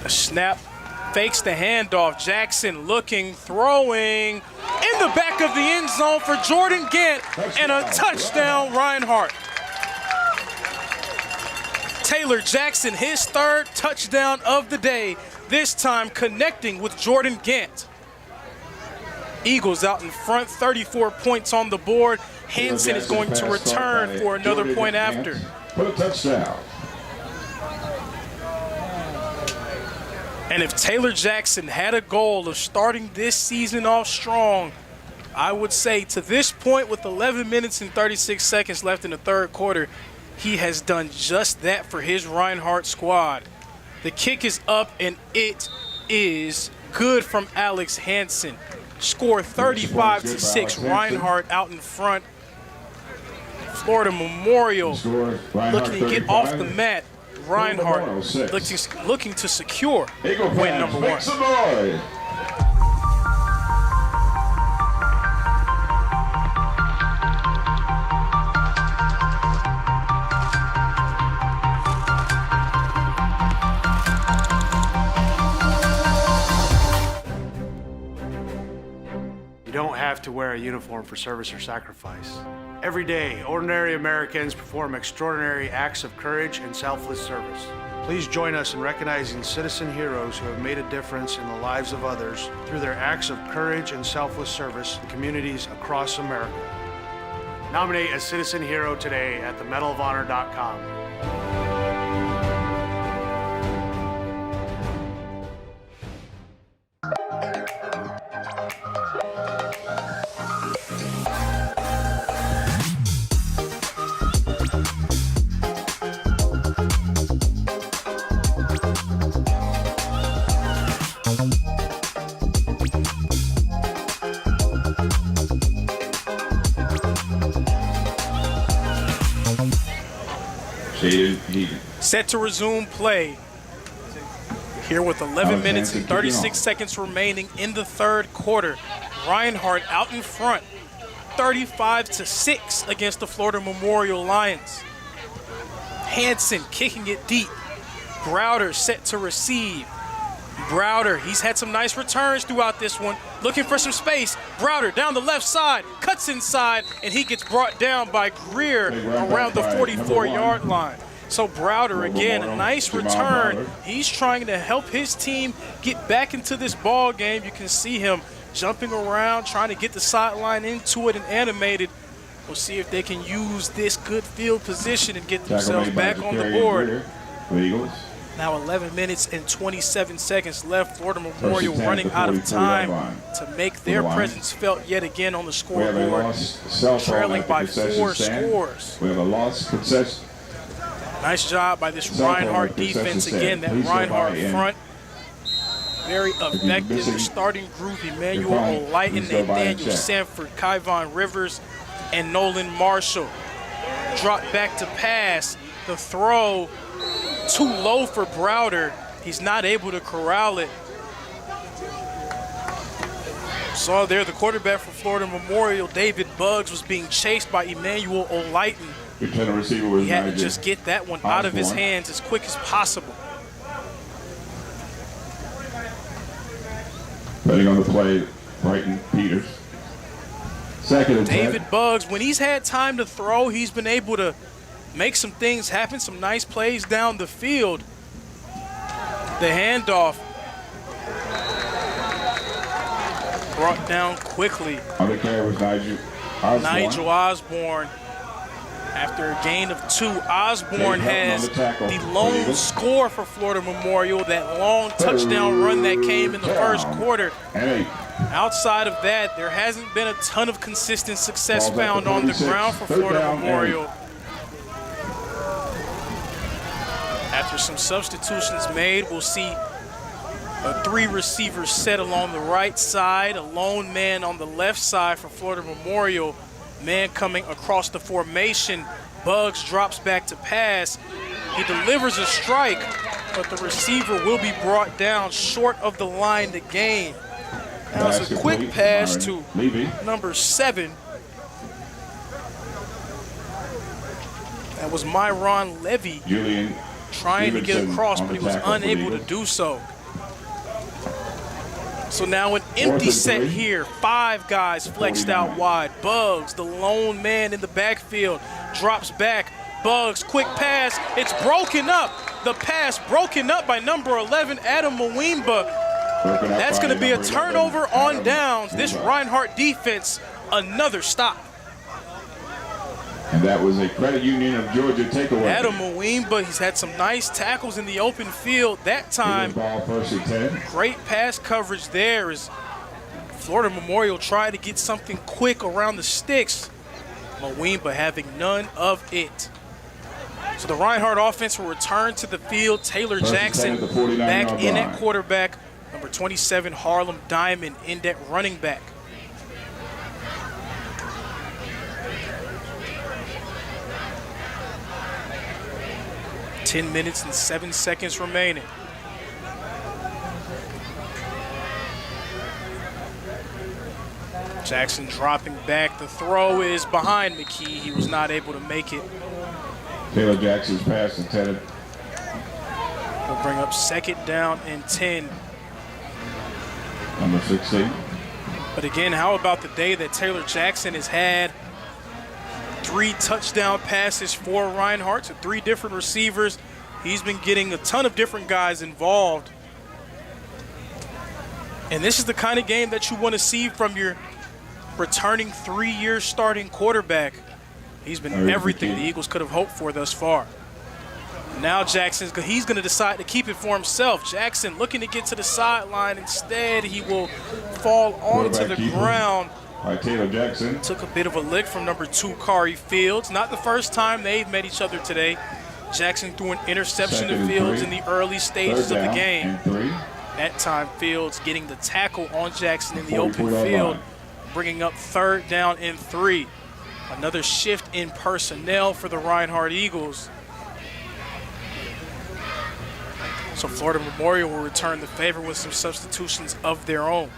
U: A snap, fakes the handoff. Jackson looking, throwing in the back of the end zone for Jordan Gant, and a touchdown, Reinhardt. Taylor Jackson, his 3rd touchdown of the day, this time connecting with Jordan Gant. Eagles out in front, 34 points on the board. Henson is going to return for another point after.
T: For a touchdown.
U: And if Taylor Jackson had a goal of starting this season off strong, I would say to this point, with 11 minutes and 36 seconds left in the 3rd quarter, he has done just that for his Reinhardt squad. The kick is up, and it is good from Alex Hansen. Score 35-6. Reinhardt out in front. Florida Memorial looking to get off the mat. Reinhardt looking to secure win number 1.
E: You don't have to wear a uniform for service or sacrifice. Every day, ordinary Americans perform extraordinary acts of courage and selfless service. Please join us in recognizing citizen heroes who have made a difference in the lives of others through their acts of courage and selfless service to communities across America. Nominate a citizen hero today at themedalofhonor.com.
U: Set to resume play. Here with 11 minutes and 36 seconds remaining in the third quarter. Reinhardt out in front, 35-6 against the Florida Memorial Lions. Hansen kicking it deep. Browder set to receive. Browder, he's had some nice returns throughout this one. Looking for some space. Browder down the left side, cuts inside, and he gets brought down by Greer around the 44-yard line. So Browder, again, a nice return. He's trying to help his team get back into this ball game. You can see him jumping around, trying to get the sideline into it and animated. We'll see if they can use this good field position and get themselves back on the board. Now 11 minutes and 27 seconds left. Florida Memorial running out of time to make their presence felt yet again on the scoreboard, trailing by 4 scores.
T: We have a loss concession.
U: Nice job by this Reinhardt defense. Again, that Reinhardt front, very effective. The starting group, Emmanuel Olayton, Nathaniel Sanford, Kyvon Rivers, and Nolan Marshall. Drop back to pass. The throw too low for Browder. He's not able to corral it. Saw there the quarterback for Florida Memorial, David Buggs, was being chased by Emmanuel Olayton. He had to just get that one out of his hands as quick as possible.
T: Betting on the play, Brighton Peters. Second and 10.
U: David Buggs, when he's had time to throw, he's been able to make some things happen, some nice plays down the field. The handoff brought down quickly.
T: Other carry was
U: Nigel Osborne. After a gain of 2, Osborne has the lone score for Florida Memorial, that long touchdown run that came in the first quarter. Outside of that, there hasn't been a ton of consistent success found on the ground for Florida Memorial. After some substitutions made, we'll see a 3-receiver set along the right side, a lone man on the left side for Florida Memorial. Man coming across the formation. Buggs drops back to pass. He delivers a strike, but the receiver will be brought down short of the line to gain. That was a quick pass to number 7. That was Myron Levy trying to get across, but he was unable to do so. So now an empty set here. 5 guys flexed out wide. Buggs, the lone man in the backfield, drops back. Buggs, quick pass. It's broken up. The pass broken up by number 11, Adam Mwimba. That's going to be a turnover on downs. This Reinhardt defense, another stop.
T: And that was a Credit Union of Georgia takeaway.
U: Adam Mwimba, he's had some nice tackles in the open field that time. Great pass coverage there as Florida Memorial tried to get something quick around the sticks. Mwimba having none of it. So the Reinhardt offense will return to the field. Taylor Jackson back in at quarterback. Number 27, Harlem Diamond in at running back. $10 minutes and 7 seconds remaining. Jackson dropping back. The throw is behind McKee. He was not able to make it.
T: Taylor Jackson's pass intended.
U: We'll bring up 2nd down and 10.
T: Number 16.
U: But again, how about the day that Taylor Jackson has had? 3 touchdown passes for Reinhardt to 3 different receivers. He's been getting a ton of different guys involved. And this is the kind of game that you want to see from your returning 3-year starting quarterback. He's been everything the Eagles could have hoped for thus far. Now he's going to decide to keep it for himself. Jackson looking to get to the sideline. Instead, he will fall onto the ground.
T: Taylor Jackson.
U: Took a bit of a lick from number 2, Kari Fields. Not the first time they've met each other today. Jackson threw an interception to Fields in the early stages of the game. That time, Fields getting the tackle on Jackson in the open field, bringing up 3rd down and 3. Another shift in personnel for the Reinhardt Eagles. So Florida Memorial will return the favor with some substitutions of their own.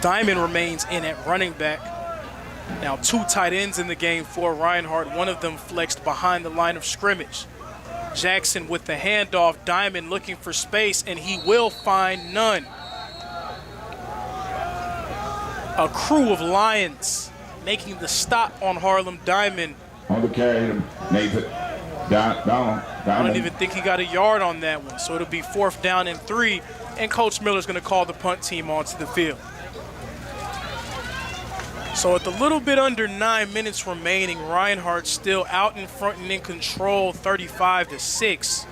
U: Diamond remains in at running back. Now 2 tight ends in the game for Reinhardt, one of them flexed behind the line of scrimmage. Jackson with the handoff, Diamond looking for space, and he will find none. A crew of Lions making the stop on Harlem Diamond.
T: On the carry, Nathan. Down.
U: I don't even think he got a yard on that one. So it'll be 4th down and 3, and Coach Miller's going to call the punt team onto the field. So with a little bit under 9 minutes remaining, Reinhardt still out in front and in control, 35-6.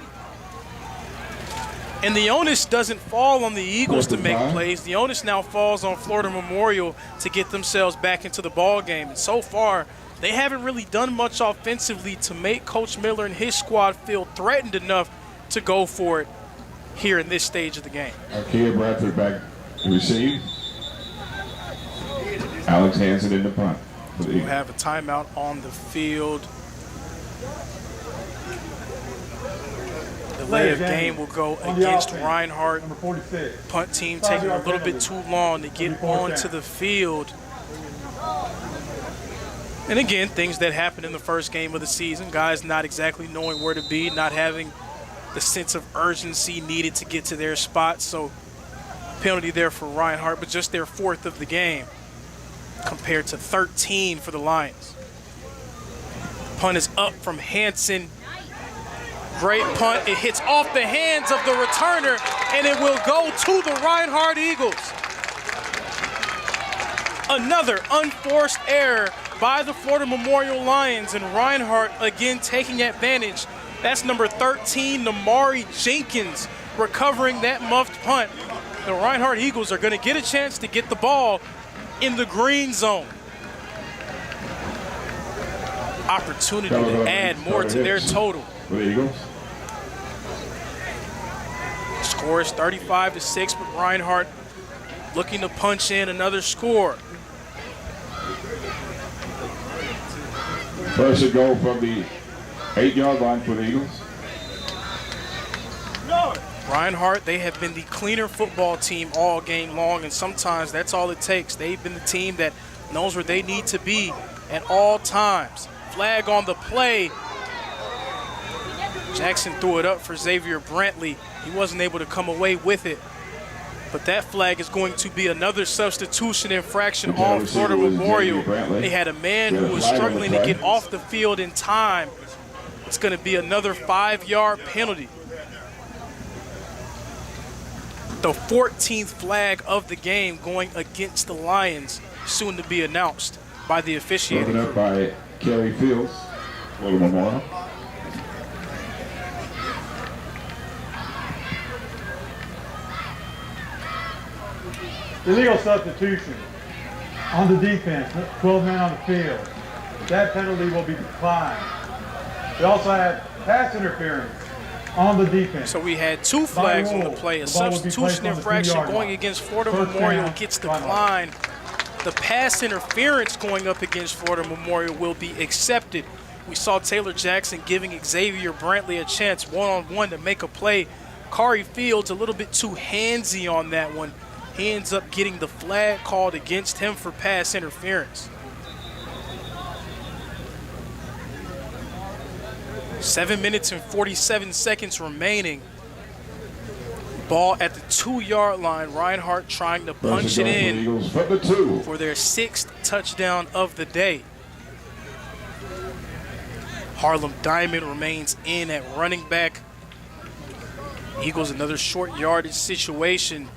U: And the onus doesn't fall on the Eagles to make plays. The onus now falls on Florida Memorial to get themselves back into the ball game. And so far, they haven't really done much offensively to make Coach Miller and his squad feel threatened enough to go for it here in this stage of the game.
T: Kia Bradford back to receive. Alex Hansen in the punt.
U: We'll have a timeout on the field. Delay of game will go against Reinhardt. Punt team taking a little bit too long to get onto the field. And again, things that happened in the first game of the season. Guys not exactly knowing where to be, not having the sense of urgency needed to get to their spots. So penalty there for Reinhardt, but just their 4th of the game compared to 13 for the Lions. Punt is up from Hansen. Great punt. It hits off the hands of the returner, and it will go to the Reinhardt Eagles. Another unforced error by the Florida Memorial Lions, and Reinhardt again taking advantage. That's number 13, Namari Jenkins, recovering that muffed punt. The Reinhardt Eagles are going to get a chance to get the ball in the green zone. Opportunity to add more to their total. Score is 35-6, but Reinhardt looking to punch in another score.
T: First and goal from the 8-yard line for the Eagles.
U: Reinhardt, they have been the cleaner football team all game long, and sometimes that's all it takes. They've been the team that knows where they need to be at all times. Flag on the play. Jackson threw it up for Xavier Brantley. He wasn't able to come away with it. But that flag is going to be another substitution infraction on Florida Memorial. They had a man who was struggling to get off the field in time. It's going to be another 5-yard penalty. The 14th flag of the game going against the Lions, soon to be announced by the officiating.
T: Broken up by Kerry Fields, Florida Memorial.
M: Illegal substitution on the defense, 12 men on the field. That penalty will be declined. We also have pass interference on the defense.
U: So we had 2 flags on the play. A substitution infraction going against Florida Memorial gets declined. The pass interference going up against Florida Memorial will be accepted. We saw Taylor Jackson giving Xavier Brantley a chance one-on-one to make a play. Kari Fields a little bit too handsy on that one. He ends up getting the flag called against him for pass interference. 7 minutes and 47 seconds remaining. Ball at the 2-yard line. Reinhardt trying to punch it in for their 6th touchdown of the day. Harlem Diamond remains in at running back. Eagles, another short yardage situation.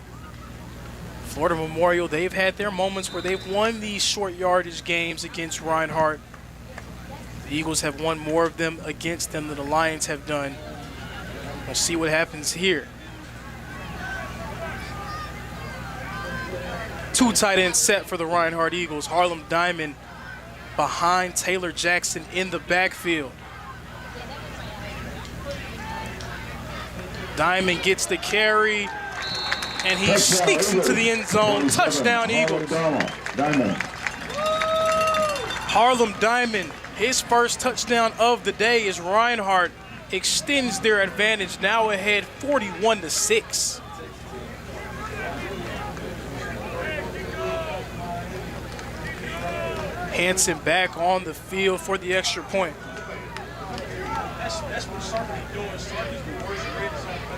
U: Florida Memorial, they've had their moments where they've won these short yardage games against Reinhardt. The Eagles have won more of them against them than the Lions have done. We'll see what happens here. Two tight end set for the Reinhardt Eagles. Harlem Diamond behind Taylor Jackson in the backfield. Diamond gets the carry, and he sneaks into the end zone. Touchdown, Eagles. Harlem Diamond, his first touchdown of the day as Reinhardt extends their advantage, now ahead 41-6. Hansen back on the field for the extra point. That's what Sarkey's doing. Sarkey's the worst rated on play.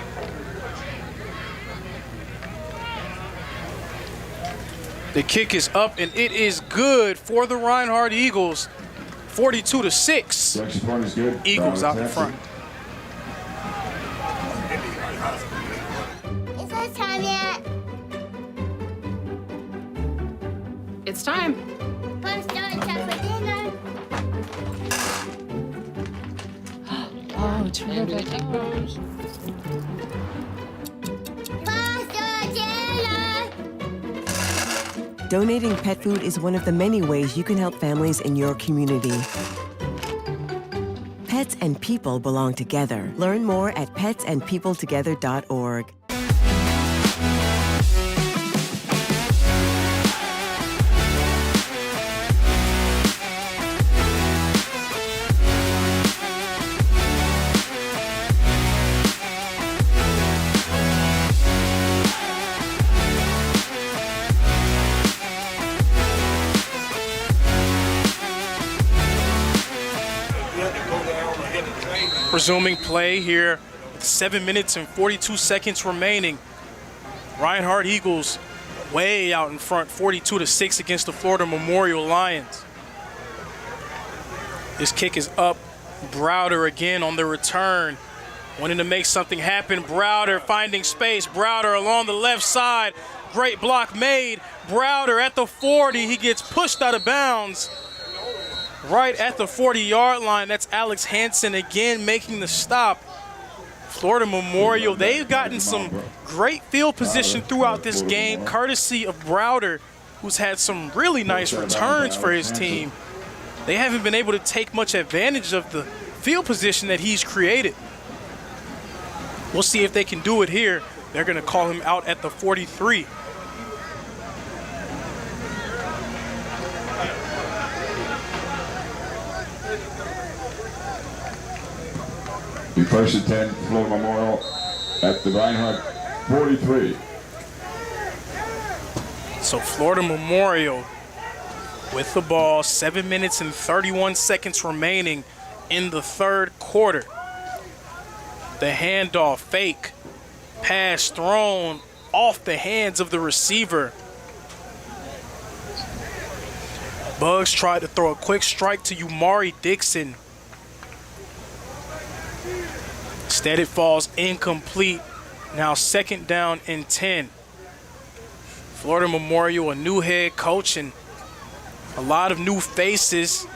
U: The kick is up, and it is good for the Reinhardt Eagles. 42-6. Eagles out in front.
V: Is it time yet?
A: It's time.
V: Come start time for dinner.
A: Oh, terrific.
D: Donating pet food is one of the many ways you can help families in your community. Pets and people belong together. Learn more at petsandpeopletogether.org.
U: Resuming play here, 7 minutes and 42 seconds remaining. Reinhardt Eagles way out in front, 42-6 against the Florida Memorial Lions. This kick is up. Browder again on the return, wanting to make something happen. Browder finding space. Browder along the left side. Great block made. Browder at the 40. He gets pushed out of bounds. Right at the 40-yard line, that's Alex Hansen again making the stop. Florida Memorial, they've gotten some great field position throughout this game, courtesy of Browder, who's had some really nice returns for his team. They haven't been able to take much advantage of the field position that he's created. We'll see if they can do it here. They're going to call him out at the 43.
T: The first and 10, Florida Memorial at the Reinhardt 43.
U: So Florida Memorial with the ball, 7 minutes and 31 seconds remaining in the third quarter. The handoff, fake, pass thrown off the hands of the receiver. Bugs tried to throw a quick strike to Umari Dixon. Instead, it falls incomplete. Now 2nd down and 10. Florida Memorial, a new head coach and a lot of new faces.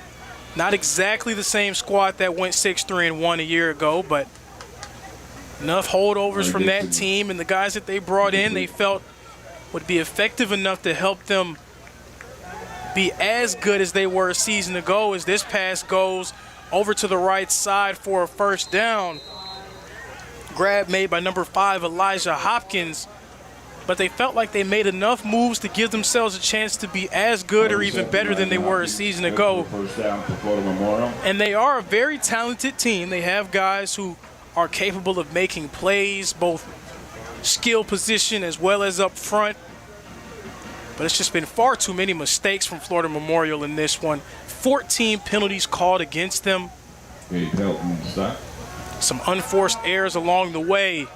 U: Not exactly the same squad that went 6-3-1 a year ago, but enough holdovers from that team and the guys that they brought in, they felt would be effective enough to help them be as good as they were a season ago, as this pass goes over to the right side for a first down. Grab made by number 5, Elijah Hopkins, but they felt like they made enough moves to give themselves a chance to be as good or even better than they were a season ago. And they are a very talented team. They have guys who are capable of making plays, both skill position as well as up front. But it's just been far too many mistakes from Florida Memorial in this one. 14 penalties called against them. Some unforced errors along the way.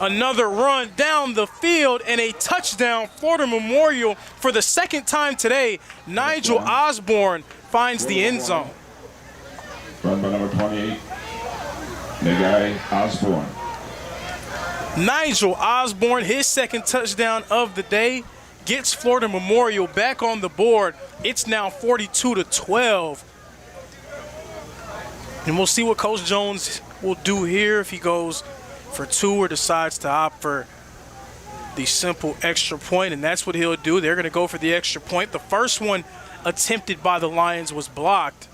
U: Another run down the field and a touchdown. Florida Memorial for the second time today. Nigel Osborne finds the end zone.
T: run by number 28, Nigel Osborne.
U: Nigel Osborne, his second touchdown of the day, gets Florida Memorial back on the board. It's now 42-12. And we'll see what Coach Jones will do here, if he goes for two or decides to opt for the simple extra point, and that's what he'll do. They're going to go for the extra point. The first one attempted by the Lions was blocked.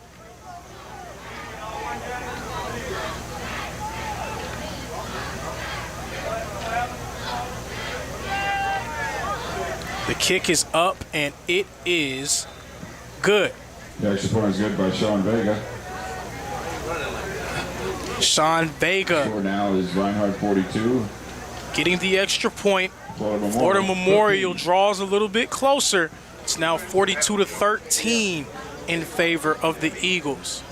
U: The kick is up, and it is good.
T: The extra point is good by Sean Vega.
U: Sean Vega.
T: Score now is Reinhardt 42.
U: Getting the extra point. Florida Memorial draws a little bit closer. It's now 42-13 in favor of the Eagles.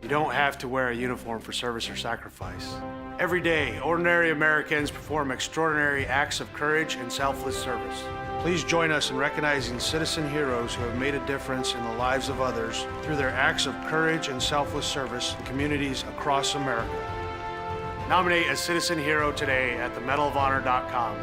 E: You don't have to wear a uniform for service or sacrifice. Every day, ordinary Americans perform extraordinary acts of courage and selfless service. Please join us in recognizing citizen heroes who have made a difference in the lives of others through their acts of courage and selfless service in communities across America. Nominate a citizen hero today at themedalofhonor.com.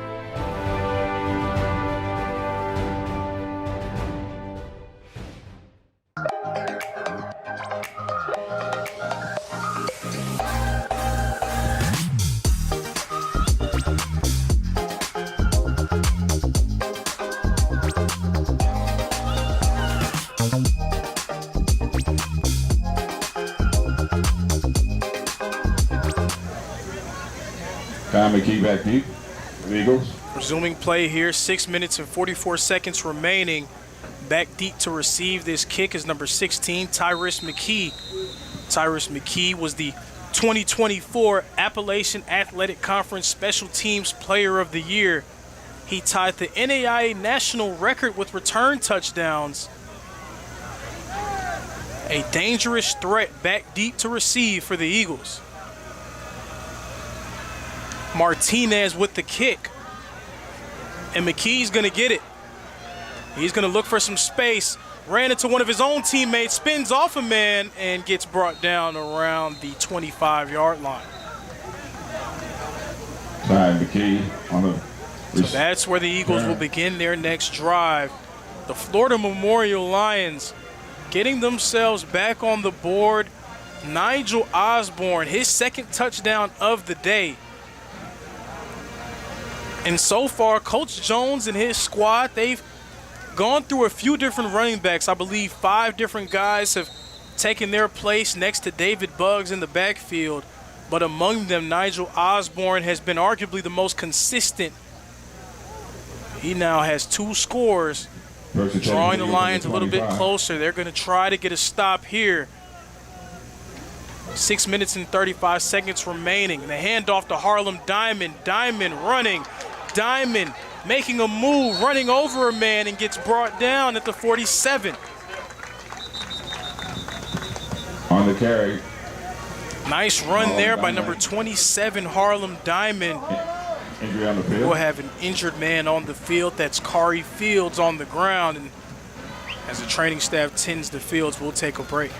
T: Kyle McKee back deep for the Eagles.
U: Resuming play here, 6 minutes and 44 seconds remaining. Back deep to receive this kick is number 16, Tyrus McKee. Tyrus McKee was the 2024 Appalachian Athletic Conference Special Teams Player of the Year. He tied the NAIA national record with return touchdowns. A dangerous threat back deep to receive for the Eagles. Martinez with the kick. And McKee's going to get it. He's going to look for some space. Ran into one of his own teammates, spins off a man, and gets brought down around the 25-yard line.
T: McKee on the.
U: So that's where the Eagles will begin their next drive. The Florida Memorial Lions getting themselves back on the board. Nigel Osborne, his second touchdown of the day. And so far, Coach Jones and his squad, they've gone through a few different running backs. I believe 5 different guys have taken their place next to David Buggs in the backfield. But among them, Nigel Osborne has been arguably the most consistent. He now has 2 scores, drawing the Lions a little bit closer. They're going to try to get a stop here. 6 minutes and 35 seconds remaining. The handoff to Harlem Diamond. Diamond running. Diamond making a move, running over a man, and gets brought down at the 47.
T: On the carry.
U: Nice run there by number 27, Harlem Diamond.
T: Injury on the field.
U: We'll have an injured man on the field. That's Kari Fields on the ground. And as the training staff tends to Fields, we'll take a break.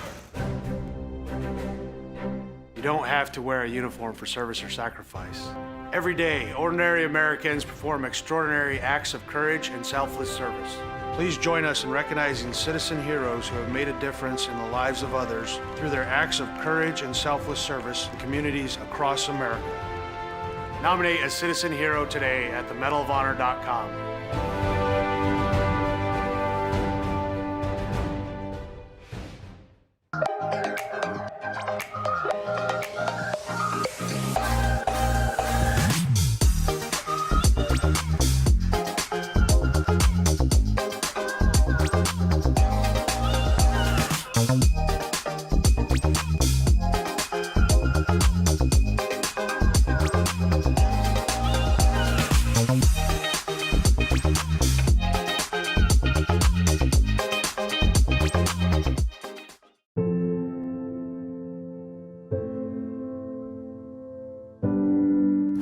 E: You don't have to wear a uniform for service or sacrifice. Every day, ordinary Americans perform extraordinary acts of courage and selfless service. Please join us in recognizing citizen heroes who have made a difference in the lives of others through their acts of courage and selfless service in communities across America. Nominate a citizen hero today at themedalofhonor.com.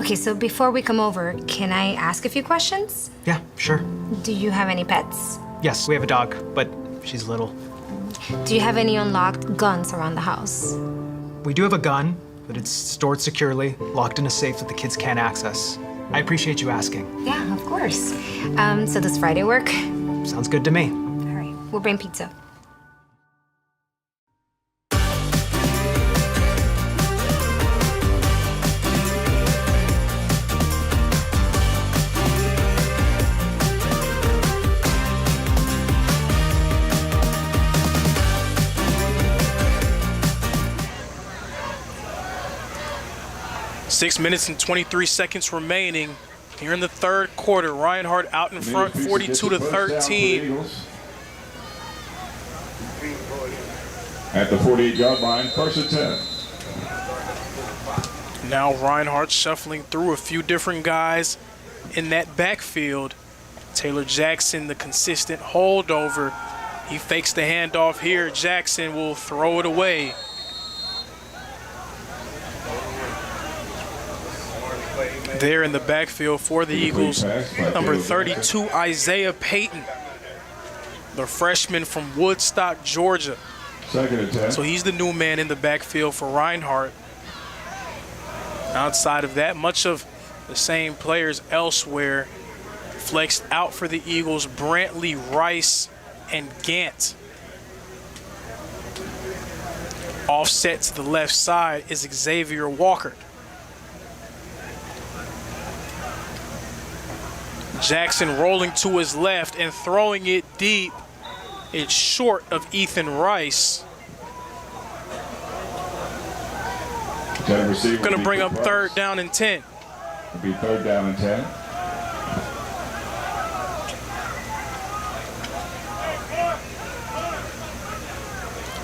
F: Okay, so before we come over, can I ask a few questions?
G: Yeah, sure.
F: Do you have any pets?
G: Yes, we have a dog, but she's little.
F: Do you have any unlocked guns around the house?
G: We do have a gun, but it's stored securely, locked in a safe that the kids can't access. I appreciate you asking.
F: Yeah, of course. So does Friday work?
G: Sounds good to me.
F: All right, we'll bring pizza.
U: Six minutes and 23 seconds remaining here in the third quarter. Reinhardt out in front, 42-13.
T: At the 48-yard line, first and 10.
U: Now Reinhardt shuffling through a few different guys in that backfield. Taylor Jackson, the consistent holdover. He fakes the handoff here. Jackson will throw it away. There in the backfield for the Eagles, number 32, Isaiah Payton, the freshman from Woodstock, Georgia. So he's the new man in the backfield for Reinhardt. Outside of that, much of the same players elsewhere. Flexed out for the Eagles, Brantley, Rice, and Gant. Offset to the left side is Xavier Walker. Jackson rolling to his left and throwing it deep. It's short of Ethan Rice. Going to bring up third down and 10.
T: It'll be third down and 10.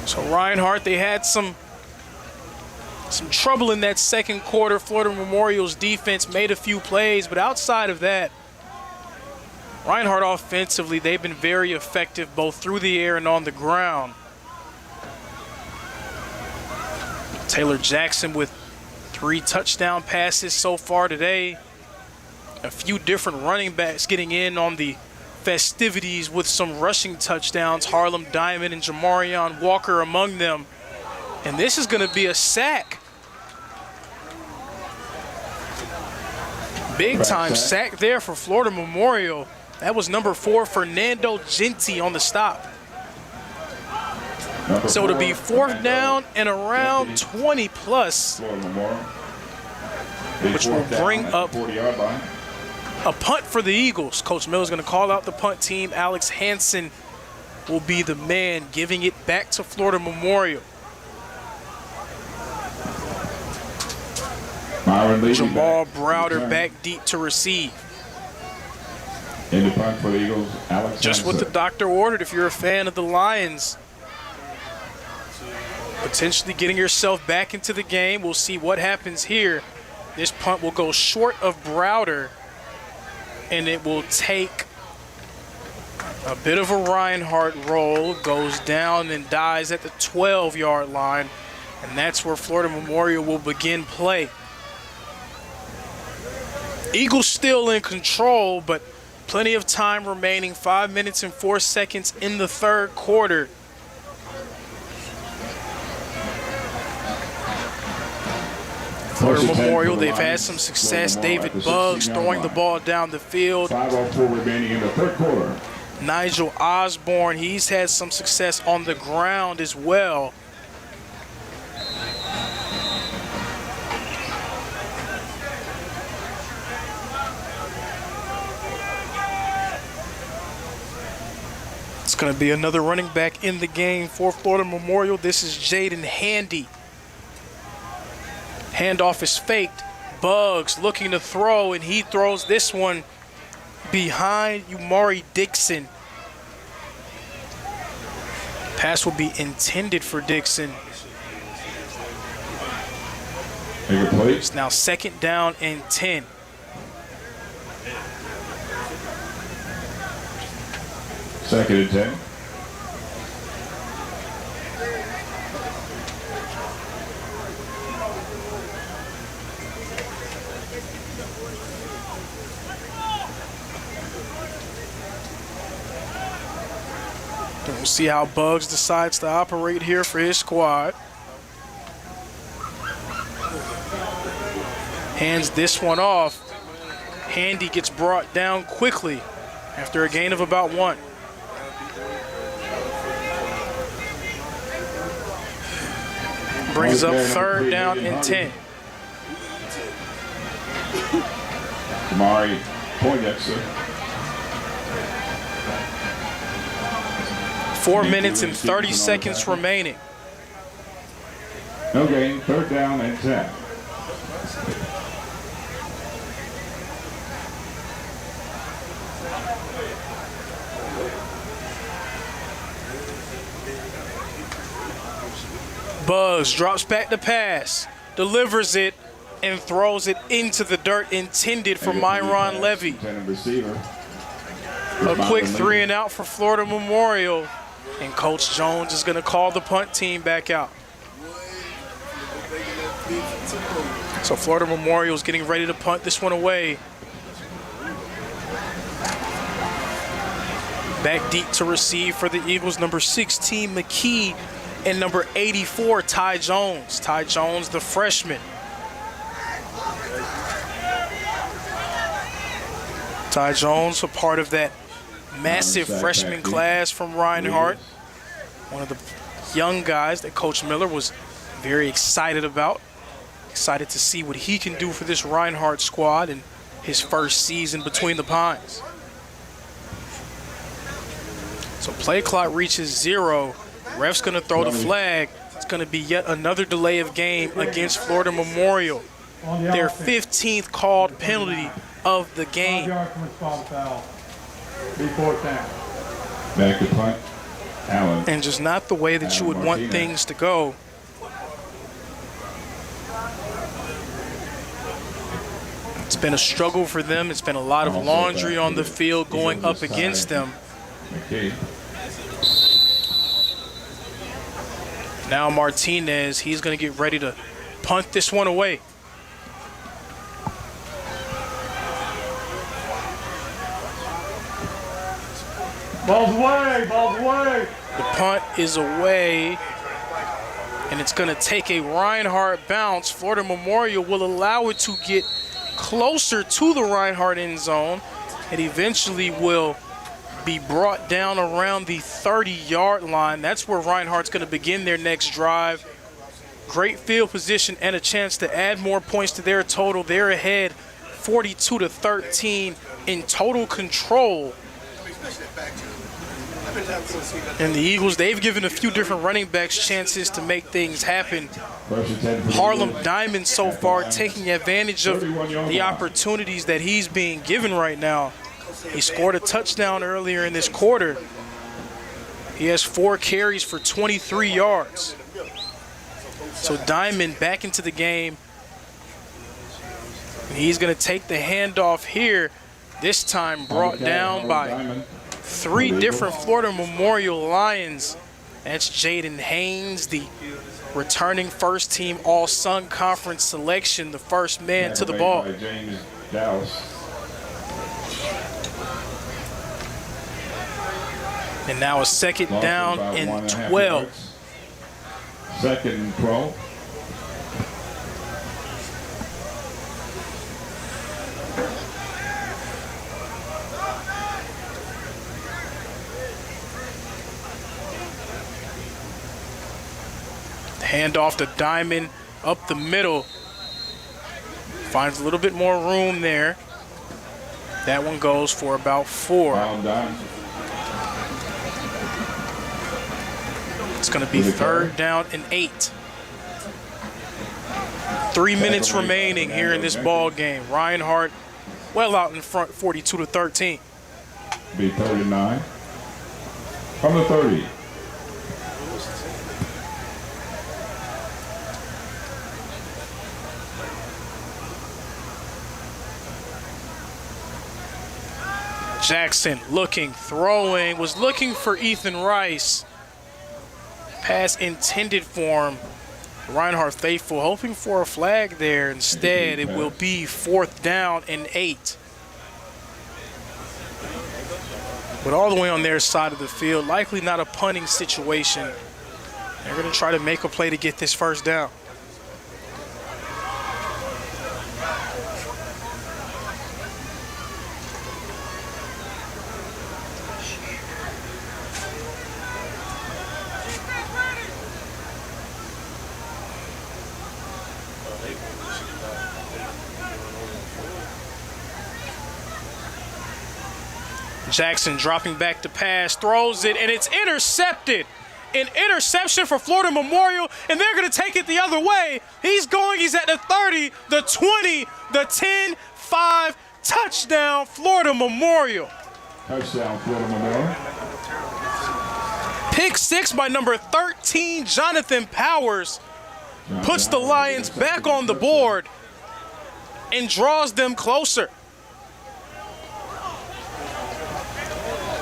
U: So Reinhardt, they had some trouble in that second quarter. Florida Memorial's defense made a few plays, but outside of that, Reinhardt offensively, they've been very effective both through the air and on the ground. Taylor Jackson with 3 touchdown passes so far today. A few different running backs getting in on the festivities with some rushing touchdowns. Harlem Diamond and Jamarion Walker among them. And this is going to be a sack. Big time sack there for Florida Memorial. That was number 4, Fernando Genti on the stop. So it'll be fourth down and around 20 plus, which will bring up a punt for the Eagles. Coach Miller's going to call out the punt team. Alex Hansen will be the man giving it back to Florida Memorial. Jamal Browder back deep to receive.
T: In the punt for the Eagles, Alex
U: Just what the doctor ordered if you're a fan of the Lions. Potentially getting yourself back into the game. We'll see what happens here. This punt will go short of Browder, and it will take a bit of a Reinhardt roll. Goes down and dies at the 12-yard line, and that's where Florida Memorial will begin play. Eagles still in control, but plenty of time remaining, 5 minutes and 4 seconds in the third quarter. Florida Memorial, they've had some success. David Buggs throwing the ball down the field.
T: 5:04 remaining in the third quarter.
U: Nigel Osborne, he's had some success on the ground as well. It's going to be another running back in the game for Florida Memorial. This is Jaden Handy. Handoff is faked. Buggs looking to throw, and he throws this one behind Umari Dixon. Pass will be intended for Dixon. It's now second down and 10.
T: Second and 10.
U: see how Bugs decides to operate here for his squad. Hands this one off. Handy gets brought down quickly after a gain of about 1. Brings up 3rd down and 10.
T: Mari Poindexter.
U: 4 minutes and 30 seconds remaining.
T: No gain, 3rd down and 10.
U: Bugs drops back the pass, delivers it, and throws it into the dirt intended for Myron Levy. A quick 3 and out for Florida Memorial, and Coach Jones is going to call the punt team back out. So Florida Memorial is getting ready to punt this one away. Back deep to receive for the Eagles, number 16, McKee, and number 84, Ty Jones. Ty Jones, the freshman. Ty Jones, a part of that massive freshman class from Reinhardt. One of the young guys that Coach Miller was very excited about. Excited to see what he can do for this Reinhardt squad in his first season between the Pines. So play clock reaches 0. Ref's going to throw the flag. It's going to be yet another delay of game against Florida Memorial. Their 15th called penalty of the game.
T: Back to punt, Allen.
U: And just not the way that you would want things to go. It's been a struggle for them. It's been a lot of laundry on the field going up against them. Now Martinez, he's going to get ready to punt this one away.
M: Ball's away, ball's away.
U: The punt is away, and it's going to take a Reinhardt bounce. Florida Memorial will allow it to get closer to the Reinhardt end zone. It eventually will be brought down around the 30-yard line. That's where Reinhardt's going to begin their next drive. Great field position and a chance to add more points to their total. They're ahead 42-13 in total control. And the Eagles, they've given a few different running backs chances to make things happen. Harlem Diamond so far taking advantage of the opportunities that he's being given right now. He scored a touchdown earlier in this quarter. He has 4 carries for 23 yards. So Diamond back into the game. He's going to take the handoff here, this time brought down by 3 different Florida Memorial Lions. That's Jaden Haynes, the returning first-team All-Sun Conference selection, the first man to the ball. And now a 2nd down and 12.
T: 2nd and 12.
U: Handoff to Diamond up the middle. Finds a little bit more room there. That one goes for about 4. It's going to be 3rd down and 8. 3 minutes remaining here in this ball game. Reinhardt well out in front, 42-13.
T: Be 39. From the 30.
U: Jackson looking, throwing, was looking for Ethan Rice. Pass intended for him. Reinhardt faithful, hoping for a flag there. Instead, it will be 4th down and 8. but all the way on their side of the field. Likely not a punting situation. They're going to try to make a play to get this first down. Jackson dropping back to pass, throws it, and it's intercepted. An interception for Florida Memorial, and they're going to take it the other way. He's at the 30, the 20, the 10, 5, touchdown, Florida Memorial.
T: Touchdown, Florida Memorial.
U: Pick 6 by number 13, Jonathan Powers, puts the Lions back on the board and draws them closer.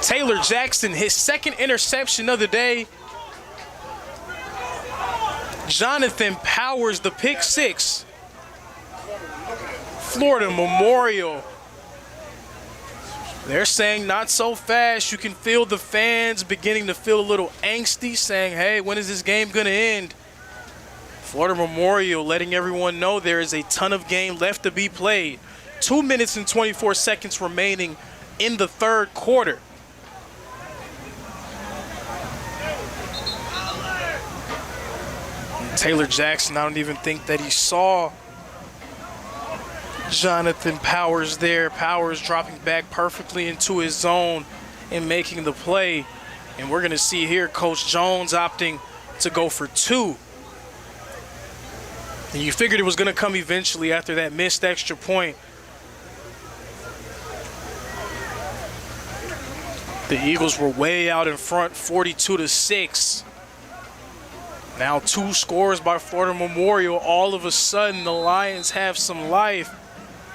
U: Taylor Jackson, his second interception of the day. Jonathan Powers, the pick 6. Florida Memorial. They're saying not so fast. You can feel the fans beginning to feel a little angsty, saying, hey, when is this game going to end? Florida Memorial letting everyone know there is a ton of game left to be played. 2 minutes and 24 seconds remaining in the third quarter. Taylor Jackson, I don't even think that he saw Jonathan Powers there. Powers dropping back perfectly into his zone and making the play. And we're going to see here Coach Jones opting to go for 2. And you figured it was going to come eventually after that missed extra point. The Eagles were way out in front, 42-6. Now 2 scores by Florida Memorial. All of a sudden, the Lions have some life.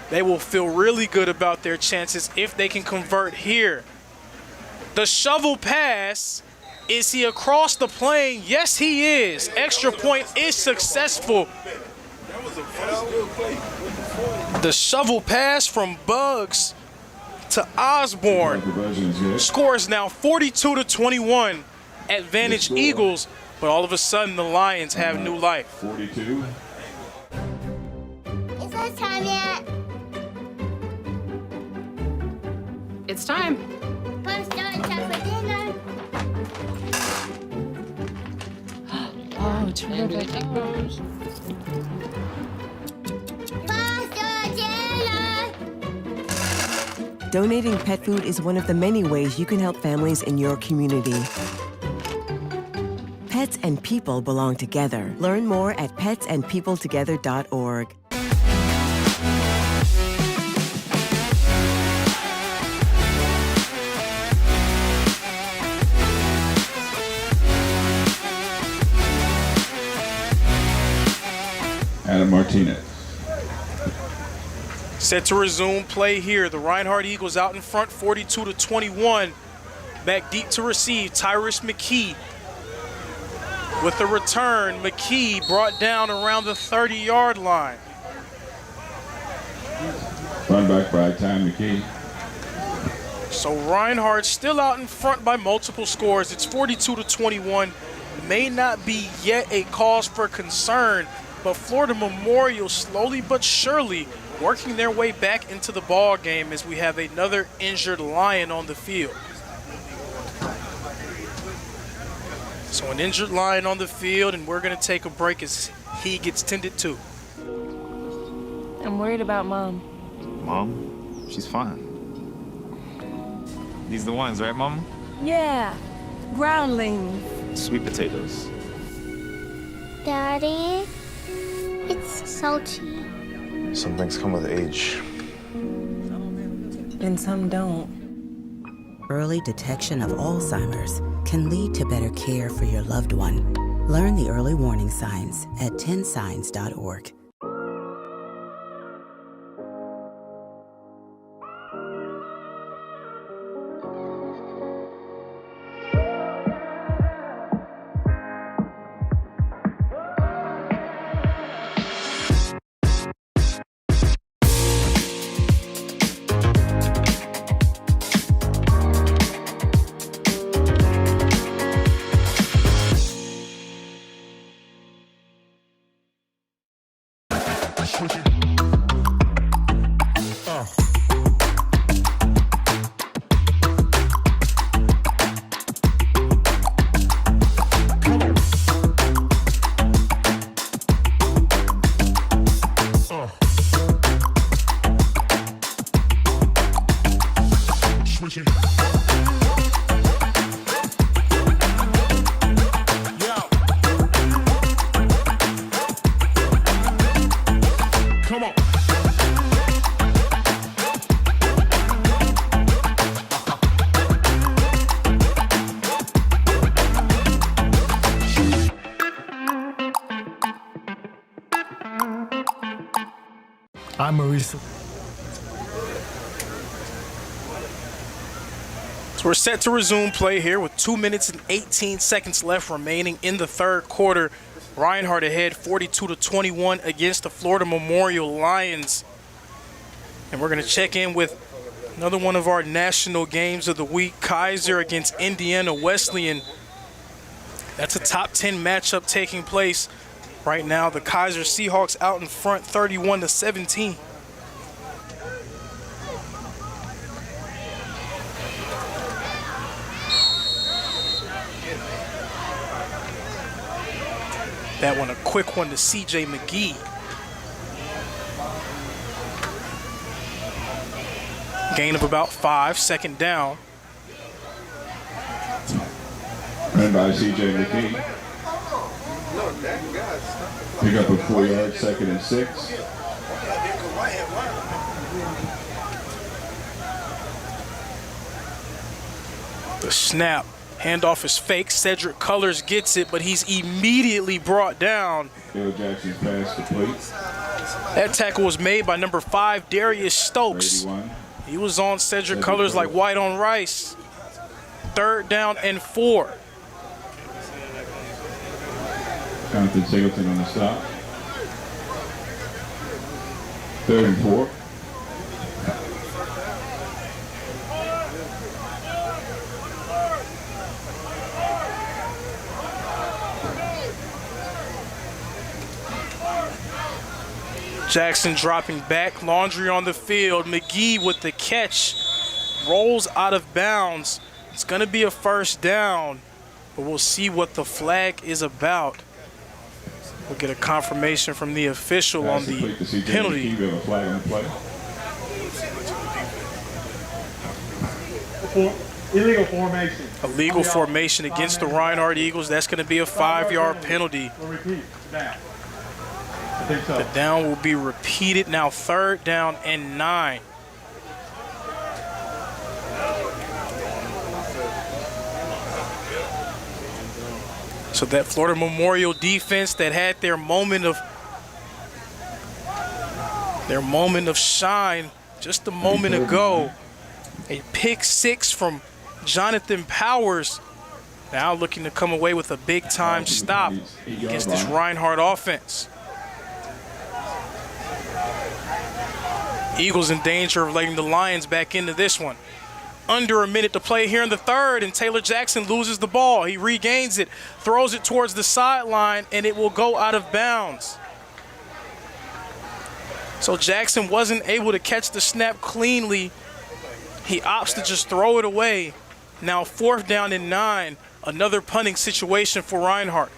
U: They will feel really good about their chances if they can convert here. The shovel pass. Is he across the plane? Yes, he is. Extra point is successful. The shovel pass from Bugs to Osborne. Score is now 42-21. Advantage Eagles. But all of a sudden, the Lions have new life.
T: 42.
V: Is it time yet?
A: It's time.
V: Come start time for dinner.
A: Oh, terrific.
D: Donating pet food is one of the many ways you can help families in your community. Pets and people belong together. Learn more at petsandpeopletogether.org.
T: Adam Martinez.
U: Set to resume play here. The Reinhardt Eagles out in front, 42-21. Back deep to receive, Tyrus McKee. With the return, McKee brought down around the 30-yard line.
T: Run back by Ty McKee.
U: So Reinhardt still out in front by multiple scores. It's 42-21. May not be yet a cause for concern, but Florida Memorial slowly but surely working their way back into the ball game as we have another injured Lion on the field. So an injured Lion on the field, and we're going to take a break as he gets tended to.
A: I'm worried about Mom.
I: Mom? She's fine. These the ones, right, Mom?
W: Yeah, groundlings.
I: Sweet potatoes.
V: Daddy, it's salty.
I: Some things come with age.
N: And some don't. Early detection of Alzheimer's can lead to better care for your loved one. Learn the early warning signs at 10signs.org.
J: I'm Marisa.
U: So we're set to resume play here with 2 minutes and 18 seconds left remaining in the third quarter. Reinhardt ahead 42-21 against the Florida Memorial Lions. And we're going to check in with another one of our national games of the week, Kaiser against Indiana Wesleyan. That's a top 10 matchup taking place right now. The Kaiser Seahawks out in front 31-17. That one, a quick one to C.J. McGee. Gain of about 5, second down.
T: And by C.J. McGee. Pick up a 4-yard, 2nd and 6.
U: The snap. Handoff is fake. Cedric Cullors gets it, but he's immediately brought down.
T: Bill Jackson pass complete.
U: That tackle was made by number 5, Darius Stokes.
T: 81.
U: He was on Cedric Cullors like white on rice. 3rd down and 4.
T: Jonathan Singleton on the stop. 3rd and 4.
U: Jackson dropping back, Laundry on the field. McGee with the catch, rolls out of bounds. It's going to be a 1st down, but we'll see what the flag is about. We'll get a confirmation from the official on the penalty.
M: Illegal formation.
U: Illegal formation against the Reinhardt Eagles. That's going to be a 5-yard penalty.
M: We'll repeat. Down. I think so.
U: The down will be repeated. Now 3rd down and 9. So that Florida Memorial defense that had their moment of shine just a moment ago. A pick 6 from Jonathan Powers. Now looking to come away with a big-time stop against this Reinhardt offense. Eagles in danger of letting the Lions back into this one. Under a minute to play here in the third, and Taylor Jackson loses the ball. He regains it, throws it towards the sideline, and it will go out of bounds. So Jackson wasn't able to catch the snap cleanly. He opts to just throw it away. Now 4th down and 9, another punting situation for Reinhardt.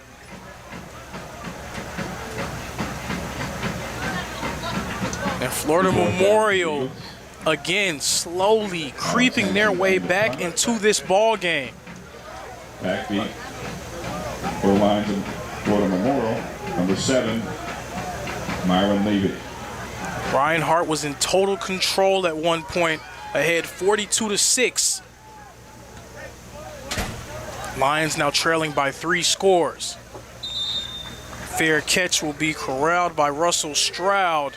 U: And Florida Memorial, again, slowly creeping their way back into this ball game.
T: Backbeat. O-line to Florida Memorial, number 7, Myron Levy.
U: Reinhardt was in total control at one point, ahead 42-6. Lions now trailing by 3 scores. Fair catch will be corralled by Russell Stroud.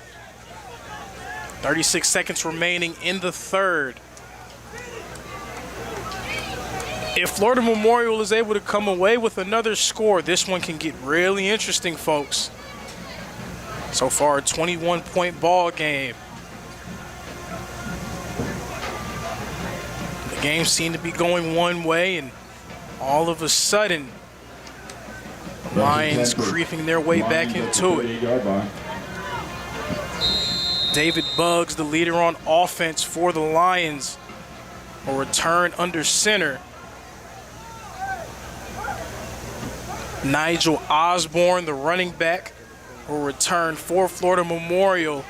U: 36 seconds remaining in the third. If Florida Memorial is able to come away with another score, this one can get really interesting, folks. So far, a 21-point ball game. The game seemed to be going one way, and all of a sudden, the Lions creeping their way back into it. David Buggs, the leader on offense for the Lions, will return under center. Nigel Osborne, the running back, will return for Florida Memorial.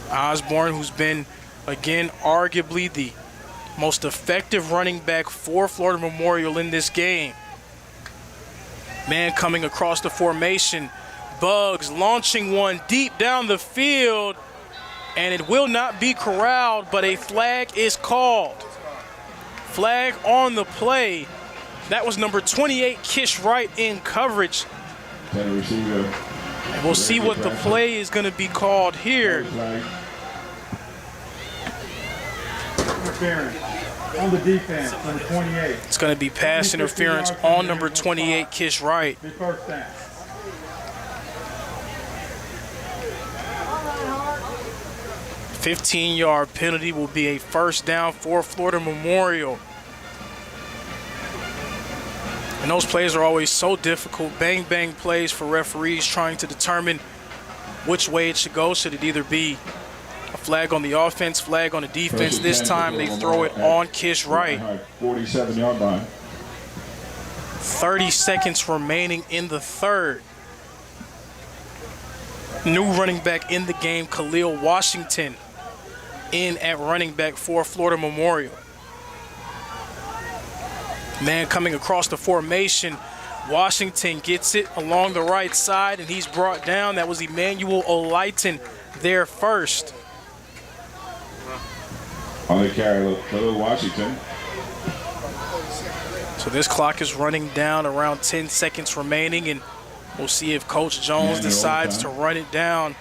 U: Osborne, who's been, again, arguably the most effective running back for Florida Memorial in this game. Man coming across the formation. Buggs launching one deep down the field, and it will not be corralled, but a flag is called. Flag on the play. That was number 28, Kish Wright, in coverage. And we'll see what the play is going to be called here.
M: Interference on the defense, number 28.
U: It's going to be pass interference on number 28, Kish Wright.
M: First down.
U: A 15-yard penalty will be a first down for Florida Memorial. And those plays are always so difficult. Bang, bang plays for referees trying to determine which way it should go. Should it either be a flag on the offense, flag on the defense? This time they throw it on Kish Wright.
T: 47-yard line.
U: 30 seconds remaining in the third. New running back in the game, Khalil Washington, in at running back for Florida Memorial. Man coming across the formation. Washington gets it along the right side, and he's brought down. That was Emmanuel Olayton there first.
T: On the carry, Khalil Washington.
U: So this clock is running down, around 10 seconds remaining, and we'll see if Coach Jones decides to run it down.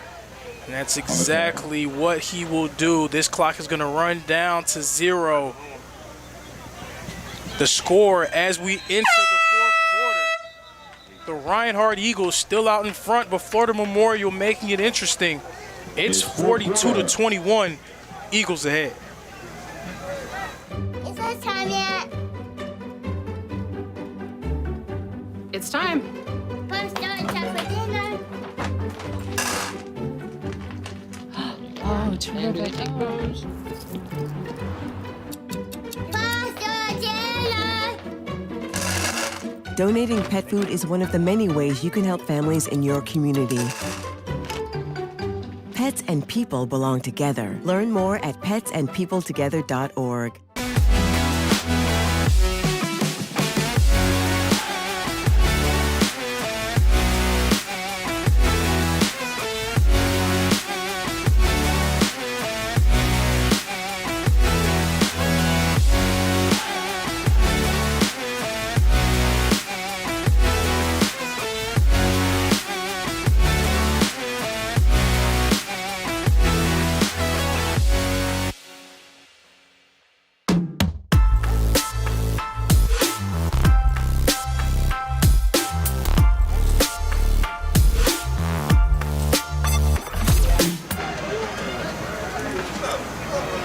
U: And that's exactly what he will do. This clock is going to run down to 0. The score as we enter the fourth quarter. The Reinhardt Eagles still out in front, but Florida Memorial making it interesting. It's 42-21, Eagles ahead.
V: Is it time yet?
A: It's time.
V: I'm starting time for dinner.
A: Oh, terrific.
D: Donating pet food is one of the many ways you can help families in your community. Pets and people belong together. Learn more at petsandpeopletogether.org.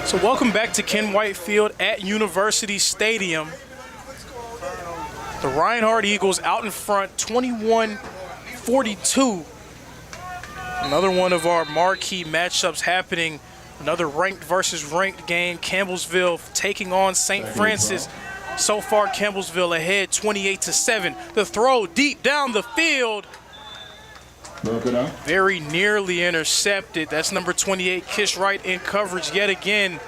U: So welcome back to Ken White Field at University Stadium. The Reinhardt Eagles out in front, 21-42. Another one of our marquee matchups happening. Another ranked versus ranked game. Campbellsville taking on St. Francis. So far, Campbellsville ahead, 28-7. The throw deep down the field. Very nearly intercepted. That's number 28, Kish Wright, in coverage yet again.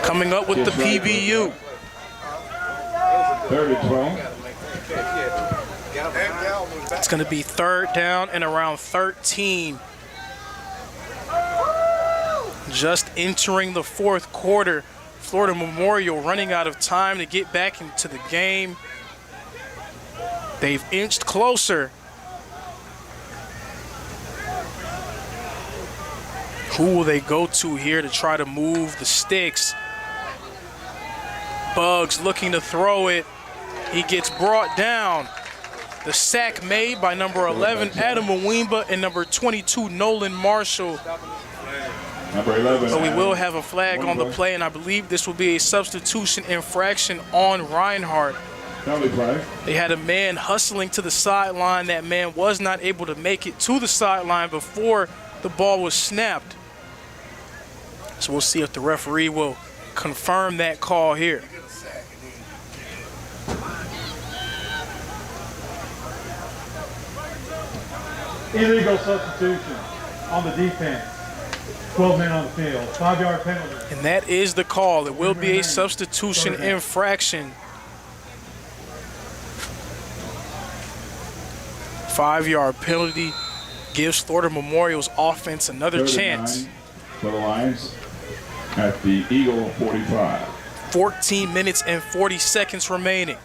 U: Coming up with the PBU.
T: 3rd and 12.
U: It's going to be 3rd down and around 13. Just entering the fourth quarter. Florida Memorial running out of time to get back into the game. They've inched closer. Who will they go to here to try to move the sticks? Buggs looking to throw it. He gets brought down. The sack made by number 11, Adam Mwimba, and number 22, Nolan Marshall.
T: Number 11.
U: So we will have a flag on the play, and I believe this will be a substitution infraction on Reinhardt.
T: Penalty flag.
U: They had a man hustling to the sideline. That man was not able to make it to the sideline before the ball was snapped. So we'll see if the referee will confirm that call here.
M: Illegal substitution on the defense. 12 men on the field. 5-yard penalty.
U: And that is the call. It will be a substitution infraction. 5-yard penalty gives Florida Memorial's offense another chance.
T: For the Lions at the Eagle 45.
U: 14 minutes and 40 seconds remaining.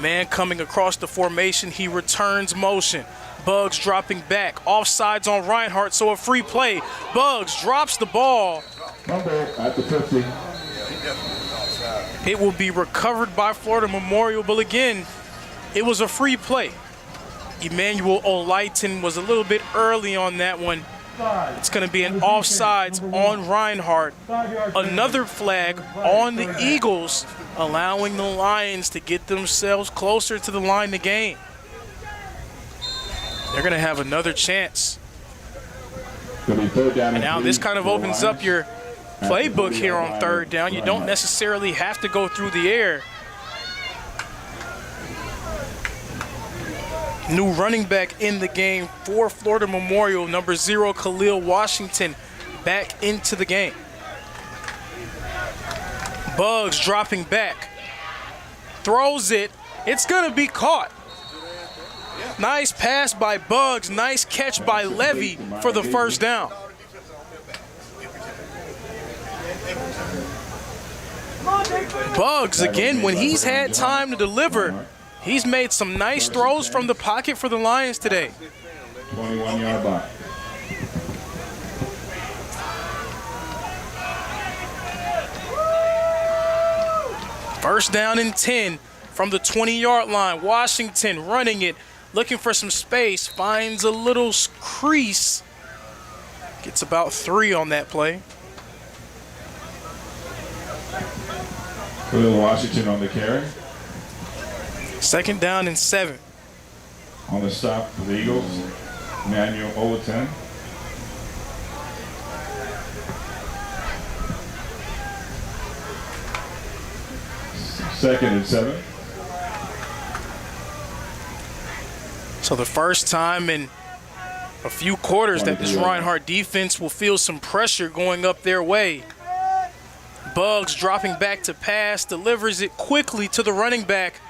U: Man coming across the formation. He returns motion. Bugs dropping back. Offsides on Reinhardt, so a free play. Bugs drops the ball.
T: Number at the 50.
U: It will be recovered by Florida Memorial, but again, it was a free play. Emmanuel Olayton was a little bit early on that one. It's going to be an offsides on Reinhardt. Another flag on the Eagles, allowing the Lions to get themselves closer to the line to gain. They're going to have another chance. And now this kind of opens up your playbook here on third down. You don't necessarily have to go through the air. New running back in the game for Florida Memorial, number 0, Khalil Washington, back into the game. Bugs dropping back. Throws it. It's going to be caught. Nice pass by Bugs. Nice catch by Levy for the first down. Bugs, again, when he's had time to deliver, he's made some nice throws from the pocket for the Lions today.
T: 21-yard line.
U: First down and 10 from the 20-yard line. Washington running it, looking for some space, finds a little crease. Gets about 3 on that play.
T: Khalil Washington on the carry.
U: Second down and 7.
T: On the stop for the Eagles, Emmanuel Olayton. Second and 7.
U: So the first time in a few quarters that this Reinhardt defense will feel some pressure going up their way. Bugs dropping back to pass, delivers it quickly to the running back.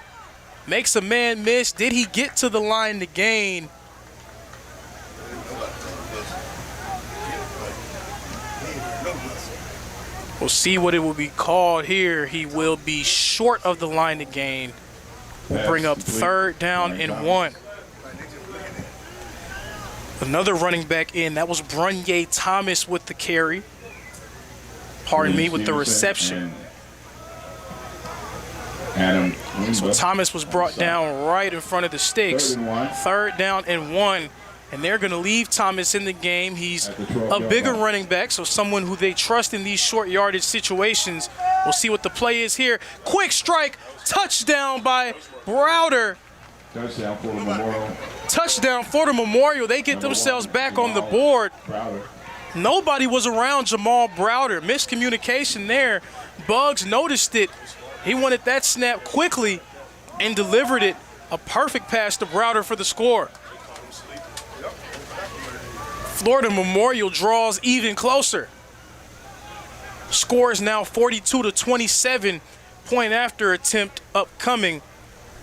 U: Makes a man miss. Did he get to the line to gain? We'll see what it will be called here. He will be short of the line to gain. We'll bring up third down and 1. Another running back in. That was Brunye Thomas with the carry. Pardon me, with the reception. So Thomas was brought down right in front of the sticks. Third down and 1. And they're going to leave Thomas in the game. He's a bigger running back, so someone who they trust in these short yardage situations. We'll see what the play is here. Quick strike, touchdown by Browder.
T: Touchdown, Florida Memorial.
U: Touchdown, Florida Memorial. They get themselves back on the board. Nobody was around Jamal Browder. Miscommunication there. Bugs noticed it. He wanted that snap quickly and delivered it. A perfect pass to Browder for the score. Florida Memorial draws even closer. Score is now 42-27. Point after attempt upcoming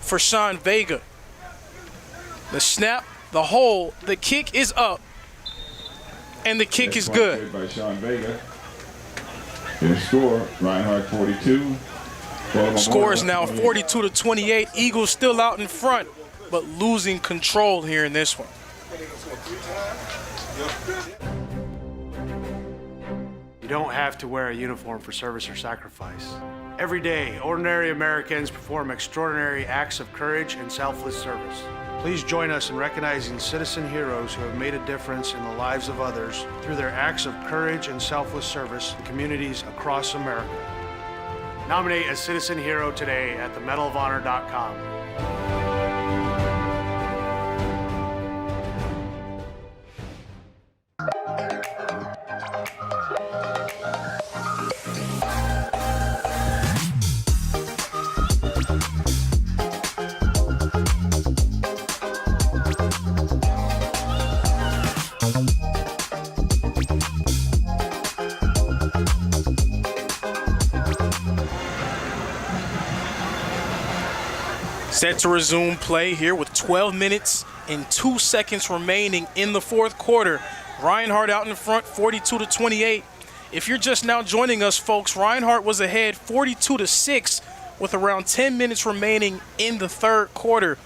U: for Sean Vega. The snap, the hole, the kick is up, and the kick is good.
T: By Sean Vega. Their score, Reinhardt 42.
U: Score is now 42-28. Eagles still out in front, but losing control here in this one.
E: You don't have to wear a uniform for service or sacrifice. Every day, ordinary Americans perform extraordinary acts of courage and selfless service. Please join us in recognizing citizen heroes who have made a difference in the lives of others through their acts of courage and selfless service in communities across America. Nominate a citizen hero today at themedalofhonor.com.
U: Set to resume play here with 12 minutes and 2 seconds remaining in the fourth quarter. Reinhardt out in front, 42-28. If you're just now joining us, folks, Reinhardt was ahead 42-6 with around 10 minutes remaining in the third quarter.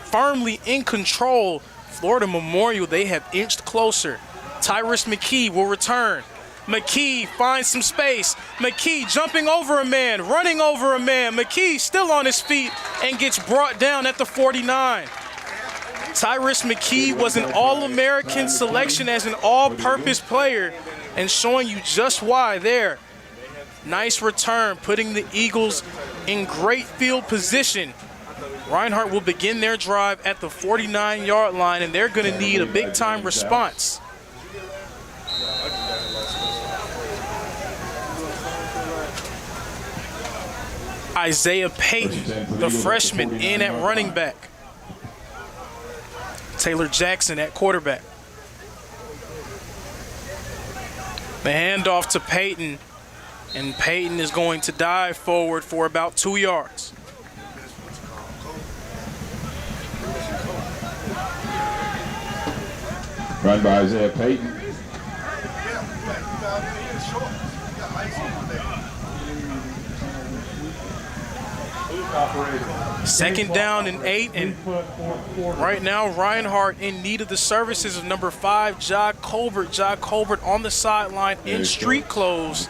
U: Firmly in control, Florida Memorial, they have inched closer. Tyrus McKee will return. McKee finds some space. McKee jumping over a man, running over a man. McKee still on his feet and gets brought down at the 49. Tyrus McKee was an All-American selection as an all-purpose player and showing you just why there. Nice return, putting the Eagles in great field position. Reinhardt will begin their drive at the 49-yard line, and they're going to need a big-time response. Isaiah Payton, the freshman, in at running back. Taylor Jackson at quarterback. The handoff to Payton, and Payton is going to dive forward for about 2 yards.
T: Run by Isaiah Payton.
U: Second down and 8, and right now Reinhardt in need of the services of number 5, Ja Colbert. Ja Colbert on the sideline in street clothes.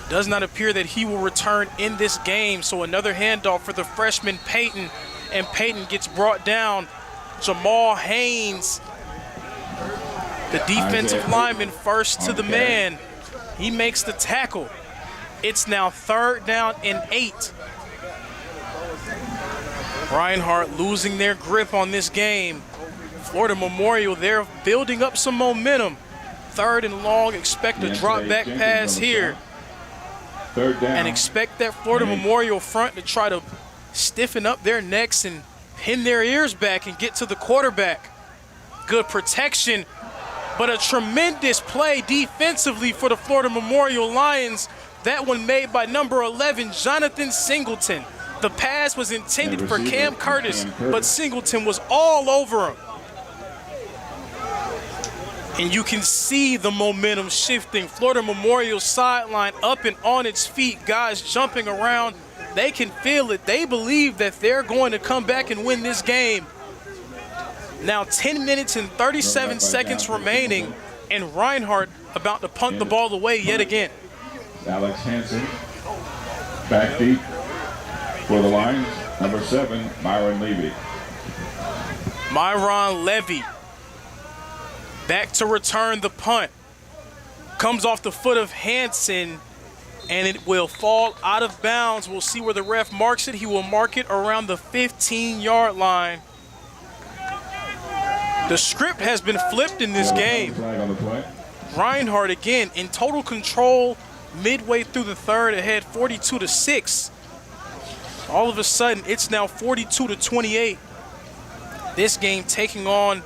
U: Does not appear that he will return in this game, so another handoff for the freshman Payton, and Payton gets brought down. Jamal Haynes, the defensive lineman, first to the man. He makes the tackle. It's now third down and 8. Reinhardt losing their grip on this game. Florida Memorial, they're building up some momentum. Third and long, expect a drop back pass here.
T: Third down.
U: And expect that Florida Memorial front to try to stiffen up their necks and pin their ears back and get to the quarterback. Good protection, but a tremendous play defensively for the Florida Memorial Lions. That one made by number 11, Jonathan Singleton. The pass was intended for Cam Curtis, but Singleton was all over him. And you can see the momentum shifting. Florida Memorial sideline up and on its feet, guys jumping around. They can feel it. They believe that they're going to come back and win this game. Now 10 minutes and 37 seconds remaining, and Reinhardt about to punt the ball away yet again.
T: Alex Hansen, back deep for the Lions, number 7, Myron Levy.
U: Myron Levy back to return the punt. Comes off the foot of Hansen, and it will fall out of bounds. We'll see where the ref marks it. He will mark it around the 15-yard line. The script has been flipped in this game. Reinhardt again in total control midway through the third, ahead 42-6. All of a sudden, it's now 42-28. This game taking on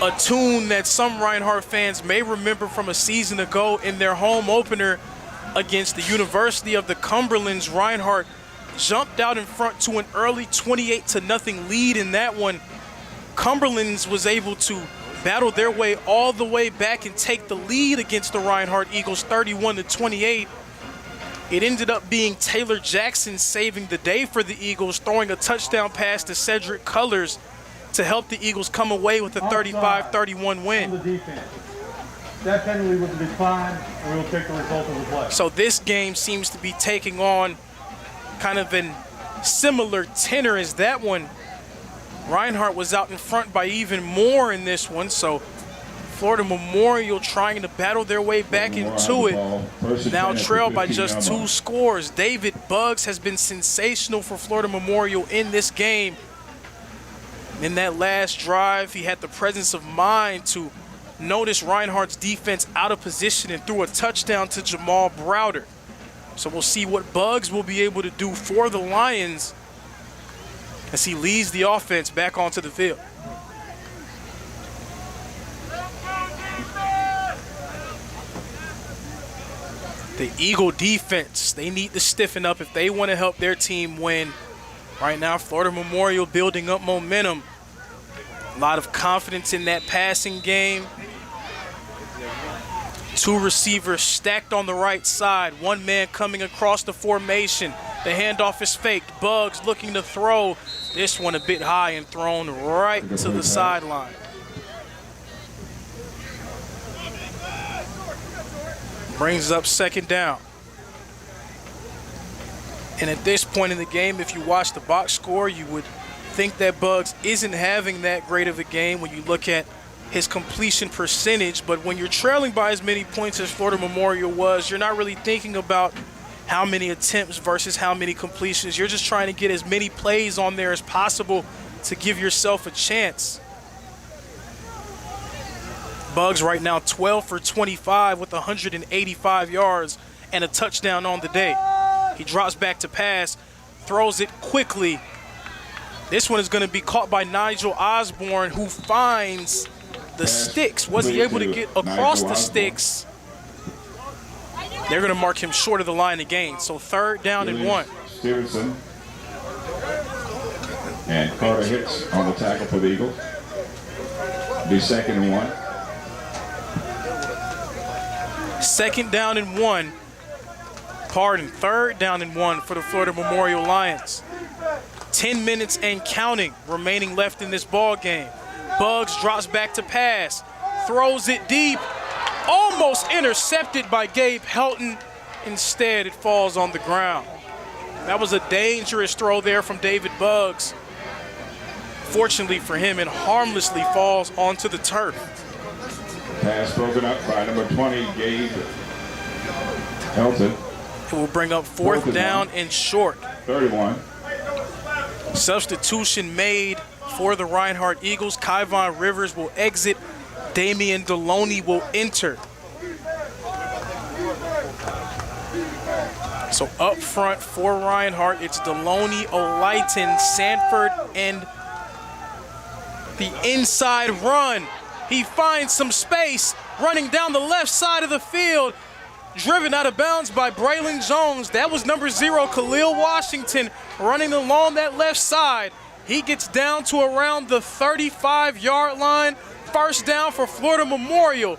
U: a tune that some Reinhardt fans may remember from a season ago in their home opener against the University of the Cumberlands. Reinhardt jumped out in front to an early 28-0 lead in that one. Cumberlands was able to battle their way all the way back and take the lead against the Reinhardt Eagles 31-28. It ended up being Taylor Jackson saving the day for the Eagles, throwing a touchdown pass to Cedric Cullors to help the Eagles come away with a 35-31 win.
M: That penalty was declined, and we will take the result of the play.
U: So this game seems to be taking on kind of a similar tenor as that one. Reinhardt was out in front by even more in this one, so Florida Memorial trying to battle their way back into it. Now trailed by just 2 scores. David Buggs has been sensational for Florida Memorial in this game. In that last drive, he had the presence of mind to notice Reinhardt's defense out of position and threw a touchdown to Jamal Browder. So we'll see what Buggs will be able to do for the Lions as he leads the offense back onto the field. The Eagle defense, they need to stiffen up if they want to help their team win. Right now, Florida Memorial building up momentum. A lot of confidence in that passing game. 2 receivers stacked on the right side. 1 man coming across the formation. The handoff is faked. Buggs looking to throw. This one a bit high and thrown right to the sideline. Brings up 2nd down. And at this point in the game, if you watch the box score, you would think that Buggs isn't having that great of a game when you look at his completion percentage. But when you're trailing by as many points as Florida Memorial was, you're not really thinking about how many attempts versus how many completions. You're just trying to get as many plays on there as possible to give yourself a chance. Buggs right now 12 for 25 with 185 yards and a touchdown on the day. He drops back to pass, throws it quickly. This one is going to be caught by Nigel Osborne, who finds the sticks. Was he able to get across the sticks? They're going to mark him short of the line again. So 3rd down and 1.
T: Stevenson. And Carter Hicks on the tackle for the Eagles. Be 2nd and 1.
U: 2nd down and 1. 3rd down and 1 for the Florida Memorial Lions. 10 minutes and counting remaining left in this ball game. Buggs drops back to pass, throws it deep, almost intercepted by Gabe Helton. Instead, it falls on the ground. That was a dangerous throw there from David Buggs. Fortunately for him, it harmlessly falls onto the turf.
T: Pass broken up by number 20, Gabe Helton.
U: It will bring up 4th down and short.
T: 31.
U: Substitution made for the Reinhardt Eagles. Kyvon Rivers will exit. Damian Deloney will enter. So up front for Reinhardt, it's Deloney, Olyton, Sanford, and the inside run. He finds some space running down the left side of the field. Driven out of bounds by Braylon Jones. That was number 0, Khalil Washington, running along that left side. He gets down to around the 35-yard line. 1st down for Florida Memorial.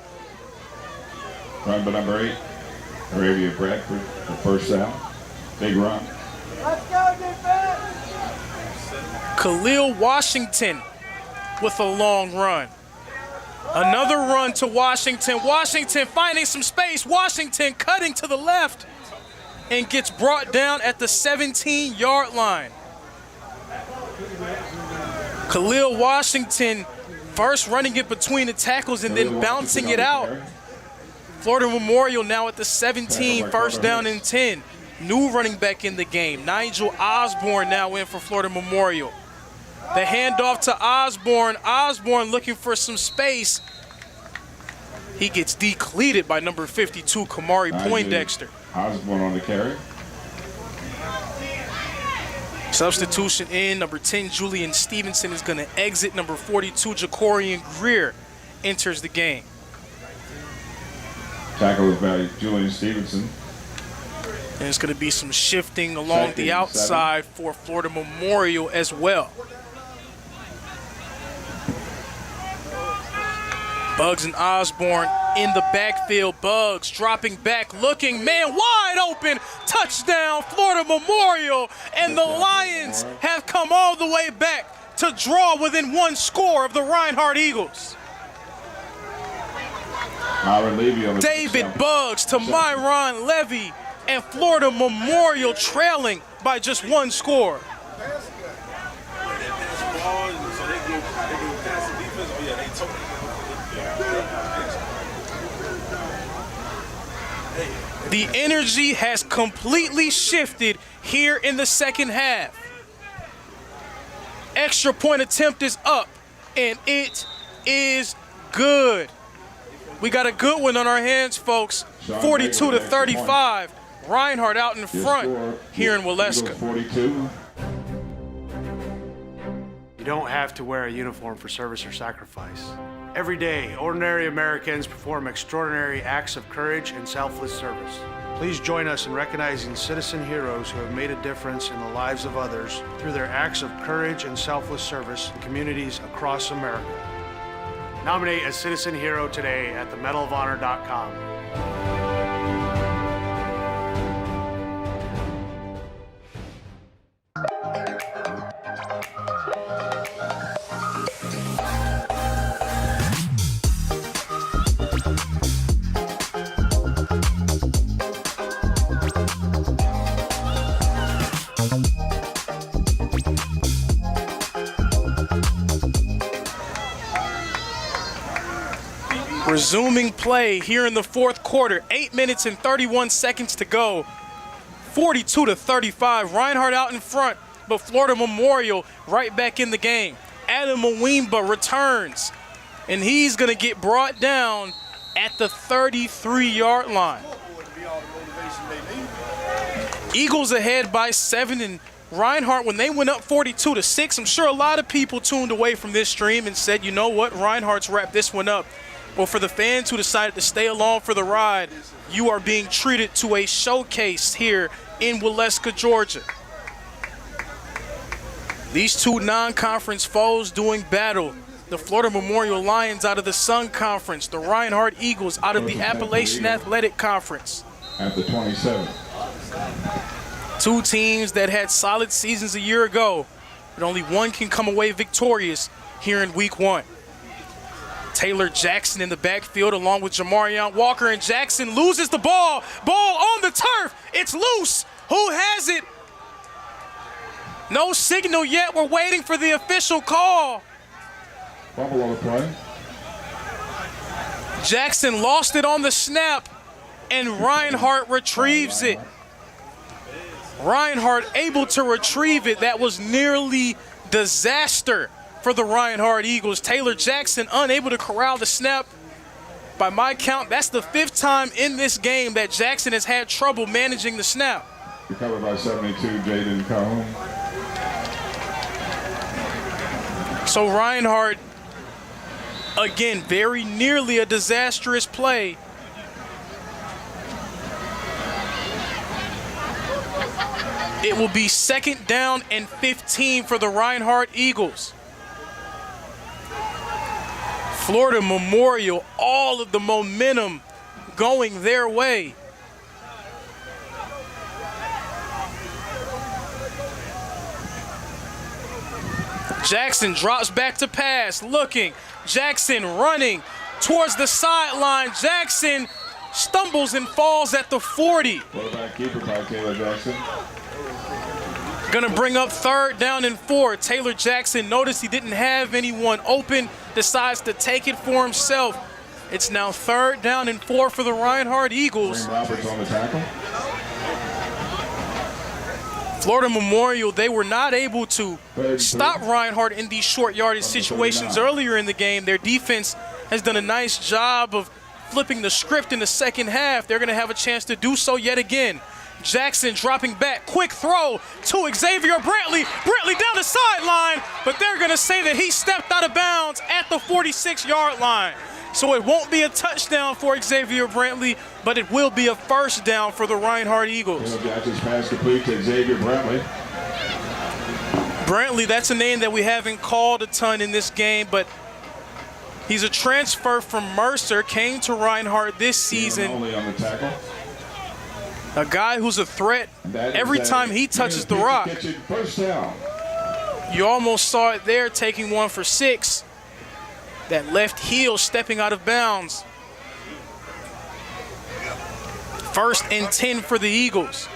T: Run by number 8, Arabia Bradford, for 1st down. Big run.
R: Let's go, defense!
U: Khalil Washington with a long run. Another run to Washington. Washington finding some space. Washington cutting to the left and gets brought down at the 17-yard line. Khalil Washington first running it between the tackles and then bouncing it out. Florida Memorial now at the 17, 1st down and 10. New running back in the game. Nigel Osborne now in for Florida Memorial. The handoff to Osborne. Osborne looking for some space. He gets decleated by number 52, Kamari Poindexter.
T: Osborne on the carry.
U: Substitution in. Number 10, Julian Stevenson is going to exit. Number 42, Jacorian Greer enters the game.
T: Tackle by Julian Stevenson.
U: And it's going to be some shifting along the outside for Florida Memorial as well. Buggs and Osborne in the backfield. Buggs dropping back, looking, man wide open. Touchdown, Florida Memorial. And the Lions have come all the way back to draw within 1 score of the Reinhardt Eagles. David Buggs to Myron Levy, and Florida Memorial trailing by just 1 score. The energy has completely shifted here in the second half. Extra point attempt is up, and it is good. We got a good one on our hands, folks. 42-35. Reinhardt out in front here in Waleska.
E: You don't have to wear a uniform for service or sacrifice. Every day, ordinary Americans perform extraordinary acts of courage and selfless service. Please join us in recognizing citizen heroes who have made a difference in the lives of others through their acts of courage and selfless service in communities across America. Nominate a citizen hero today at themedalofhonor.com.
U: Resuming play here in the fourth quarter. 8 minutes and 31 seconds to go. 42-35. Reinhardt out in front, but Florida Memorial right back in the game. Adam Mwimba returns, and he's going to get brought down at the 33-yard line. Eagles ahead by 7, and Reinhardt, when they went up 42-6, I'm sure a lot of people tuned away from this stream and said, you know what, Reinhardt's wrapped this one up. Well, for the fans who decided to stay along for the ride, you are being treated to a showcase here in Waleska, Georgia. These two non-conference foes doing battle. The Florida Memorial Lions out of the Sun Conference, the Reinhardt Eagles out of the Appalachian Athletic Conference.
T: At the 27.
U: Two teams that had solid seasons a year ago, but only one can come away victorious here in week 1. Taylor Jackson in the backfield along with Jamarion Walker, and Jackson loses the ball. Ball on the turf. It's loose. Who has it? No signal yet. We're waiting for the official call.
T: Fumble on the play.
U: Jackson lost it on the snap, and Reinhardt retrieves it. Reinhardt able to retrieve it. That was nearly disaster for the Reinhardt Eagles. Taylor Jackson unable to corral the snap. By my count, that's the 5th time in this game that Jackson has had trouble managing the snap.
T: Recovered by 72, Jaden Calhoun.
U: So Reinhardt, again, very nearly a disastrous play. It will be 2nd down and 15 for the Reinhardt Eagles. Florida Memorial, all of the momentum going their way. Jackson drops back to pass, looking. Jackson running towards the sideline. Jackson stumbles and falls at the 40.
T: Quarterback keeper by Taylor Jackson.
U: Gonna bring up 3rd down and 4. Taylor Jackson noticed he didn't have anyone open, decides to take it for himself. It's now 3rd down and 4 for the Reinhardt Eagles.
T: Roberts on the tackle.
U: Florida Memorial, they were not able to stop Reinhardt in these short yardage situations earlier in the game. Their defense has done a nice job of flipping the script in the second half. They're gonna have a chance to do so yet again. Jackson dropping back, quick throw to Xavier Brantley. Brantley down the sideline, but they're going to say that he stepped out of bounds at the 46-yard line. So it won't be a touchdown for Xavier Brantley, but it will be a 1st down for the Reinhardt Eagles.
T: Jackson's pass complete to Xavier Brantley.
U: Brantley, that's a name that we haven't called a ton in this game, but he's a transfer from Mercer, came to Reinhardt this season.
T: Only on the tackle.
U: A guy who's a threat every time he touches the rock.
T: First down.
U: You almost saw it there, taking one for 6. That left heel stepping out of bounds. 1st and 10 for the Eagles.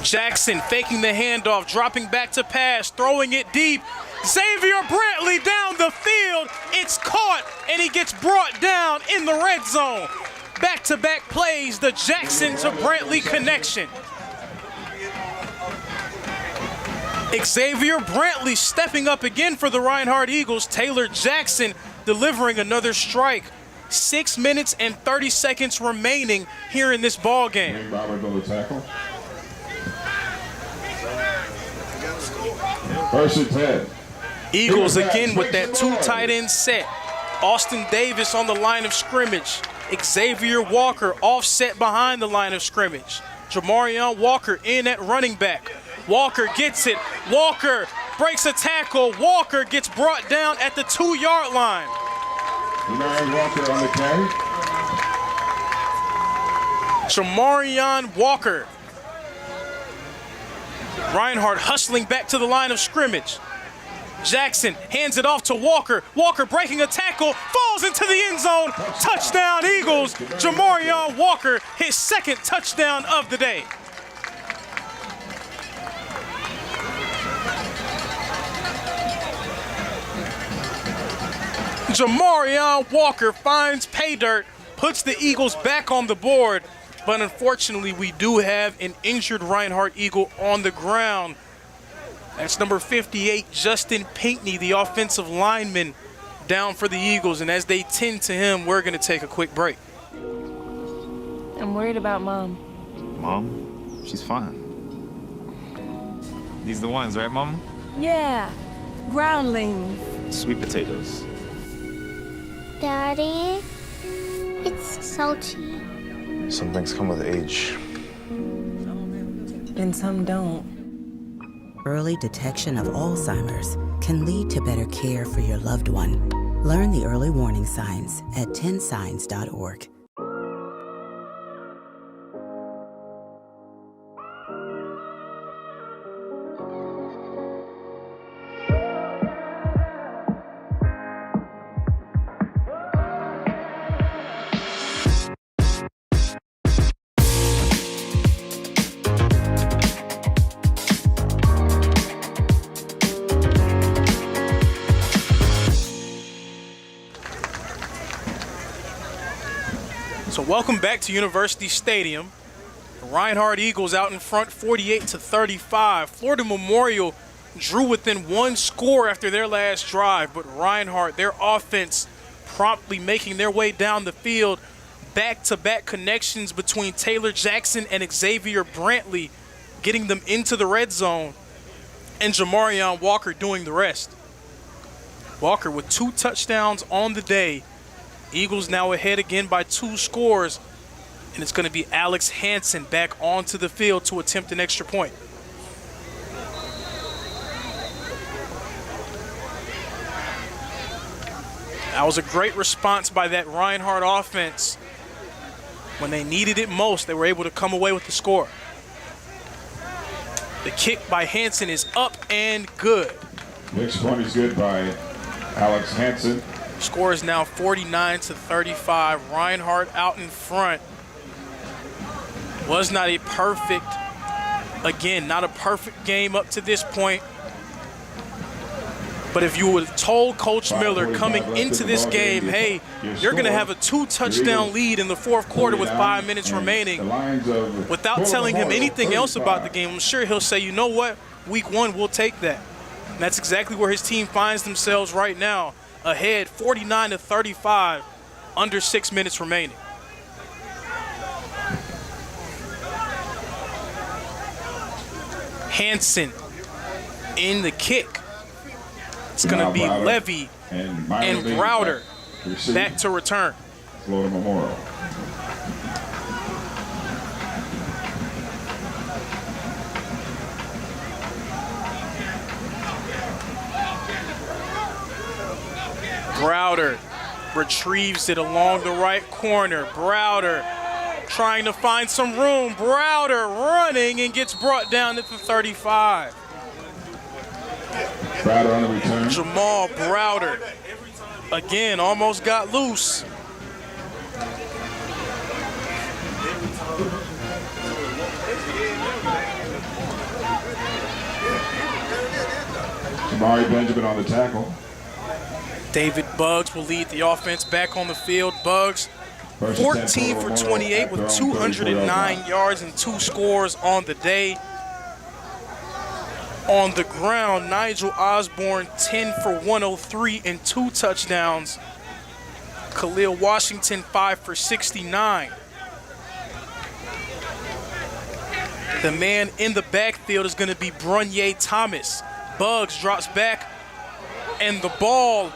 U: Jackson faking the handoff, dropping back to pass, throwing it deep. Xavier Brantley down the field. It's caught, and he gets brought down in the red zone. Back-to-back plays, the Jackson to Brantley connection. Xavier Brantley stepping up again for the Reinhardt Eagles. Taylor Jackson delivering another strike. 6 minutes and 30 seconds remaining here in this ball game.
T: First and 10.
U: Eagles again with that 2 tight end set. Austin Davis on the line of scrimmage. Xavier Walker offset behind the line of scrimmage. Jamarion Walker in at running back. Walker gets it. Walker breaks a tackle. Walker gets brought down at the 2-yard line.
T: Walker on the carry.
U: Jamarion Walker. Reinhardt hustling back to the line of scrimmage. Jackson hands it off to Walker. Walker breaking a tackle, falls into the end zone. Touchdown Eagles. Jamarion Walker, his second touchdown of the day. Jamarion Walker finds pay dirt, puts the Eagles back on the board, but unfortunately we do have an injured Reinhardt Eagle on the ground. That's number 58, Justin Pinkney, the offensive lineman, down for the Eagles, and as they tend to him, we're gonna take a quick break.
A: I'm worried about Mom.
I: Mom? She's fine. These the ones, right, Mom?
W: Yeah, groundlings.
I: Sweet potatoes.
V: Daddy, it's salty.
I: Some things come with age.
D: And some don't. Early detection of Alzheimer's can lead to better care for your loved one. Learn the early warning signs at 10signs.org.
U: So welcome back to University Stadium. The Reinhardt Eagles out in front 48-35. Florida Memorial drew within 1 score after their last drive, but Reinhardt, their offense, promptly making their way down the field. Back-to-back connections between Taylor Jackson and Xavier Brantley, getting them into the red zone, and Jamarion Walker doing the rest. Walker with 2 touchdowns on the day. Eagles now ahead again by 2 scores, and it's going to be Alex Hansen back onto the field to attempt an extra point. That was a great response by that Reinhardt offense. When they needed it most, they were able to come away with the score. The kick by Hansen is up and good.
T: Next point is good by Alex Hansen.
U: Score is now 49-35. Reinhardt out in front. Was not a perfect, again, not a perfect game up to this point. But if you would have told Coach Miller coming into this game, hey, you're going to have a 2-touchdown lead in the 4th quarter with 5 minutes remaining, without telling him anything else about the game, I'm sure he'll say, you know what, week 1, we'll take that. And that's exactly where his team finds themselves right now. Ahead 49-35, under 6 minutes remaining. Hansen in the kick. It's going to be Levy and Browder back to return.
T: Florida Memorial.
U: Browder retrieves it along the right corner. Browder trying to find some room. Browder running and gets brought down at the 35.
T: Browder on the return.
U: Jamal Browder, again, almost got loose.
T: Samari Benjamin on the tackle.
U: David Buggs will lead the offense back on the field. Buggs, 14 for 28 with 209 yards and 2 scores on the day. On the ground, Nigel Osborne, 10 for 103 and 2 touchdowns. Khalil Washington, 5 for 69. The man in the backfield is going to be Brunye Thomas. Buggs drops back, and the ball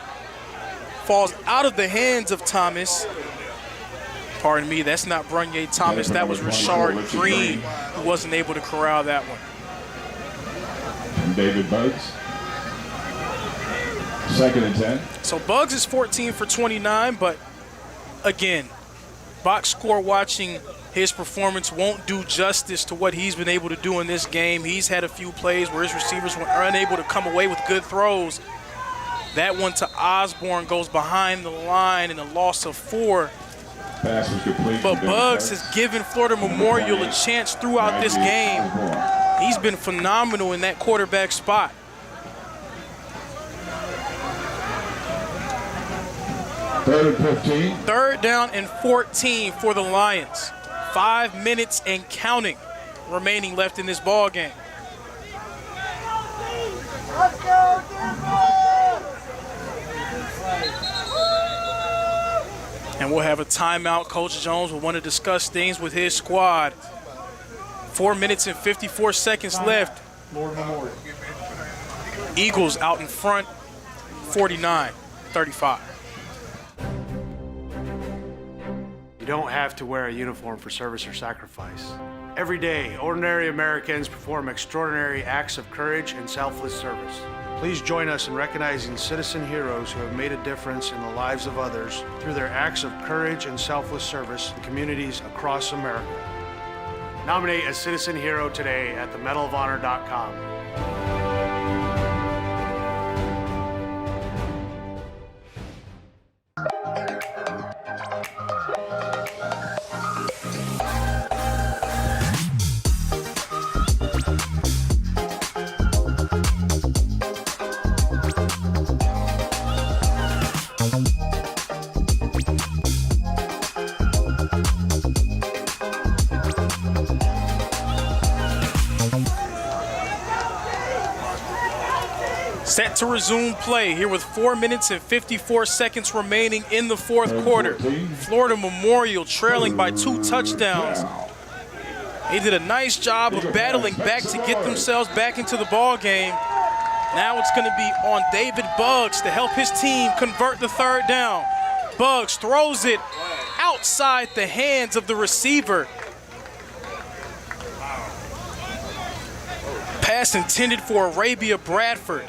U: falls out of the hands of Thomas. Pardon me, that's not Brunye Thomas. That was Rashard Green, who wasn't able to corral that one.
T: David Buggs. 2nd and 10.
U: So Buggs is 14 for 29, but again, box score watching his performance won't do justice to what he's been able to do in this game. He's had a few plays where his receivers were unable to come away with good throws. That one to Osborne goes behind the line and a loss of 4.
T: Pass was complete.
U: But Buggs has given Florida Memorial a chance throughout this game. He's been phenomenal in that quarterback spot.
T: Third and 15.
U: 3rd down and 14 for the Lions. 5 minutes and counting remaining left in this ball game. And we'll have a timeout. Coach Jones will want to discuss things with his squad. 4 minutes and 54 seconds left. Eagles out in front, 49-35.
E: You don't have to wear a uniform for service or sacrifice. Every day, ordinary Americans perform extraordinary acts of courage and selfless service. Please join us in recognizing citizen heroes who have made a difference in the lives of others through their acts of courage and selfless service in communities across America. Nominate a citizen hero today at themedalofhonor.com.
U: Set to resume play here with 4 minutes and 54 seconds remaining in the 4th quarter. Florida Memorial trailing by 2 touchdowns. They did a nice job of battling back to get themselves back into the ball game. Now it's going to be on David Buggs to help his team convert the 3rd down. Buggs throws it outside the hands of the receiver. Pass intended for Arabia Bradford.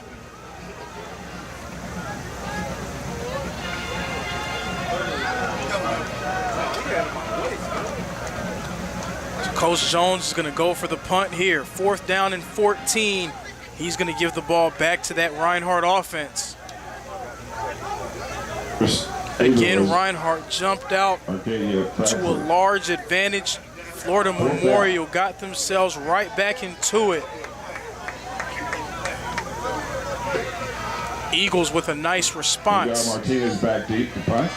U: Coach Jones is going to go for the punt here. 4th down and 14. He's going to give the ball back to that Reinhardt offense. Again, Reinhardt jumped out to a large advantage. Florida Memorial got themselves right back into it. Eagles with a nice response.
T: Martinez back deep to punt.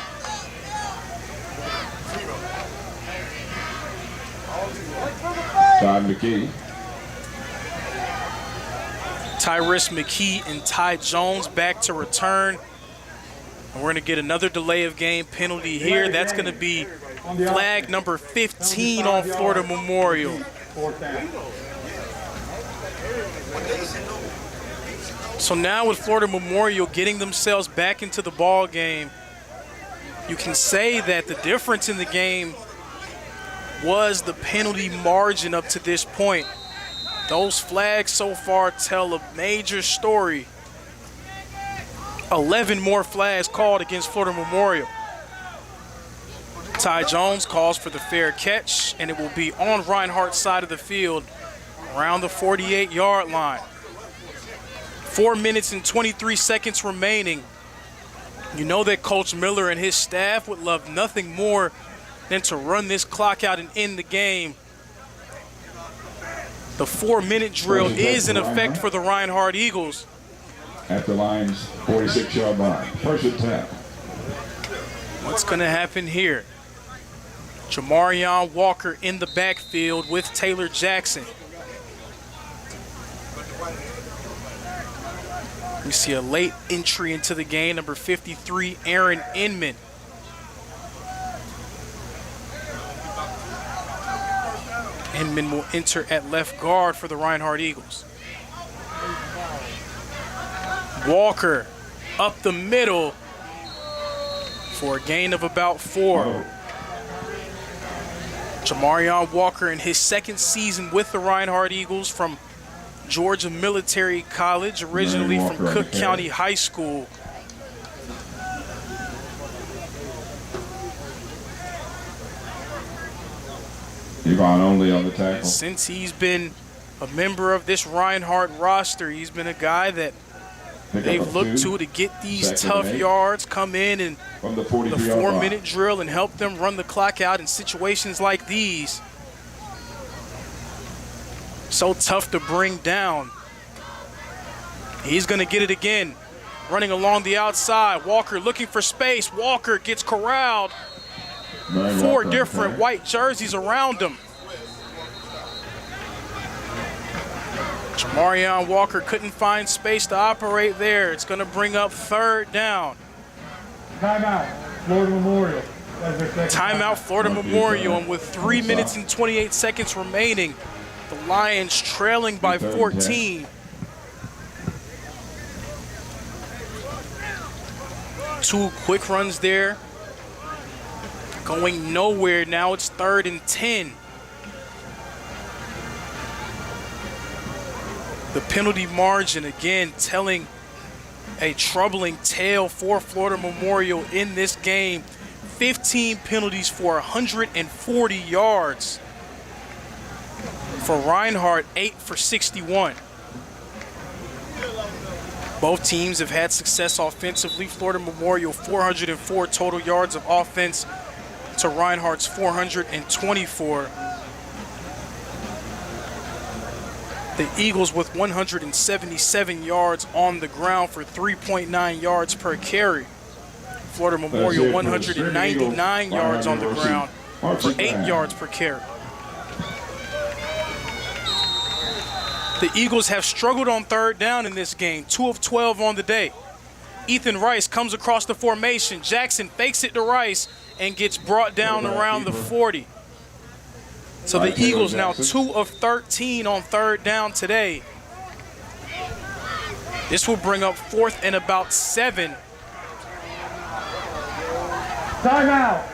T: Todd McKee.
U: Tyrus McKee and Ty Jones back to return. And we're going to get another delay of game penalty here. That's going to be flag number 15 on Florida Memorial. So now with Florida Memorial getting themselves back into the ball game, you can say that the difference in the game was the penalty margin up to this point. Those flags so far tell a major story. 11 more flags called against Florida Memorial. Ty Jones calls for the fair catch, and it will be on Reinhardt's side of the field around the 48-yard line. 4 minutes and 23 seconds remaining. You know that Coach Miller and his staff would love nothing more than to run this clock out and end the game. The 4-minute drill is in effect for the Reinhardt Eagles.
T: at the line's 46-yard line. First and 10.
U: What's going to happen here? Jamarion Walker in the backfield with Taylor Jackson. We see a late entry into the game, number 53, Aaron Inman. Inman will enter at left guard for the Reinhardt Eagles. Walker up the middle for a gain of about 4. Jamarion Walker in his second season with the Reinhardt Eagles from Georgia Military College, originally from Cook County High School.
T: Yvonne only on the tackle.
U: Since he's been a member of this Reinhardt roster, he's been a guy that they've looked to get these tough yards, come in and the 4-minute drill and help them run the clock out in situations like these. So tough to bring down. He's going to get it again. Running along the outside. Walker looking for space. Walker gets corralled. 4 different white jerseys around him. Jamarion Walker couldn't find space to operate there. It's going to bring up 3rd down.
M: Timeout, Florida Memorial.
U: Timeout, Florida Memorial, and with 3 minutes and 28 seconds remaining, the Lions trailing by 14. Two quick runs there. Going nowhere. Now it's 3rd and 10. The penalty margin, again, telling a troubling tale for Florida Memorial in this game. 15 penalties for 140 yards. For Reinhardt, 8 for 61. Both teams have had success offensively. Florida Memorial, 404 total yards of offense to Reinhardt's 424. The Eagles with 177 yards on the ground for 3.9 yards per carry. Florida Memorial 199 yards on the ground for 8 yards per carry. The Eagles have struggled on 3rd down in this game, 2 of 12 on the day. Ethan Rice comes across the formation. Jackson fakes it to Rice and gets brought down around the 40. So the Eagles now 2 of 13 on 3rd down today. This will bring up 4th and about 7.
M: Timeout,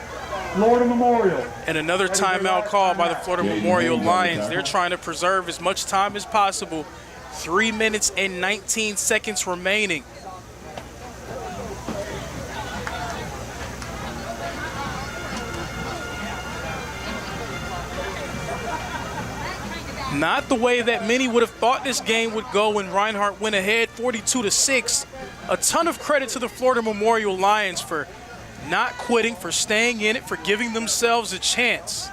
M: Florida Memorial.
U: And another timeout call by the Florida Memorial Lions. They're trying to preserve as much time as possible. 3 minutes and 19 seconds remaining. Not the way that many would have thought this game would go when Reinhardt went ahead 42-6. A ton of credit to the Florida Memorial Lions for not quitting, for staying in it, for giving themselves a chance.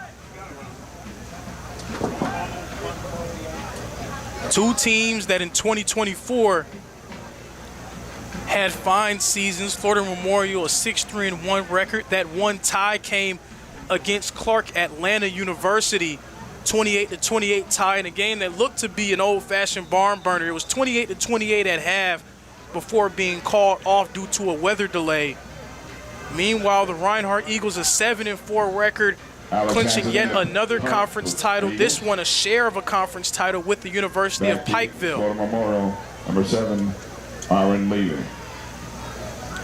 U: Two teams that in 2024 had fine seasons. Florida Memorial, a 6-3-1 record. That one tie came against Clark Atlanta University. 28-28 tie in a game that looked to be an old-fashioned barn burner. It was 28-28 at half before being called off due to a weather delay. Meanwhile, the Reinhardt Eagles, a 7-4 record, clinching yet another conference title. This one a share of a conference title with the University of Pikeville.
T: Florida Memorial, number 7, Aaron Levy.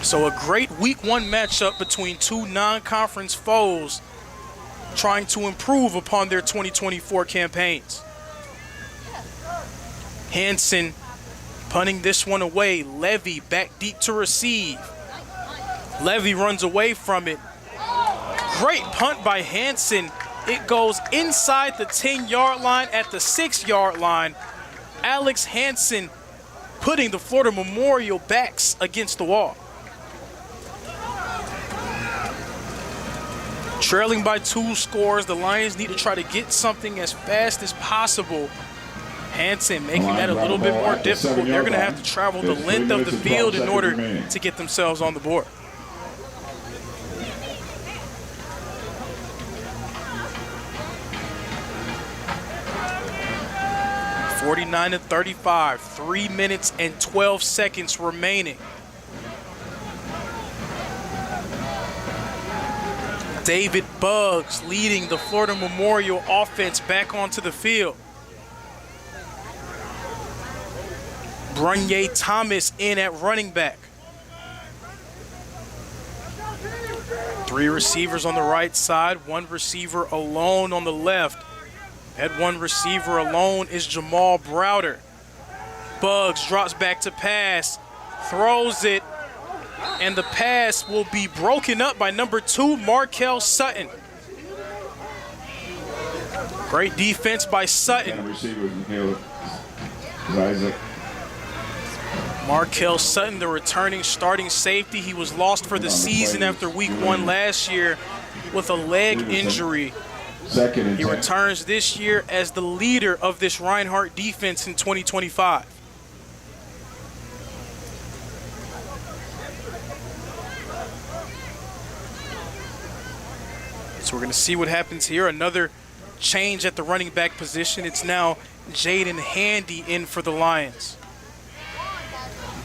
U: So a great week 1 matchup between two non-conference foes trying to improve upon their 2024 campaigns. Hansen punting this one away. Levy back deep to receive. Levy runs away from it. Great punt by Hansen. It goes inside the 10-yard line at the 6-yard line. Alex Hansen putting the Florida Memorial backs against the wall. Trailing by 2 scores, the Lions need to try to get something as fast as possible Hansen making that a little bit more difficult. They're going to have to travel the length of the field in order to get themselves on the board. (49-35), 3 minutes and 12 seconds remaining. David Buggs leading the Florida Memorial offense back onto the field. Brunye Thomas in at running back. 3 receivers on the right side, 1 receiver alone on the left. That 1 receiver alone is Jamal Browder. Buggs drops back to pass, throws it, and the pass will be broken up by number 2, Markel Sutton. Great defense by Sutton. Markel Sutton, the returning starting safety. He was lost for the season after week 1 last year with a leg injury. He returns this year as the leader of this Reinhardt defense in 2025. So we're going to see what happens here. Another change at the running back position. It's now Jaden Handy in for the Lions.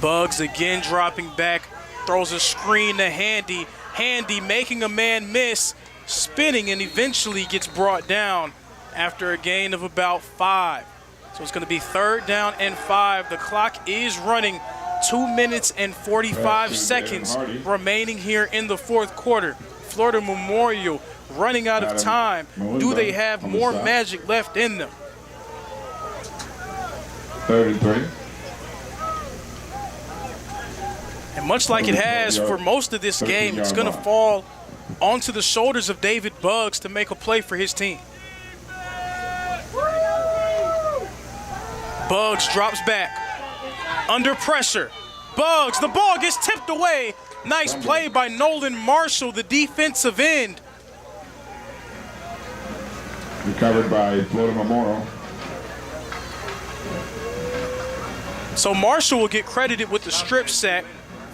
U: Buggs again dropping back, throws a screen to Handy. Handy making a man miss, spinning, and eventually gets brought down after a gain of about 5. So it's going to be 3rd down and 5. The clock is running. 2 minutes and 45 seconds remaining here in the 4th quarter. Florida Memorial running out of time. Do they have more magic left in them?
T: 3rd and 3.
U: And much like it has for most of this game, it's going to fall onto the shoulders of David Buggs to make a play for his team. Buggs drops back. Under pressure. Buggs, the ball gets tipped away. Nice play by Nolan Marshall, the defensive end.
T: Recovered by Florida Memorial.
U: So Marshall will get credited with the strip sack.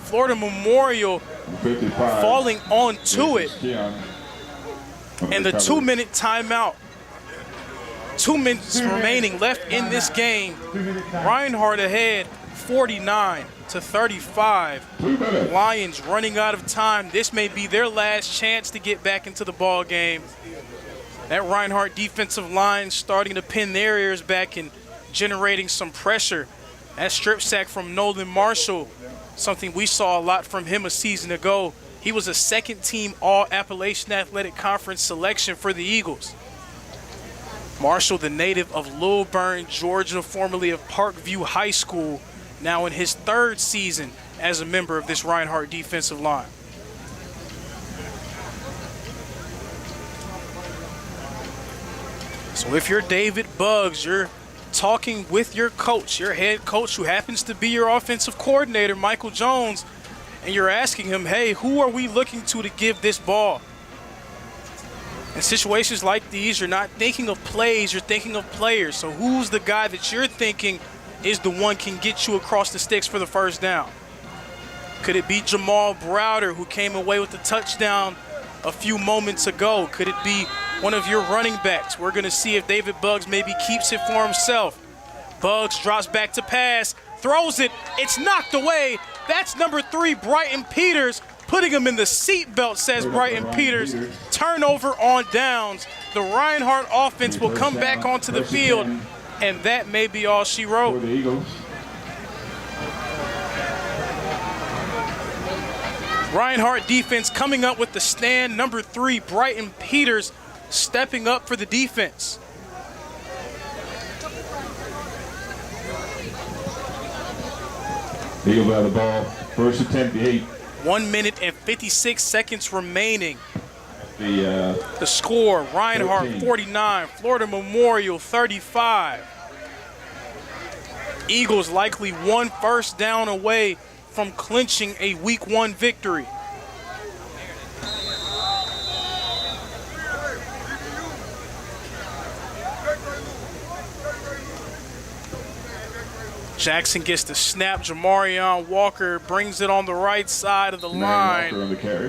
U: Florida Memorial
T: 55,
U: falling onto it. And the 2-minute timeout. 2 minutes remaining left in this game. Reinhardt ahead 49-35. Lions running out of time. This may be their last chance to get back into the ball game. That Reinhardt defensive line starting to pin their ears back and generating some pressure. That strip sack from Nolan Marshall, something we saw a lot from him a season ago. He was a 2nd-team All-Appalachian Athletic Conference selection for the Eagles. Marshall, the native of Lilburn, Georgia, formerly of Parkview High School, now in his 3rd season as a member of this Reinhardt defensive line. So if you're David Buggs, you're talking with your coach, your head coach, who happens to be your offensive coordinator, Michael Jones, and you're asking him, hey, who are we looking to give this ball? In situations like these, you're not thinking of plays, you're thinking of players. So who's the guy that you're thinking is the one can get you across the sticks for the 1st down? Could it be Jamal Browder, who came away with the touchdown a few moments ago? Could it be one of your running backs? We're going to see if David Buggs maybe keeps it for himself. Buggs drops back to pass, throws it. It's knocked away. That's number 3, Brighton Peters, putting him in the seatbelt, says Brighton Peters. Turnover on downs. The Reinhardt offense will come back onto the field, and that may be all she wrote. Reinhardt defense coming up with the stand. Number 3, Brighton Peters, stepping up for the defense.
T: Eagles have the ball. 1st attempt, 8.
U: 1 minute and 56 seconds remaining.
T: The
U: score, Reinhardt 49, Florida Memorial 35. Eagles likely 1 first down away from clinching a week 1 victory. Jackson gets the snap. Jamarion Walker brings it on the right side of the line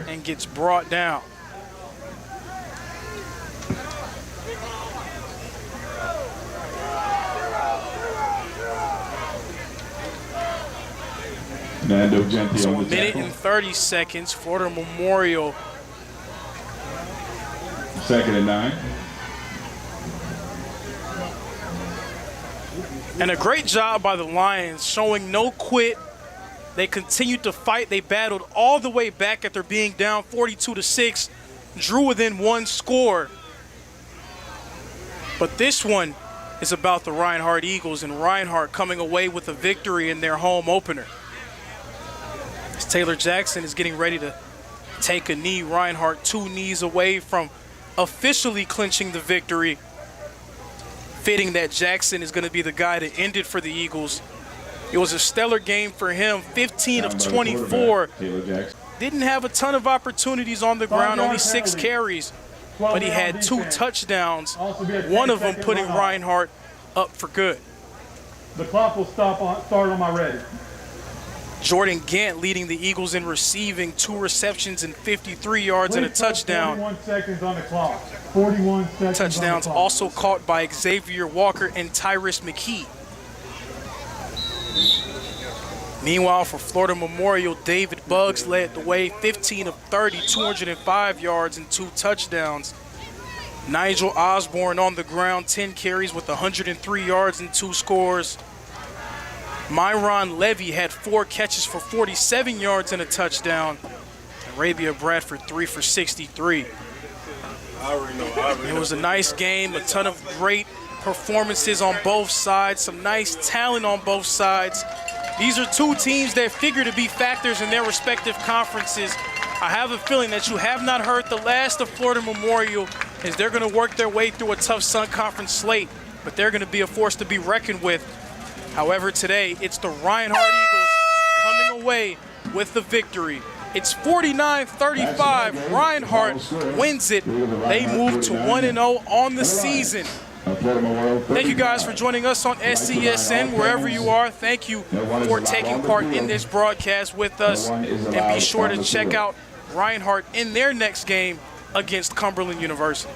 U: and gets brought down. So a minute and 30 seconds. Florida Memorial.
T: 2nd and 9.
U: And a great job by the Lions, showing no quit. They continued to fight. They battled all the way back after being down 42-6, drew within one score. But this one is about the Reinhardt Eagles, and Reinhardt coming away with a victory in their home opener. As Taylor Jackson is getting ready to take a knee, Reinhardt 2 knees away from officially clinching the victory. Fitting that Jackson is going to be the guy to end it for the Eagles. It was a stellar game for him, 15 of 24. Didn't have a ton of opportunities on the ground, only 6 carries, but he had 2 touchdowns, one of them putting Reinhardt up for good.
M: The clock will start on my ready.
U: Jordan Gant leading the Eagles in receiving, 2 receptions and 53 yards and a touchdown.
M: 41 seconds on the clock. 41 seconds.
U: Touchdowns also caught by Xavier Walker and Tyrus McKee. Meanwhile, for Florida Memorial, David Buggs led the way, 15 of 30, 205 yards and 2 touchdowns. Nigel Osborne on the ground, 10 carries with 103 yards and 2 scores. Myron Levy had 4 catches for 47 yards and a touchdown. Arabia Bradford 3 for 63. It was a nice game, a ton of great performances on both sides, some nice talent on both sides. These are 2 teams that figure to be factors in their respective conferences. I have a feeling that you have not heard the last of Florida Memorial, as they're going to work their way through a tough Sun Conference slate, but they're going to be a force to be reckoned with. However, today, it's the Reinhardt Eagles coming away with the victory. It's 49-35. Reinhardt wins it. They move to 1-0 on the season. Thank you guys for joining us on SCSN, wherever you are. Thank you for taking part in this broadcast with us. And be sure to check out Reinhardt in their next game against Cumberland University.